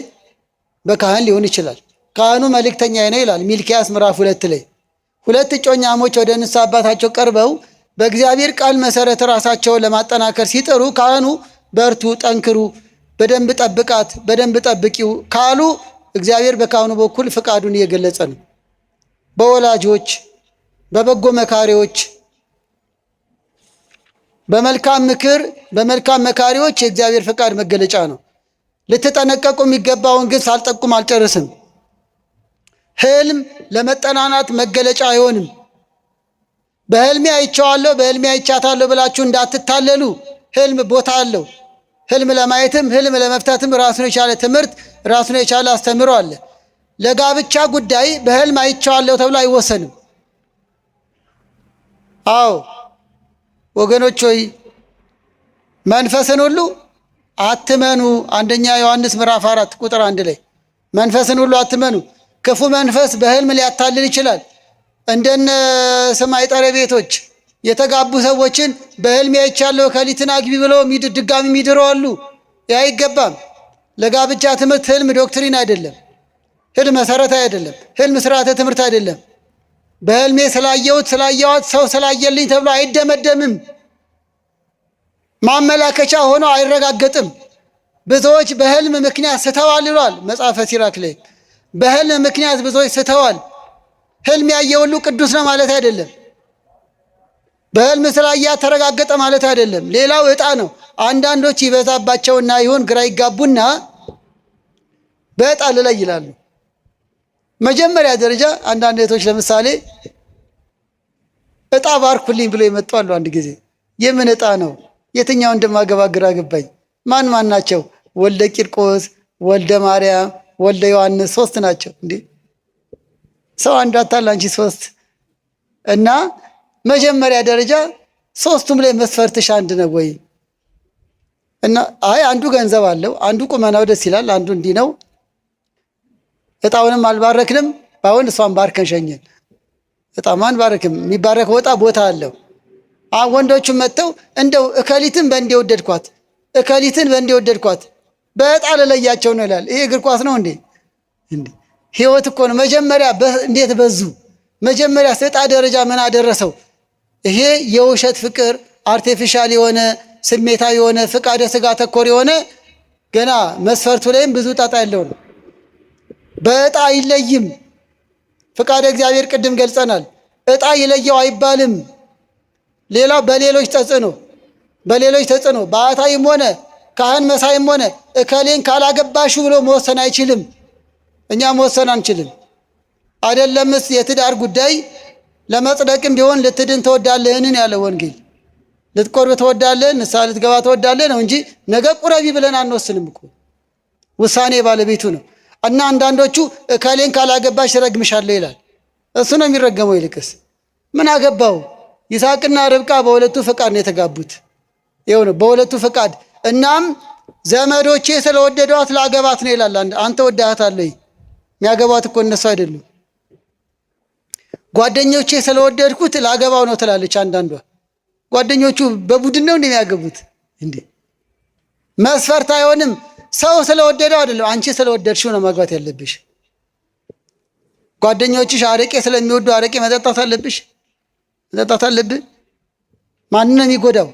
በካህን ሊሆን ይችላል። ካህኑ መልእክተኛ ነው ይላል ሚልክያስ ምዕራፍ 2 ላይ። ሁለት እጮኛሞች ወደ ንስሐ አባታቸው ቀርበው በእግዚአብሔር ቃል መሰረት ራሳቸውን ለማጠናከር ሲጥሩ ካህኑ በርቱ፣ ጠንክሩ፣ በደንብ ጠብቃት፣ በደንብ ጠብቂው ካሉ እግዚአብሔር በካህኑ በኩል ፍቃዱን እየገለጸ ነው። በወላጆች፣ በበጎ መካሪዎች፣ በመልካም ምክር፣ በመልካም መካሪዎች የእግዚአብሔር ፍቃድ መገለጫ ነው። ልትጠነቀቁ የሚገባውን ግን ሳልጠቁም አልጨርስም። ህልም ለመጠናናት መገለጫ አይሆንም። በህልሜ አይቼዋለሁ፣ በህልሜ አይቻታለሁ ብላችሁ እንዳትታለሉ። ህልም ቦታ አለው። ህልም ለማየትም ህልም ለመፍታትም ራሱን የቻለ ትምህርት፣ ራሱን የቻለ አስተምሮ አለ። ለጋብቻ ጉዳይ በህልም አይቼዋለሁ ተብሎ አይወሰንም። አዎ ወገኖች ሆይ መንፈስን ሁሉ አትመኑ። አንደኛ ዮሐንስ ምዕራፍ 4 ቁጥር 1 ላይ መንፈስን ሁሉ አትመኑ፣ ክፉ መንፈስ በሕልም ሊያታልል ይችላል። እንደነ ሰማይ ጠረቤቶች የተጋቡ ሰዎችን በሕልም አይቻለሁ ከሊትን አግቢ ብለው ድጋሚ የሚድሩ አሉ። ያ አይገባም። ለጋብቻ ትምህርት ሕልም ዶክትሪን አይደለም። ሕልም መሰረታዊ አይደለም። ሕልም ስርዓተ ትምህርት አይደለም። በሕልሜ ስላየዋት ሰው ስላየልኝ ተብሎ አይደመደምም። ማመላከቻ ሆኖ አይረጋገጥም። ብዙዎች በሕልም ምክንያት ስተዋል ይሏል መጽሐፈ ሲራክ ላይ። በሕልም ምክንያት ብዙዎች ስተዋል። ሕልም ያየ ሁሉ ቅዱስ ነው ማለት አይደለም። በሕልም ስላያ ተረጋገጠ ማለት አይደለም። ሌላው ዕጣ ነው። አንዳንዶች ይበዛባቸውና ይሁን ግራ ይጋቡና በዕጣ ልለይ ይላሉ። መጀመሪያ ደረጃ አንዳንድ እህቶች ለምሳሌ ዕጣ ባርኩልኝ ብሎ ይመጡ አሉ። አንድ ጊዜ የምን ዕጣ ነው? የትኛው እንደማገባ ግራ ገባኝ። ማን ማን ናቸው? ወልደ ቂርቆስ፣ ወልደ ማርያም፣ ወልደ ዮሐንስ 3 ናቸው። እንዴ ሰው አንዱ አታል አንቺ 3 እና መጀመሪያ ደረጃ 3ቱም ላይ መስፈርትሽ አንድ ነው ወይ? እና አይ አንዱ ገንዘብ አለው፣ አንዱ ቁመናው ደስ ይላል፣ አንዱ እንዲህ ነው። ዕጣውንም አልባረክንም፣ ባይሆን እሷን ባርከን ሸኘን። ዕጣ ማን ባረክም? የሚባረከው ዕጣ ቦታ አለው። ወንዶቹም መጥተው እንደው እከሊትን በእንዴ ወደድኳት፣ እከሊትን በእንዴ ወደድኳት፣ በዕጣ ለለያቸው ነው ይላል። ይሄ እግር ኳስ ነው እንዴ? ህይወት እኮ ነው። መጀመሪያ እንዴት በዙ? መጀመሪያ ዕጣ ደረጃ ምን አደረሰው? ይሄ የውሸት ፍቅር፣ አርቲፊሻል የሆነ ስሜታዊ የሆነ ፍቃደ ስጋ ተኮር የሆነ ገና መስፈርቱ ላይም ብዙ ጣጣ ያለው ነው። በዕጣ አይለይም። ፍቃደ እግዚአብሔር ቅድም ገልጸናል። ዕጣ ይለየው አይባልም። ሌላው በሌሎች ተጽዕኖ በአታይም ሆነ ካህን መሳይም ሆነ እከሌን ካላገባሹ ብሎ መወሰን አይችልም። እኛ መወሰን አንችልም። አይደለምስ የትዳር ጉዳይ ለመጽደቅም ቢሆን ልትድን ተወዳለህን ያለ ወንጌል። ልትቆርብ ተወዳለህ፣ ንስሐ ልትገባ ተወዳለህ ነው እንጂ ነገ ቁረቢ ብለን አንወስንም እኮ። ውሳኔ ባለቤቱ ነው። እና አንዳንዶቹ እከሌን ካላገባሽ ረግምሻለሁ ይላል። እሱ ነው የሚረገመው። ይልቅስ ምን አገባው? ይስሐቅና ርብቃ በሁለቱ ፈቃድ ነው የተጋቡት። ይኸው ነው በሁለቱ ፈቃድ። እናም ዘመዶቼ ስለወደዷት ላገባት ነው ይላል። አንተ ወዳሃታለህ? የሚያገባት እኮ እነሱ አይደሉም። ጓደኞቼ ስለወደድኩት ላገባው ነው ትላለች አንዳንዷ። ጓደኞቹ በቡድን ነው እንደሚያገቡት እንዴ? መስፈርት አይሆንም። ሰው ስለወደደው አይደለም፣ አንቺ ስለወደድሽው ነው ማግባት ያለብሽ። ጓደኞችሽ አረቄ ስለሚወዱ አረቄ መጠጣት አለብሽ? መጠጣት አለብህ? ማንን ነው የሚጎዳው?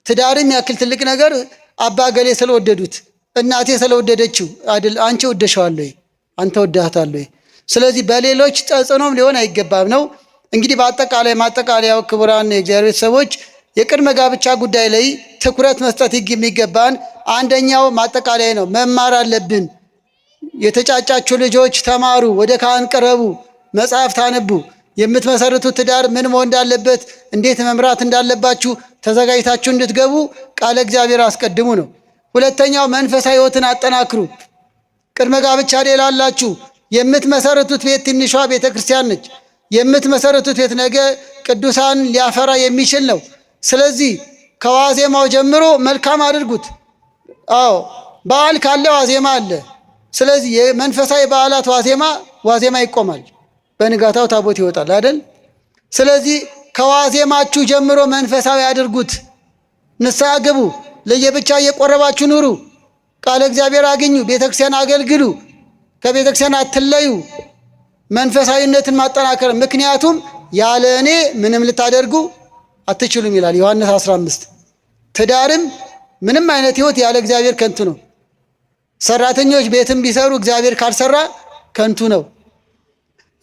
ትዳርም ያክል ትልቅ ነገር አባ ገሌ ስለወደዱት እናቴ ስለወደደችው አይደል? አንቺ ወደሽዋል ወይ? አንተ ወደሃታል ወይ? ስለዚህ በሌሎች ተጽዕኖም ሊሆን አይገባም ነው። እንግዲህ በአጠቃላይ ማጠቃለያው ክቡራን የእግዚአብሔር ቤተሰቦች የቅድመ ጋብቻ ጉዳይ ላይ ትኩረት መስጠት የሚገባን አንደኛው ማጠቃለያ ነው። መማር አለብን። የተጫጫችሁ ልጆች ተማሩ፣ ወደ ካህን ቅረቡ፣ መጽሐፍት አንቡ። የምትመሰርቱት ትዳር ምን መሆን እንዳለበት፣ እንዴት መምራት እንዳለባችሁ ተዘጋጅታችሁ እንድትገቡ ቃለ እግዚአብሔር አስቀድሙ ነው። ሁለተኛው መንፈሳዊ ሕይወትን አጠናክሩ። ቅድመ ጋብቻ ላይ ላላችሁ የምትመሰርቱት ቤት ትንሿ ቤተ ክርስቲያን ነች። የምትመሰርቱት ቤት ነገ ቅዱሳን ሊያፈራ የሚችል ነው። ስለዚህ ከዋዜማው ጀምሮ መልካም አድርጉት። አዎ በዓል ካለ ዋዜማ አለ። ስለዚህ የመንፈሳዊ በዓላት ዋዜማ ይቆማል። በንጋታው ታቦት ይወጣል አይደል? ስለዚህ ከዋዜማችሁ ጀምሮ መንፈሳዊ አድርጉት። ንስሐ ግቡ። ለየብቻ እየቆረባችሁ ኑሩ። ቃለ እግዚአብሔር አግኙ። ቤተክርስቲያን አገልግሉ። ከቤተክርስቲያን አትለዩ። መንፈሳዊነትን ማጠናከር። ምክንያቱም ያለ እኔ ምንም ልታደርጉ አትችሉም ይላል ዮሐንስ 15። ትዳርም ምንም አይነት ህይወት ያለ እግዚአብሔር ከንቱ ነው። ሰራተኞች ቤትም ቢሰሩ እግዚአብሔር ካልሰራ ከንቱ ነው።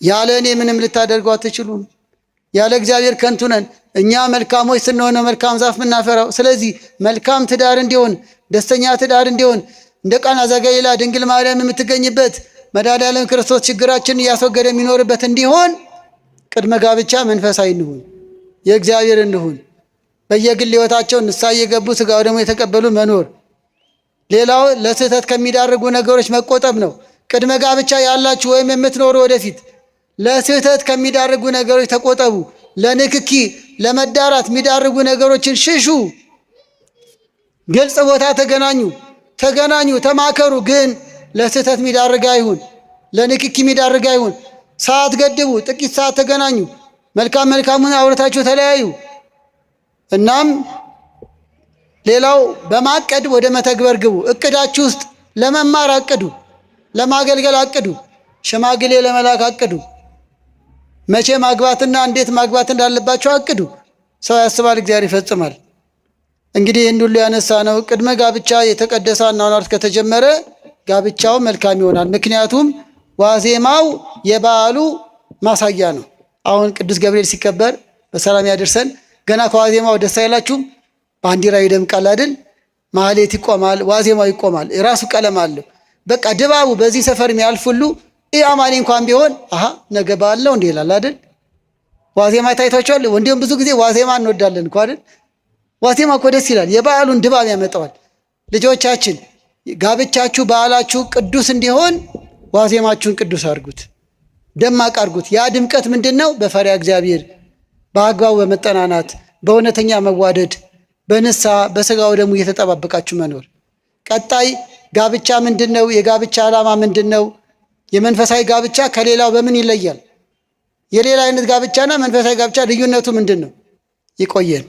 ያለ እኔ ምንም ልታደርጉ አትችሉም። ያለ እግዚአብሔር ከንቱ ነን። እኛ መልካሞች ስንሆነ መልካም ዛፍ የምናፈራው። ስለዚህ መልካም ትዳር እንዲሆን፣ ደስተኛ ትዳር እንዲሆን፣ እንደ ቃና ዘገሊላ ድንግል ማርያም የምትገኝበት መድኃኔዓለም ክርስቶስ ችግራችንን እያስወገደ የሚኖርበት እንዲሆን ቅድመ ጋብቻ መንፈሳዊ እንሁን፣ የእግዚአብሔር እንሁን። በየግል ህይወታቸው ንስሐ እየገቡ ስጋው ደግሞ የተቀበሉ መኖር። ሌላው ለስህተት ከሚዳርጉ ነገሮች መቆጠብ ነው። ቅድመ ጋብቻ ያላችሁ ወይም የምትኖሩ ወደፊት ለስህተት ከሚዳርጉ ነገሮች ተቆጠቡ። ለንክኪ ለመዳራት የሚዳርጉ ነገሮችን ሽሹ። ግልጽ ቦታ ተገናኙ፣ ተማከሩ። ግን ለስህተት የሚዳርግ አይሁን፣ ለንክኪ የሚዳርግ አይሁን። ሰዓት ገድቡ። ጥቂት ሰዓት ተገናኙ። መልካሙን አውርታችሁ ተለያዩ። እናም ሌላው በማቀድ ወደ መተግበር ግቡ። እቅዳችሁ ውስጥ ለመማር አቅዱ፣ ለማገልገል አቅዱ፣ ሽማግሌ ለመላክ አቅዱ፣ መቼ ማግባትና እንዴት ማግባት እንዳለባቸው አቅዱ። ሰው ያስባል፣ እግዚአብሔር ይፈጽማል። እንግዲህ ይህን ሁሉ ያነሳ ነው ቅድመ ጋብቻ የተቀደሰ አኗኗር ከተጀመረ ጋብቻው መልካም ይሆናል። ምክንያቱም ዋዜማው የበዓሉ ማሳያ ነው። አሁን ቅዱስ ገብርኤል ሲከበር በሰላም ያደርሰን። ገና ከዋዜማው ደስ አይላችሁም? ባንዲራ ይደምቃል አይደል? ማህሌት ይቆማል፣ ዋዜማው ይቆማል። የራሱ ቀለም አለው። በቃ ድባቡ በዚህ ሰፈር የሚያልፍ ሁሉ አማኒ እንኳን ቢሆን አሃ ነገ በዓል ነው እንዴ ይላል አይደል? ዋዜማ ታይቷቸዋል። እንዲሁም ብዙ ጊዜ ዋዜማ እንወዳለን እኮ አይደል? ዋዜማ እኮ ደስ ይላል፣ የበዓሉን ድባብ ያመጣዋል። ልጆቻችን ጋብቻችሁ፣ በዓላችሁ ቅዱስ እንዲሆን ዋዜማችሁን ቅዱስ አድርጉት፣ ደማቅ አድርጉት። ያ ድምቀት ምንድን ነው? በፈሪያ እግዚአብሔር፣ በአግባቡ በመጠናናት፣ በእውነተኛ መዋደድ፣ በንስሐ በሥጋው ደሙ እየተጠባበቃችሁ መኖር። ቀጣይ ጋብቻ ምንድን ነው? የጋብቻ ዓላማ ምንድን ነው? የመንፈሳዊ ጋብቻ ከሌላው በምን ይለያል? የሌላ አይነት ጋብቻና መንፈሳዊ ጋብቻ ልዩነቱ ምንድን ነው? ይቆየን።